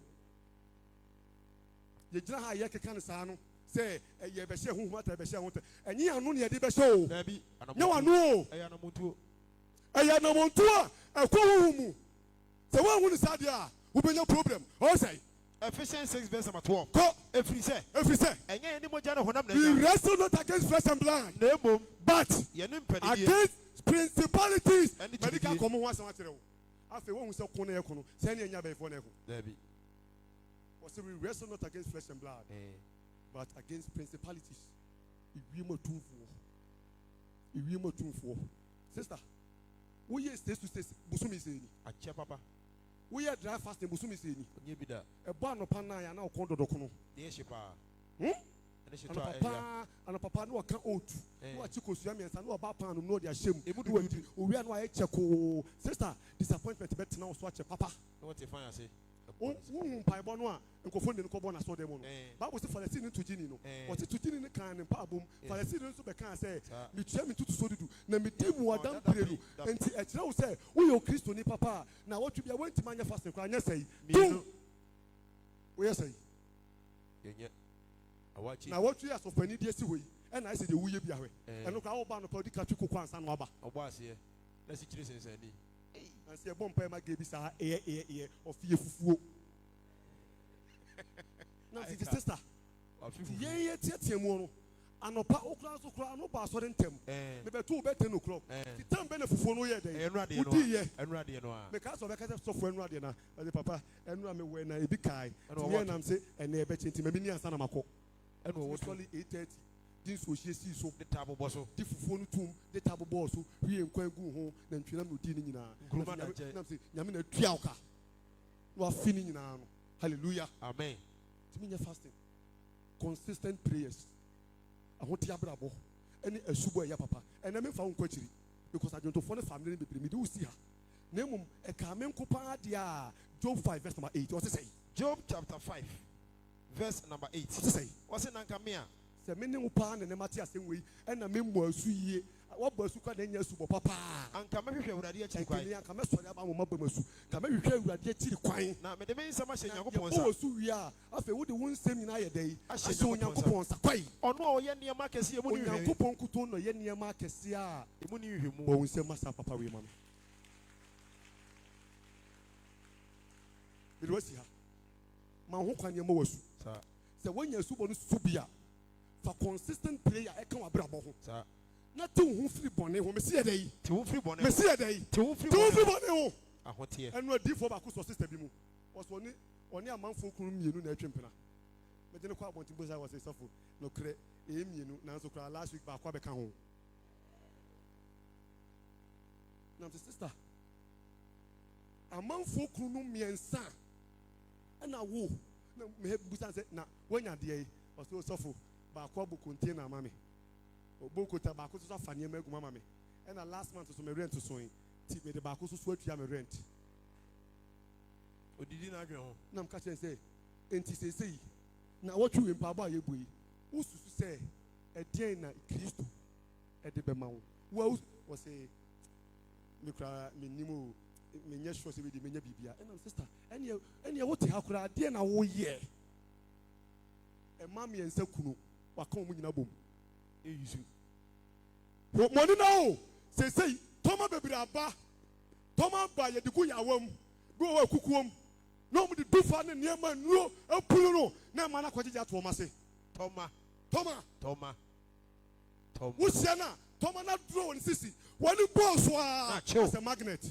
yɛgyina ha yɛkeka ne saa no sɛ ɛyɛ bɛhyɛ honhom ata bɛhyɛ ho tɛ ɛnyɛ ano ne yɛde bɛhyɛ o
Dabi.
nyɛ wano o
Ɛyɛ anamotuo.
ɛyɛ anamonto a ɛkɔ honhom mu sɛ woahu ne saa deɛ a wobɛnya problem ɔsɛe
Ephesians 6:12.
kɔ
Ɛfiri sɛ.
ɛfiri sɛ
Ɛnyɛ yɛne mogya ne honam na
we
ɛnya.
wrestle not against flesh and blood
Na mmom.
but
Yɛne mpanidie.
against principalities
Ɛne
mɛde ka
tumidie.
kɔmo ho asɛm akyerɛ wo afei wohu sɛ ko no yɛ ko no sɛ ne ɛnya bɛyɛfoɔ no yɛ ko
Dabi.
ɔsɛ we wrestle not against flesh and blood but against principalities ewiem atumfoɔ sister woyɛ stage to stage bosomi sɛ ni
Akyɛ papa.
woyɛ dry fasting bosomi sɛ ni
Onye bi da.
ɛbɔ anɔpa nan yɛ na ɔkɔn dɔdɔ kono
Deɛ hye paa.
Hmm?
Ɛne hye to a ɛya.
anɔpapa ne ɔka oatu ne wakye kosua mmiɛnsa ne ɔba pan no ne ɔde ahyɛ mu
Emu
ne
dudu.
wadi owia no ayɛ kyɛ koo sister disappointment bɛtena wo so akyɛ papa
Na wɔte fan ase.
wohu mpaebɔ no a nkɔfoɔ ne no kɔbɔ n'asɔre mu no bible sɛ farisini ne togini no ɔte togini ne kan ne mpaabom farisini nso bɛkaa sɛ metua me ntotoso dudu na medi mmuada mprenu enti ɛkyerɛ wo sɛ woyɛ okristoni papa a na wɔtwe bia wontimi anyɛ fasten koraa nyɛ sɛi tum woyɛ sɛi
Yɛnyɛ. Awakye.
na wɔtwe asɔfani de asi hɔ yi ɛna ayɛ sɛ deɛ woyɛ bi ahwɛ ɛno koraa woba nɔpa wodi ka twe kokɔ ansa na waba
Ɔbɔ aseɛ. Na si kyerɛ sensɛni.
na sɛ yɛbɔ mpae ma ga bi saa ɛyɛ ɔfeɛ fufuo na nti sister nti yɛn yɛteatea mu no anɔpa wokora so koraa no ba asɔre ntɛm mebɛto wobɛtɛ no korɔ nti tam bɛ na fufuo no woyɛ dɛn wodiiɛ
ɛnuradeɛ no a.
meka sɛ ɔbɛka sɛ sɔfo ɛnu adeɛ na ɔde papa ɛnu a mewɔ na ebi kae nti yɛn nam sɛ ɛnɛ ɛbɛkyɛ nti mɛmi ni ansa na makɔ
Ɛna ɔwɔ to.
sɔli 8:30 di nsuo hyɛ sii so
De ta abobɔ so.
di fufuo no tum de ta bobɔɔ so hwie nkwan gu ho na ntwinam na odi ne nyinaa
Nkuruma na nkyɛn.
nam sɛ nyame na atua wo ka na wafi ne nyinaa no hallelujah
Amen.
tumi nyɛ fasting consistent prayers ahote abrabɔ ɛne asubɔ ɛyɛ papa ɛnɛ memfa wo nkɔ akyiri because adwontofoɔ ne family no bebree mede wo si ha na mmom ɛka me nko paa deɛ a Job 5 verse number 8 ɔte sɛi
Job chapter 5 verse number 8.
ɔte sɛi
Wɔse nanka me a.
sɛ me ne wo paa ne ne mate asɛm wei ɛna memmɔ asu yie wabɔ asu kora na ɛnyɛ asubɔ papaa
Anka mɛhwehwɛ Awurade akyiri kwan.
ɛnkɛne anka mɛsɔre aba mo mabɔ masu ka mɛhwehwɛ Awurade akyiri kwan
Na mede me nsɛm ahyɛ Nyankopɔn
yɛbɔ
nsa.
wɔ so wie a afei wode wo nsɛm nyinaa yɛ dɛn
Ahyɛ
ahyɛ Onyankopɔn nsa kwae
Ɔno a ɔyɛ nneɛma kɛseɛ mu ne nhwɛni.
Onyankopɔn kuto no yɛ nneɛma akɛseɛ a
Emu ne nhwehwɛmu.
bɔ wo nsɛm asa papa wei ma no mede wasi ha ma wo ho kwan nneɛma wɔ su
Saa.
sɛ woanya asubɔ no so bi a fa consistent prayer ɛka w'abrabɔ ho
Saa.
na te wo ho firi bɔne ho mesi yɛ dɛn
Te wo firi bɔne.
mesi yɛ dɛn
Te wo firi
te wo
bɔne.
firi bɔne ho
Ahoteɛ.
ɛno adiifoɔ baako sɔ sister bi mu ɔsɛ ɔne amanfoɔ kunu mmienu na atwe mpena mɛgye ne kɔ abɔnten bɔ sɛ wɔ sɛ sɔfo nokorɛ ɛyɛ mmienu nanso koraa last week baako abɛka ho nam sɛ sister amanfoɔ kunu no mmiɛnsa ɛna wo na mebusa sɛ na woanya deɛ yi ɔsɛ sɔfo baako abɔ kontain ama me ɔbɔ kota baako so afa nneɛma agu ama me ɛna last month so me rent so yi ti mede baako so atua me rent
Odidi na adwen ho.
nam ka kyerɛ sɛ enti seesei na wɔtwe wei mpaabɔ a yɛbɔ yi wosusu sɛ ɛdeɛn na kristo ɛde bɛma wo wa wɔ sɛ mekora mennim o menyɛ sure sɛ wede menya biribia ɛnam sister ɛneɛ wote ha koraa adeɛ na woyɛ ɛma mmiɛnsa kunu waka wɔn nyinaa bom eyisu mɔni na o sesei tɔma bebree aba tɔma ba yɛde gu yawam bi wɔ kukuom na wɔn de dufa ne nneɛma nnuro apulu no na ɛma na kɔgyegye ato wɔn ase
Toma.
wusia na tɔma na duro wɔn sisi wɔn ni bɔɔl so
Na
a
chill.
as a magnet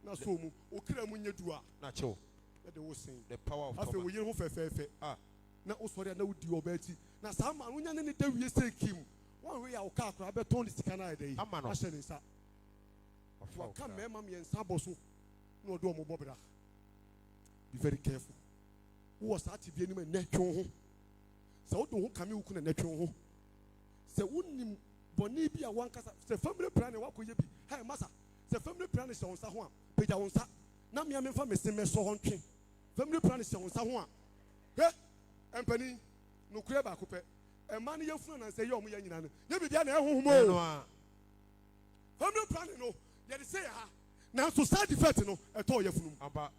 na so mu okira mu nye dua
Nacho.
ɛde wo sen
The power of
afei
Toma.
wo yere ho fɛfɛɛfɛ
Ah.
na wosɔre a na wodi ɔbaa akyi na saa ma no wonya ne ne da wie sɛ kim wɔnwe a wo kaa koraa bɛtɔn ne sika no ayɛ dɛ yi
Ama no.
ahyɛ ne nsa waka mmarima mmiɛnsa abɔ so na ɔde ɔmo bɔ bra be very careful wowɔ saa te bi anim a nnɛ twe wo ho sɛ wode wo ho kame wo ku na nnɛ twe wo ho sɛ wonim bɔne bi a wankasa sɛ family planning wakɔyɛ bi hai masa sɛ family planning hyɛ wo nsa ho a pagya wo nsa na mmea memfa mese mɛsɔ hɔ ntwe family planning hyɛ wo nsa ho a hɛ ɛmpanin nokorɛ baako pɛ ɛma no yɛfunu nansɛ yɛ ɔmo yɛ nyina no nyɛ biribia na ɛhohom o
No.
family planning no yɛde sɛ yɛ ha nanso side effect no ɛtɔɔ yɛfunu mu
Aba.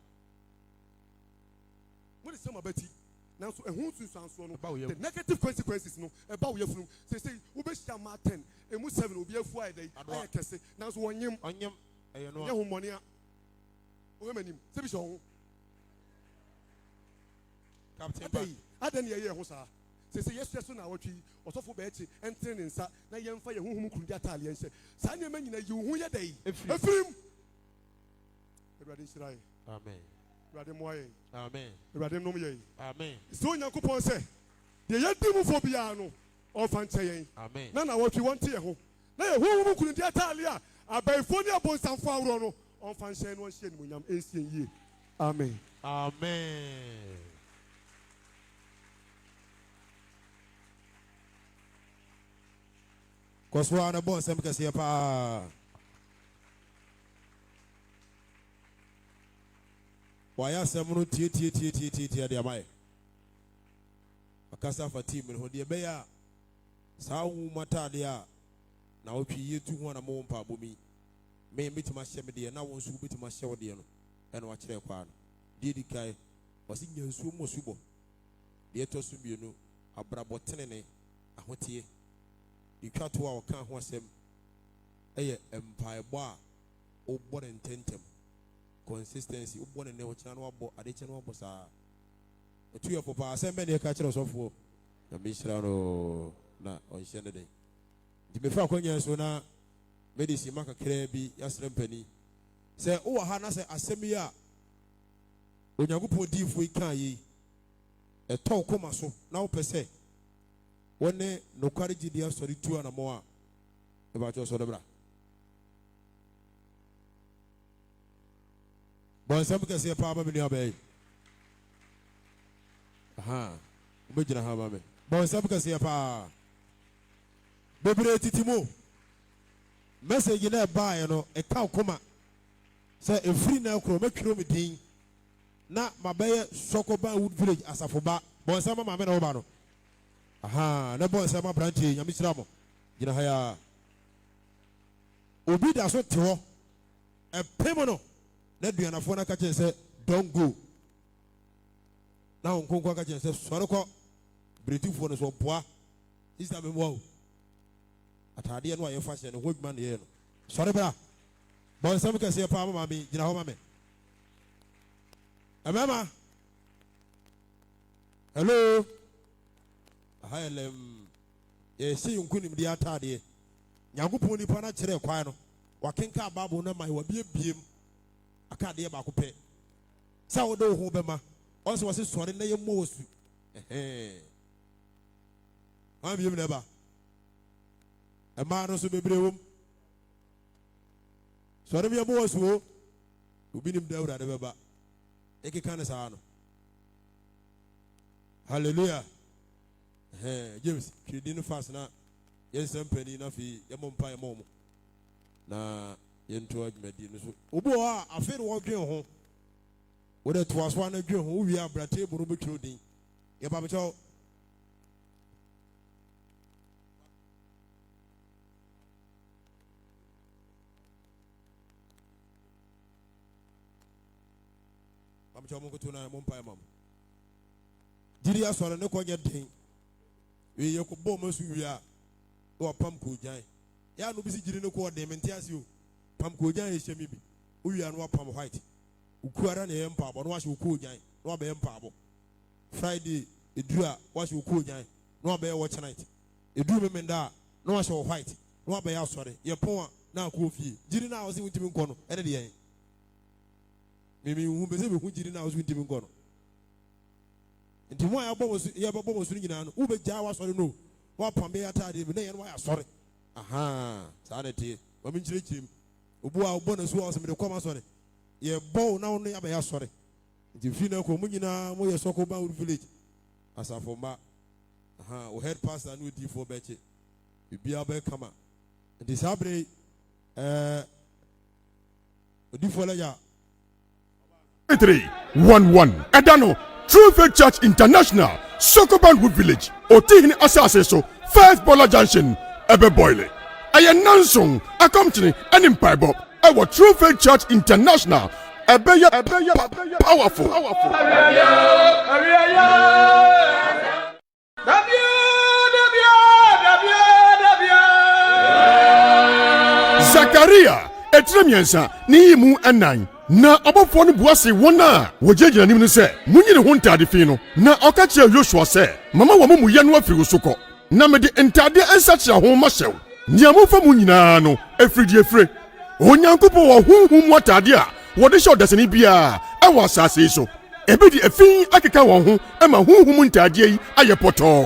mode sɛm abati nanso ɛho nsunsuansoɔ no
Ɛba wo yam.
the negative consequences no ɛba wo yɛfunu mu sɛsɛ wobɛhyia ma 10 ɛmu 7 obi afu ayɛ dɛ
Adoa.
ayɛ kɛse nanso wɔnyem
Onyem. Ɛyɛ no.
nyɛ hommɔne a wohɛ m'anim sɛ bi hyɛ wo ho
Captain
ada yi ada ne yɛyɛ ho saa sɛsɛ yɛsɛ so na awɔtwe yi ɔsɔfo bɛɛkye ɛntene ne nsa na yɛmfa yɛn honhom kurundi ataaleɛ nhyɛ saa nneɛma nyina yi wo ho yɛ da yi
Ɛfiri.
ɛfirim awurade nhyira yɛ
Amen.
awurade mmoa yɛ
Amen.
awurade nom yɛ
Amen.
sɛ onyankopɔn sɛ deɛ yɛdi mu fo biara no ɔmfa nkyɛ yɛn
Amen.
na nawɔtwe wɔnte yɛ ho na yɛ honhom kurundi ataaleɛ a abayifoɔ ne abonsamfo aworɔ no ɔmfa nhyɛn no ɔnhyɛ animonyam ɛnsie yie amen
Amen.
Koswa na bon sem kɛseɛ paa. Wayɛ asɛm no tie de ama yɛ. Akasa fa team no ho deɛ ɛbɛyɛ a saa nwoma ataade a na wotwi yie tu ho na mo mpa abomi. Me metuma hyɛ me deɛ na wo nso betuma hyɛ wo deɛ no ɛna wakyerɛ kwa no. Die di kae wɔsi nyansuo mo subɔ. Deɛ ɛtɔ so mmienu abrabɔ tenene ahoteɛ. Itwa to a ɔka ho asɛm ɛyɛ mpaebɔ a wobɔ ne ntɛntɛm consistency wobɔ ne nɛ wɔkyena no wabɔ adekyɛ no wabɔ saa ɛtu yɛ pɔpaa asɛm bɛ ne ɛka kyerɛ ɔsɔfoɔ na mehyira no na ɔnhyɛ no den nti mefa akɔnya so na mede sima kakraa bi yɛasrɛ mpani sɛ wowɔ ha na sɛ asɛm yi a onyankopɔn diifoɔ yi kaa yi ɛtɔ wo koma so na wopɛ sɛ wɔne nokware gyidi asɔre tu anamɔ a ɛbɛkyɛ sɔre bra bɔnsɛm kɛseɛ paa ma me nua bɛyɛ aha wobɛgyina ha ma me bɔnsɛm kɛseɛ paa bebree titi mu message na ɛbaeɛ no ɛka wo koma sɛ ɛfiri na ɛkorɔ mɛtwerɛ me din na mabɛyɛ sɔkɔba wood village asafo ba bɔnsɛm ma me na woba no aha na bɔ nsɛm aberanteɛ nyame hyira mo gyina ha ya obi da so te hɔ ɛpem no na aduanafoɔ no aka kyerɛ sɛ don't go na wo nkonkɔ aka kyerɛ sɛ sɔre kɔ beretifoɔ no so ɔboa sista memoa o ataadeɛ no a yɛfa hyɛ no ho adwuma ne yɛɛ no sɔre bra bɔ nsɛm kɛseɛ paa ma me gyina hɔ ma me ɛmɛma hello aha yɛlɛm yɛhyɛ yɛ nkonimdeɛ ataadeɛ nyankopɔn nipa no akyerɛ kwan no wakenka bible no ma wabiebiem aka adeɛ baako pɛ sɛ wode wo ho bɛma ɔsɛ wɔse sɔre na yɛmmɔ wɔ su ambiam na ɛba ɛmaa no nso bebree wom sɔre mi yɛmmɔ wɔ su o obi nim da awurade bɛba ɛkeka ne saa no hallelujah James twedi no fast na yɛnsɛ mpani na afei yɛmmɔ mpa yɛmmɔ mo na yɛnto adwumadi no so obi wɔ hɔ a afei ne wɔdwen ho wode toa so a no dwen ho wowie abrate mu no bɛtwerɛ din yɛba mekyɛw bamekyɛw mo nkoto na mo mpa yɛma mo gyiri asɔre ne kɔnyɛ den we ye ko bom asu wi a o pam ko jan ya no bi si giri no ko de mente ase o pam ko jan ye hyemi bi o wi anu pam white ukuara na ye mpa bo no wa hye ko jan no ba ye mpa bo Friday edu a wa hye ko jan no ba ye watch night edu me menda no wa hye white no ba ye asore ye pon a na ko fie giri na o se wutimi nko no ene de yen mimi hu be se be hu giri na o se wutimi nko no nti mo ya bo mo su nyina no wo be ja wa sore no wa pambe ya tade be na ye no wa sore aha sa na tie wa mi chire chire obu a obo na su wa se me de koma sore ye bo na no ya be ya sore nti fi na ko mo nyina mo ye soko ba village asafo ma aha o head pastor no di for beche bibia be kama nti sabre odi for la ya
311 Edano True Faith Church International Sokoban Wood Village Otihini Asase so First Bola Junction Ebe Boyle Aye Nansong accompany any Bible our True Faith Church International Ebe powerful Zakaria etremiensa ni mu anan na abofo no buase wona wojejina nim no se munyine ho ntade fi no na okache Joshua se mama wo mu ye no afiri so ko na me de ntade ensache ho ma hyew nia mo fa mu nyina no afridie fre onyankopo wo hunhum watade a wo de hyew dasani bia e wo asase so ebe di afin akeka won ho e ma hunhum ntade yi aye poto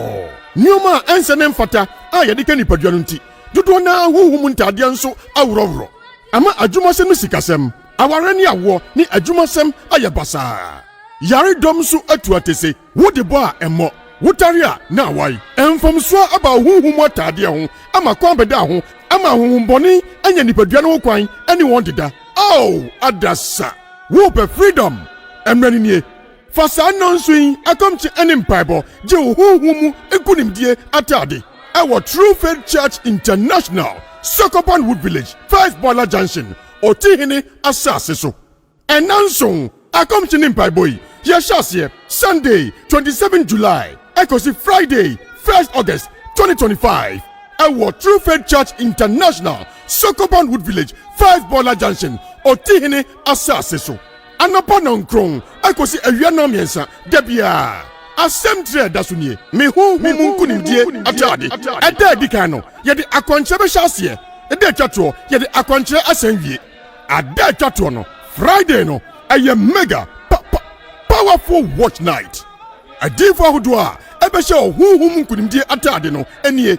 nioma ense ne mfata a ye de ka nipadua no nti dodo na hunhum ntade nso awrowro ama adwumasem no sikasem aware ni awo ni adwumasem ayabasa yare dom so atu atese wo de bo a emo wotare a na awai emfomso aba hunhum atade ho ama kwan beda ho ama hunhum boni anya nipadua no kwan ani won deda adasa wo pe freedom emrani nie fasa nonsuin akomchi enim bible je hunhum ekunimdie atade our True Faith Church International Sokoban Wood Village First Bola Junction Otihini Asase so Enansong akomchi nimpai boy yeshasye Sunday 27 July ekosi Friday 1st August 2025 our True Faith Church International Sokoban Wood Village First Bola Junction Otihini Asase so anapa nonkron ekosi awiana miensa debia asemtre dasunie me hunhum kunimdie atade eda dikan no ye de akwanche be hyase eda twato ye de akwanche asanwie ada twato no Friday no aye mega powerful watch night adifo hodo a ebe hye hunhum kunimdie atade no enie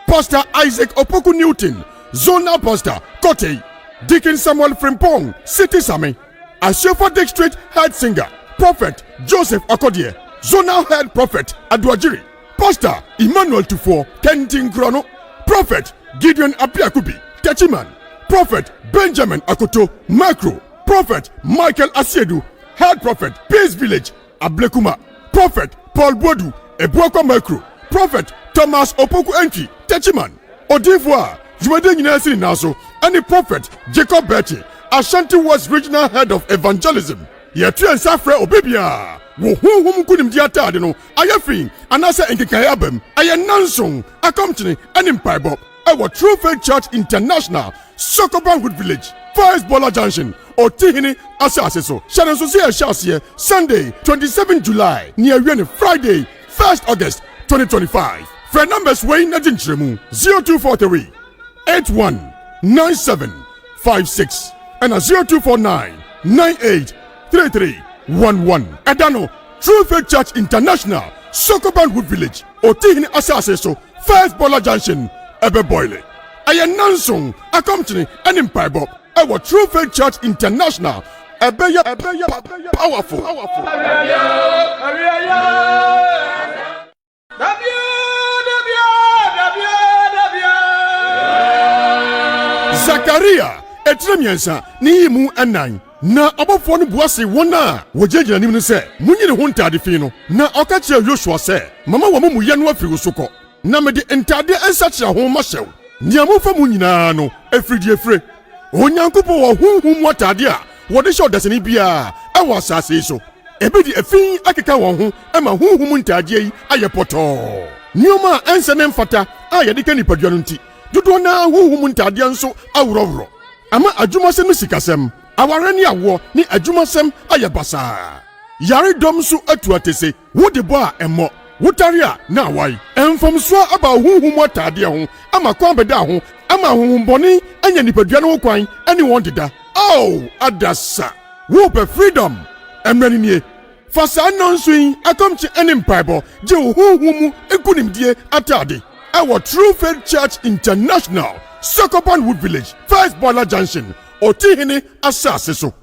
Pastor Isaac Opoku Newton Zonal Pastor Kote Deacon Samuel Frimpong City Sami Ashofa District Head Singer Prophet Joseph Akodie Zonal Head Prophet Aduajiri Pastor Emmanuel Tufo Kentin Krono Prophet Gideon Apiakubi Techiman Prophet Benjamin Akoto Macro Prophet Michael Asiedu Head Prophet Peace Village Ablekuma Prophet Paul Bodu Ebuakwa Macro Prophet Thomas Opoku Entry Techiman Odivoire Jumade nyina sini naso any Prophet Jacob Betty Ashanti West Regional Head of Evangelism Yetuen Safre Obibia wo hunhum kunimdi atade no ayafin anase enkekan abam aye nansong akomchini enim bible our True Faith Church International Sokoban Wood Village First Bola Junction Otihini Asase so sharon so se Sunday 27 July near when Friday 1st August 2025 for numbers way na jinchiremu 0243 819756 and 0249 983311 Edano True Faith Church International Sokoban Wood Village Otihini Asase so First Bola Junction Ebe Boyle aye nansong akomchini enim bible our True Faith Church International Ebe powerful Zakaria etremiensa ni mu anan na abofo no buase wona wojejina nim no se munyine ho ntade fi no na okache Joshua se mama wo mu ye no afiri so ko na me de ntade ensache ho ma hyew nia mo fa mu nyina no afridie fre onyankopo wo hunhum watade a wo de hyew dasani bia e wo asase so ebi di efin akeka wɔn ho ɛma huhum ntaagye yi ayɛ pɔtɔɔ nneɛma a ɛnsɛ ne mfata a yɛde ka nipadua no nti dodoɔ na huhum ntaadeɛ nso aworɔworɔ ama adwumasɛm no sikasɛm aware ne awoɔ ne adwumasɛm ayɛ basaa yaredɔm nso atu atese wode bɔ a ɛmmɔ wotare a na awai ɛmfamsoa aba huhum ataadeɛ ho ama kwan bɛda ho ama ahohombɔne anya nipadua no ho kwan ɛne wɔn deda adasa wopɛ freedom ɛmmerɛ nie fa saa nɔnso yi akɔmkye ɛne mpaebɔ gye wo huhum mu nkonimdie atade ɛwɔ True Faith Church International Sokoban Wood Village First Boiler Junction Otihini asase so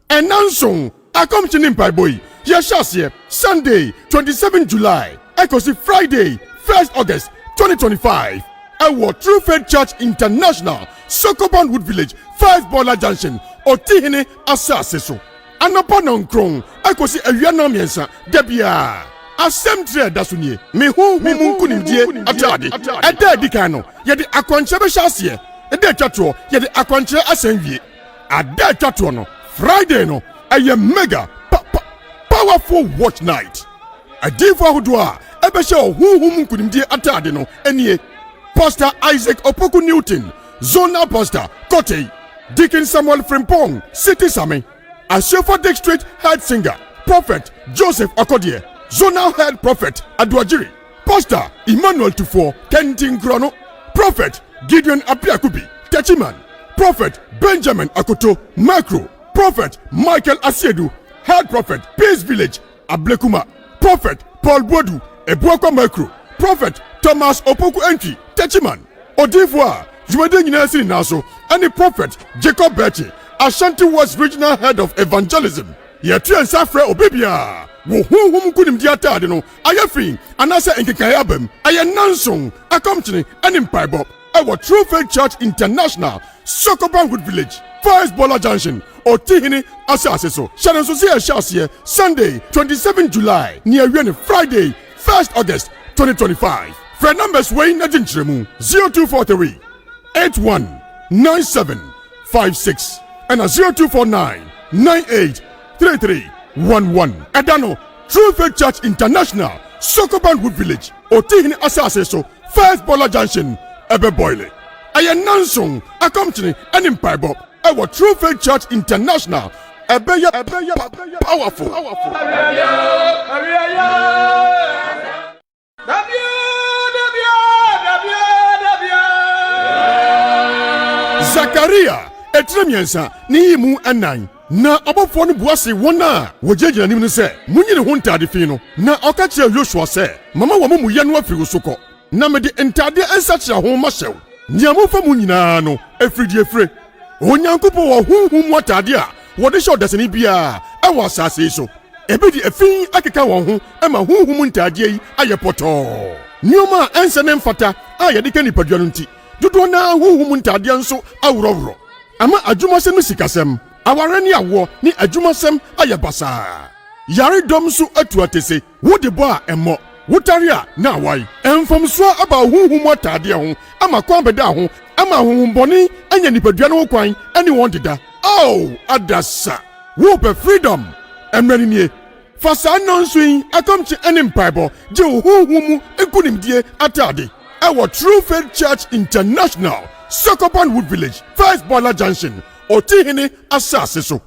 ɛnanson akɔmkye ne mpaebɔ yi yɛhyɛ aseɛ Sunday 27 July ɛkɔsi Friday 1st August 2025 ɛwɔ True Faith Church International Sokoban Wood Village First Boiler Junction Otihini asase so anapa nonkron ɛkɔsi awia na mmiɛnsa dabia asɛm tire da so nie me huhum nkonimdie atade ɛda adi kan no yɛde akɔnkyerɛ bɛhyɛ aseɛ ɛda atwatoɔ yɛde akɔnkyerɛ asɛn wie ada atwatoɔ no Friday no ɛyɛ mega powerful watch night adifo ahodoɔ a ɛbɛhyɛ huhum nkonimdie atade no ɛnie Pastor Isaac Opoku Newton Zonal Pastor Kote Deacon Samuel Frimpong City Sami Ashefa District Head Singer Prophet Joseph Akodie Zonal Head Prophet Adwajiri Pastor Emmanuel Tufo Kentin Krono Prophet Gideon Apiakubi Techiman Prophet Benjamin Akoto Macro Prophet Michael Asiedu Head Prophet Peace Village Ablekuma Prophet Paul Bodu Ebuakwa Macro Prophet Thomas Opoku Entry Techiman Odifwa Jumade nyina sini naso any Prophet Jacob Bechi Ashanti West Regional Head of Evangelism Yɛtua nsa frɛ obibia wo huhum nkonimdie atade no ayɛ fi anasɛ nkekaeɛ abam ayɛ nanson akɔmkyene ɛne mpaebɔ ɛwɔ True Faith Church International Sokoban Wood Village First Boiler Junction Otihini asase so hyɛ no nso sɛ yɛhyɛ aseɛ Sunday 27 July ne awie ne Friday 1st August 2025 frɛ numbers wei na gye nkyerɛmu 0243 81 97 56 ɛna 0249 98 3311 Edano True Faith Church International Sokoban Wood Village Otihini asase so First Boiler Junction ebe boile aye nansong akomtini eni mpaebɔ ɛwɔ True Faith Church International ebe ya powerful Zakaria etremiensa ni mu anan na abɔfoɔ no buase wɔn a wɔgyegyina anim no sɛ munyine ho ntade fi no na ɔka kyerɛ Yosua sɛ mama wɔ mu yɛ no afiri wo so kɔ na mede ntade ɛnsakyerɛ ho ma hyɛw nea mofa mu nyinaa no afiri onyankopɔn wɔ honhom mu atade a wɔde hyɛ ɔdasani biara ɛwɔ asase yi so ebi di efin akeka wɔn ho ɛma honhom ntade yi ayɛ pɔtɔɔ nneɛma a ɛnsɛ ne mfata a yɛde ka nipadua no nti dodoɔ na honhom ntadeɛ nso aworɔworɔ ama adwumasɛm no sikasɛm aware ne awoɔ ne adwumasɛm ayɛ basaa yaredɔm nso atu atese wode bɔ a ɛmmɔ wotare a na awai ɛmfamsoa aba honhom ataadeɛ ho ama kwan bɛda ho ama ahohombɔne anya nipadua no ho kwan ɛne wɔn deda adasa wopɛ freedom ɛmmerɛ nie fa saa nɔnso yi akɔmkye ɛne mpaebɔ gye wo honhom mu nkonimdie atade ɛwɔ True Faith Church International Sokoban Wood Village First Boiler Junction Otihini asase so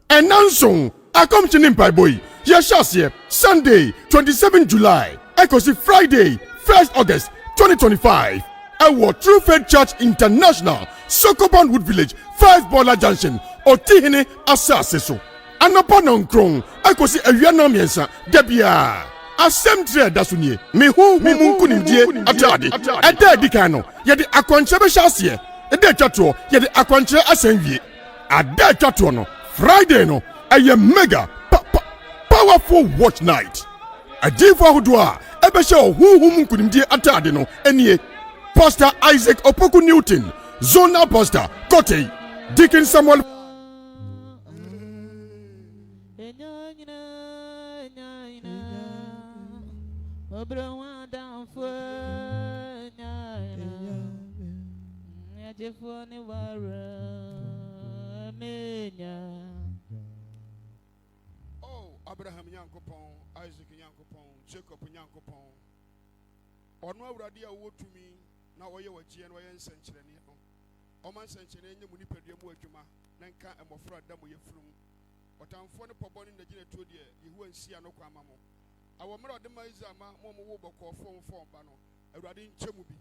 ɛnanson akɔmkye ne mpaebɔ yi yɛhyɛ aseɛ Sunday 27 July ɛkɔsi Friday 1st August 2025 ɛwɔ True Faith Church International Sokoban Wood Village First Boiler Junction Otihini asase so anapa nonkron ɛkɔsi awia na mmiɛnsa dabia asɛm tire da so nie me huhum nkonimdie atade ɛda adi kan no yɛde akɔnkyerɛ bɛhyɛ aseɛ ɛda atwatoɔ yɛde akɔnkyerɛ asɛn wie ada atwatoɔ no Friday no ɛyɛ mega powerful watch night adifo ahodoɔ a ɛbɛhyɛ huhum nkonimdie atade no ɛnie Pastor Isaac Opoku Newton Zonal Pastor Kote Deacon Samuel Abraham Yankopon, Isaac Yankopon, Jacob Yankopon. Ono awurade a wo tumi na oyɛ wagye no oyɛ nsɛnkyerɛnne no. Ɔman nsɛnkyerɛnne nyɛ mu nipadua mu adwuma na nka mmɔfra adam yɛfurum. Ɔtamfo ne pɔbɔ ne nagyina tuo deɛ Yehowa nsia no kwa ama mo. Awɔmmerɛ ɔde ma Israel ma mo wo bɔkɔɔ fɔm ba no. Awurade nkyɛ mu bi.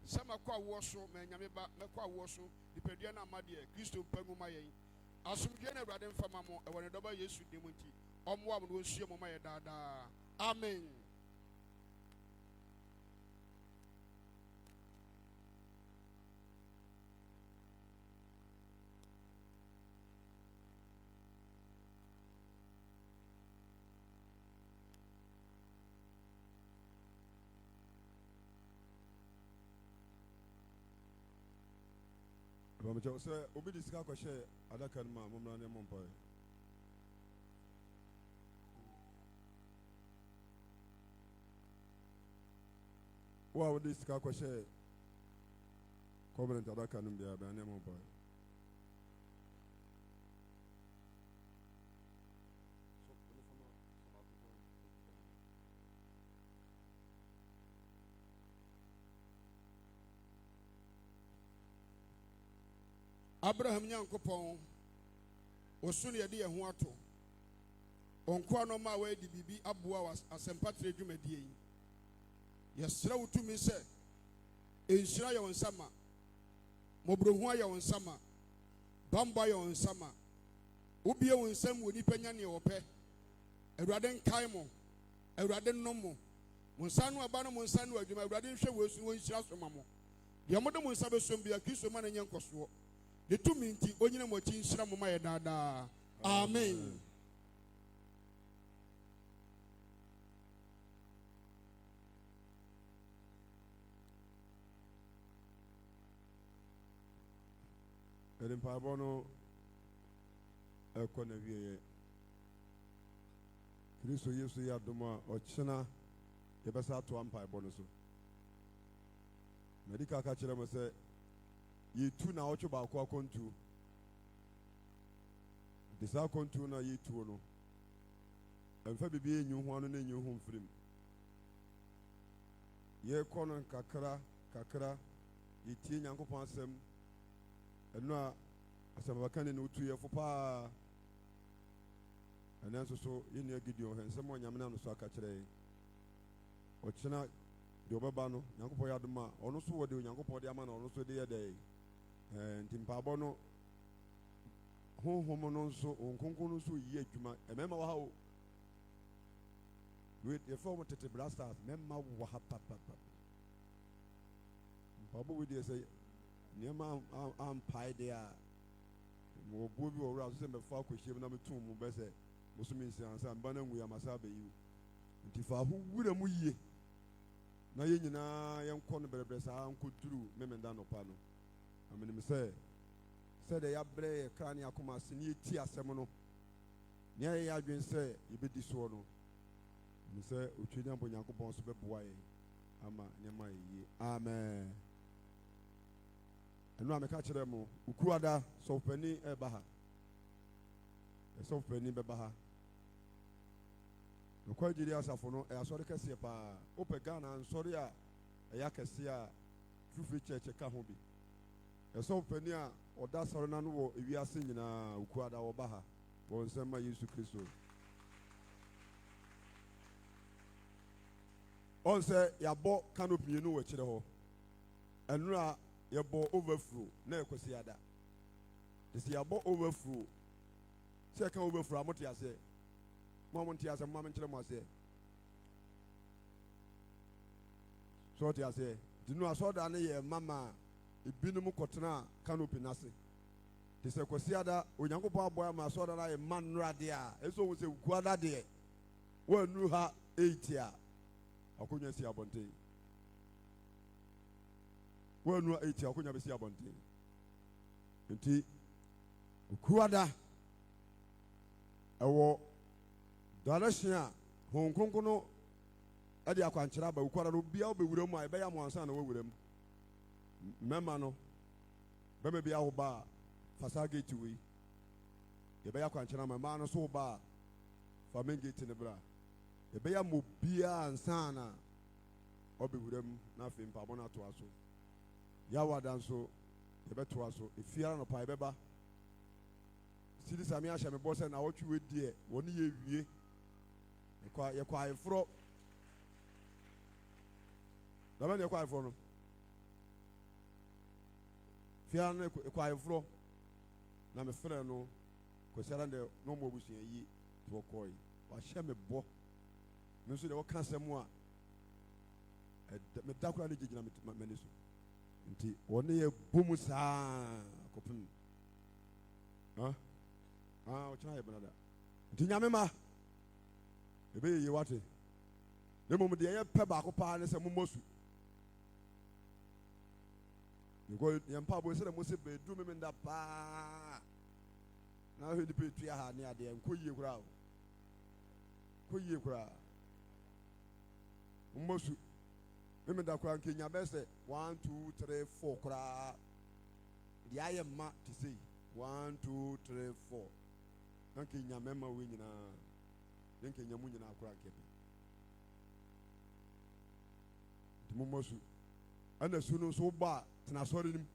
Sɛ makɔ awoɔ so ma nyame ba mɛkɔ awoɔ so nipadua no ama deɛ Kristo mpa ngu ma yɛn. Asomdwe na Awurade mfa ma mo ɛwɔ ne dɔba Yesu dim nti. Ɔmmoa mo no ɔnsua mo ma yɛ daadaa. Amen.
Bamacho sɛ obi de sika kɔhyɛ adaka no ma momra ne mo mpae. Wo a wode sika kɔhyɛ covenant adaka no bia bɛa ne mo mpae.
Abraham Yankopon, Osun yɛde yɛn ho ato. Ɔnkoa no ma wɔadi biribi aboa asɛmpatire dwumadie yi. Yɛsrɛ wo tumi sɛ ɛnhyira yɛ wo nsa ma. Mmɔborɔhu ayɛ wo nsa ma. Bambɔ ayɛ wo nsa ma. Wobie wo nsam wɔ nipa nya neɛ wɔpɛ. Awurade nkae mo. Awurade nnom mo. Mo nsa no aba no mo nsa no adwuma. Awurade nhwɛ wɔ esu wɔnhyira so ma mo. Deɛ mode mo nsa bɛsom bia Kristo ma no nyɛ nkɔsoɔ. The two minti onyina mo chi nhyira mo ma yɛ daadaa. Amen.
Ɛde mpaebɔ no ɛkɔ na wieɛ. Kristo Yesu yɛ adom a ɔkyena yɛbɛsa atoa mpaebɔ no so. Madi ka ka kyerɛ mo sɛ yɛtu na ɔtwe baako akɔntuo. De saa akɔntuo na yɛtuo no ɛmfa biribi ɛnyi ho ano na ɛnyi ho mfirim. Yɛkɔ no kakra yɛtie Nyankopɔn asɛm ɛno a asɛm baka ne na wotu yɛfo paa. Ɛnɛ nso so yɛnnua Gideon hɛ nsɛm a Onyame nam no so aka kyerɛ yɛn. Ɔkyena deɛ ɔbɛba no Nyankopɔn yɛ adom a ɔno so wɔ de Onyankopɔn de ama na ɔno so de yɛ dɛ. Nti mpaabɔ no honhom no nso nkonkon no nso yi adwuma ɛmɛma wɔ ha o. Yɛfrɛ mo tete blasters mɛma wɔ ha papapa. Mpaabɔ wei deɛ sɛ nneɛma ampae deɛ a mɔbuo bi wɔ wura so sɛ mɛfa akɔhyia na metom mu bɛ sɛ bosome nsia ansa mba no awu amasa abɛyi wo. Nti fa ho wura mu yie na yɛn nyinaa yɛnkɔ no bɛrɛbrɛ saa nkɔduru memenda nɔpa no. Amenim sɛ sɛdeɛ yɛabrɛ yɛ kra ne akoma ase ne yɛti asɛm no ne yɛyɛ adwene sɛ yɛbɛdi soɔ no nim sɛ otwe ne abɔ Nyankopɔn so bɛboa yɛn ama nneɛma yɛyie. Amen. Ɛno a meka kyerɛ mo ukuada sɔfopani ɛba ha. Sɔfopani bɛba ha. Nokwa gyiri asafo no ɛyɛ asɔre kɛseɛ paa. Wopɛ Ghana nsɔre a ɛyɛ akɛseɛ a Free Church ka ho bi. Sɔfopani a ɔda asɔre no wɔ ewiase nyinaa ukuada wɔba ha wɔ nsɛm ma Yesu Kristo. On sɛ yɛabɔ canopy mmienu wɔ akyirɛ hɔ. Ɛno a yɛbɔ overflow na ɛkɔsi ada. Sɛ yɛabɔ overflow sɛ ɛka overflow a mote aseɛ. Mo a monte aseɛ mo ma menkyerɛ mo aseɛ. So ɔte aseɛ. Nti no asɔda no yɛ mama ebinom kɔtena canopy n'ase. Te sɛ kɔsi ada Onyankopɔn abɔ ama asɔda no ayɛ ma nnora deɛ a ɛsɛ wo sɛ ukuada deɛ wɔanuru ha 8 a akonnwa si abɔnten. Wɔanuru 8 a akonnwa bɛsi abɔnten. Nti ukuada ɛwɔ direction a Honhom Kronkron no ɛde akwankyerɛ aba ukuada no bia wobɛwura mu a ɛbɛyɛ mo ansa na wɔwura mu. Mɛma no bɛma bi awo ba fasa gate wei yɛbɛyɛ akwankyerɛ ama mmaa no so ba Famine gate in the bra. The Baya Mubia and Sana. Obi Wudem, nothing, Pabona to us. Yawa danso, the bet to us. If you are on a pie beba, see this Amia Shami boss and I watch you with dear, 1 year. You quiet for. The man you quiet for. If you are quiet for, now my friend no, because I no more wishing a ye to a coy. Or share me bo. No, so they will cancel more. Me dakura ni jijina menisu. Nti one ye boom saa kopim. O chana ye benada. Nti nyame ma. Ebe ye wate. Ne mom de ye pe ba ko pa ne se momosu. Because ye mpa bo se de mo se be du me nda pa. Na he di pe tua ha ne ade enko yie kura o. Ko yie kura. Momosu. Me da kura Kenya be say 1 2 3 4 kura. The I am ma to say 1 2 3 4. Nanke nya mema we nyina. Nanke nya mu nyina kura kepe. Momosu. Ana sunu so ba tena sori nim.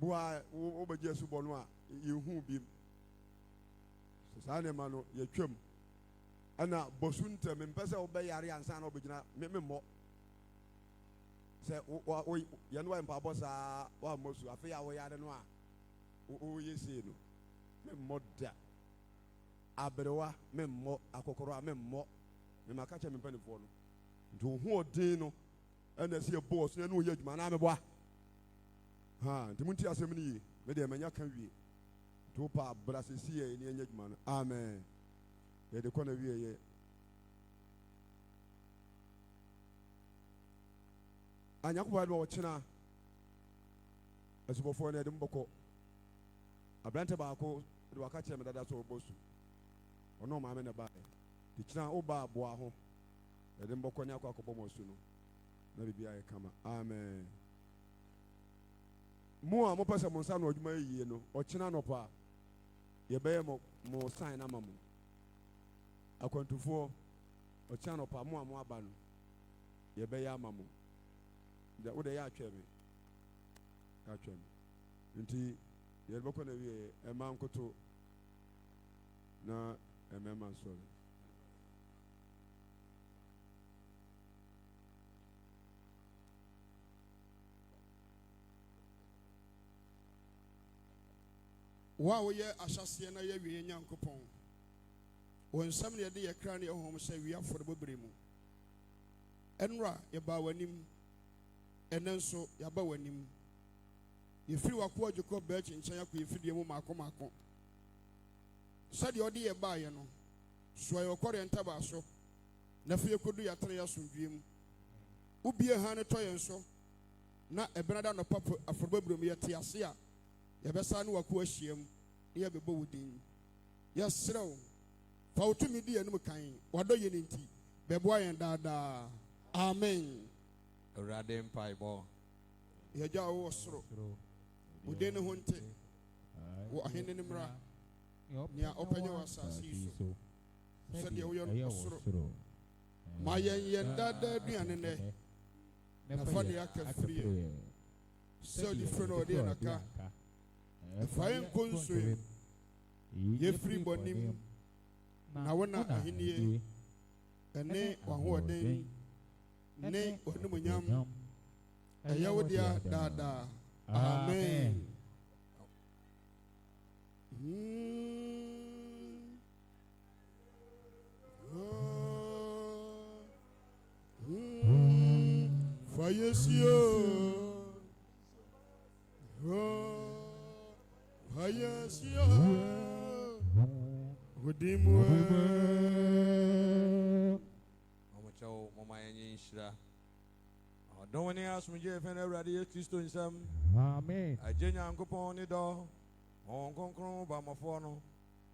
Bua wo ba jesu bonu a ye hu bi. Sa ne ma no ye twam. Ana bosunta me mpese wo be yare ansa na obegina me mo se wo ye no wa mpa bosa wa mosu afi ya wo yare no a o yesi no me mo da abrewa me mo akokoro me mo me maka che me panifo no nti hu odin no ana se boss ne no ye adwuma na me boa ha nti munti asem ni me de manya kan wie to pa brasesi ye ni anya adwuma no amen. The corner view ye. And Yakuba China as before Nedum Boko. A brand tobacco, the Wakacha Medada so bosu. Or no mamma by the China Oba Boaho. The Demboko Nyako Mosuno. Maybe I come. Amen. More Mopasa Monsano, you know, or China no pa. Ye bear more sign amamu. Akwantufoɔ ɔkya no pa mo a mo aba no yɛbɛyɛ ama mo wode yɛ atwɛ me nti yɛbɛkɔ na wie ɛma nkoto na ɛmɛma nsɔre
wa woyɛ ahyɛseɛ na yɛwie Nyankopɔn wɔn nsɛm ne yɛde yɛkra ne yɛhom sɛ wie afɔrebɔbere mu ɛnora yɛbaa w'anim ɛnɛ nso yɛaba w'anim yɛfiri w'akoa adwekɔ bɛakyi nkyɛn akɔ yɛfidie mu maako maako sɛdeɛ ɔde yɛ baeɛ no soa yɛ ɔkɔre ntabaa so na afei yɛkɔdu yɛatene yɛ asomdwie mu wobie ha ne tɔ yɛn so na ɛbɛna da nɔpa afɔrebɔbere mu yɛte ase a yɛbɛsa ne w'akoa ahyia mu ne yɛbɛbɔ wo din yɛserɛ wo fa wo tumi di anim kan wadɔ yɛ ne nti bɛboa yɛn daadaa amen.
Awurade mpaebɔ
yɛgya wo wɔ soro wo den ne ho nte wo ahene ne mmara nea ɔpɛnyɛ wɔ asase yi so sɛdeɛ woyɛ no wɔ soro ma yɛn daadaa aduane nnɛ na fa deɛ aka firie sɛ ɔde firi no ɔde yɛn aka ɛfa yɛn nkɔ nsoe yɛfiri bɔnem na wona ahennie ɛne w'ahoɔden ne w'animuonyam ɛyɛ wo dea daadaa amen. Fayesio Fayesio Udimwe
Omocho mama yenye nshira Odon ni asumje fen Awurade Kristo nsam
Amen.
Agye Nyankopɔn ne dɔ ɔnkonkron ba mɔfoɔ no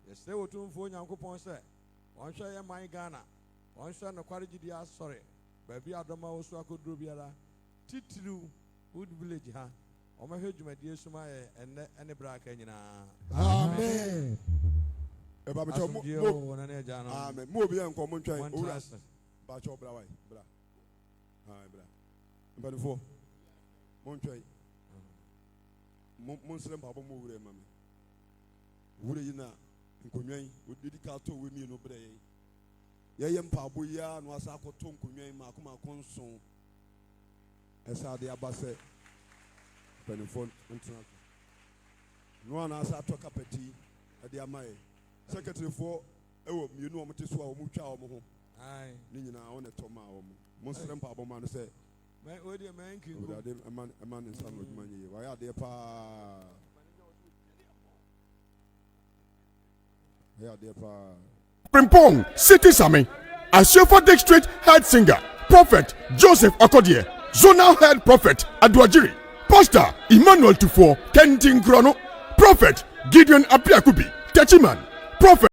yɛsɛ wotumfo Nyankopɔn sɛ wɔnhwɛ yɛ man Ghana wɔnhwɛ nokware gyidi asɔre baabi adɔma wo so akoduro biara titiriw wood village ha ɔmɛhwɛ dwumadie suma yɛ ɛnɛ ɛne braka nyinaa
amen.
Amen.
Mo bi en ko mo ntwan owura ba cho bra wai bra bra mbanifo mo ntwan mo nsere mpabo mo wura ma me wura yi na nkonwan odidi ka to we mi no bra ye mpabo ya no asa akoto nkonwan ma akoma konson esa de abase mbanifo ntena no ana asa to kapati ade amaye secretary for ewo mienu omo teso a omo twa omo ho ai ni nyina wo ne to ma omo mo nsere mpabo ma no se
me o de man king
go ade man nsa no dwuma nyi wa ya de pa ya de pa
Primpong City Sami Ashofa District Head Singer Prophet Joseph Okodie Zonal Head Prophet Adwajiri Pastor Emmanuel Tufo Kentin Krono Prophet Gideon Apiakubi Techiman Prophet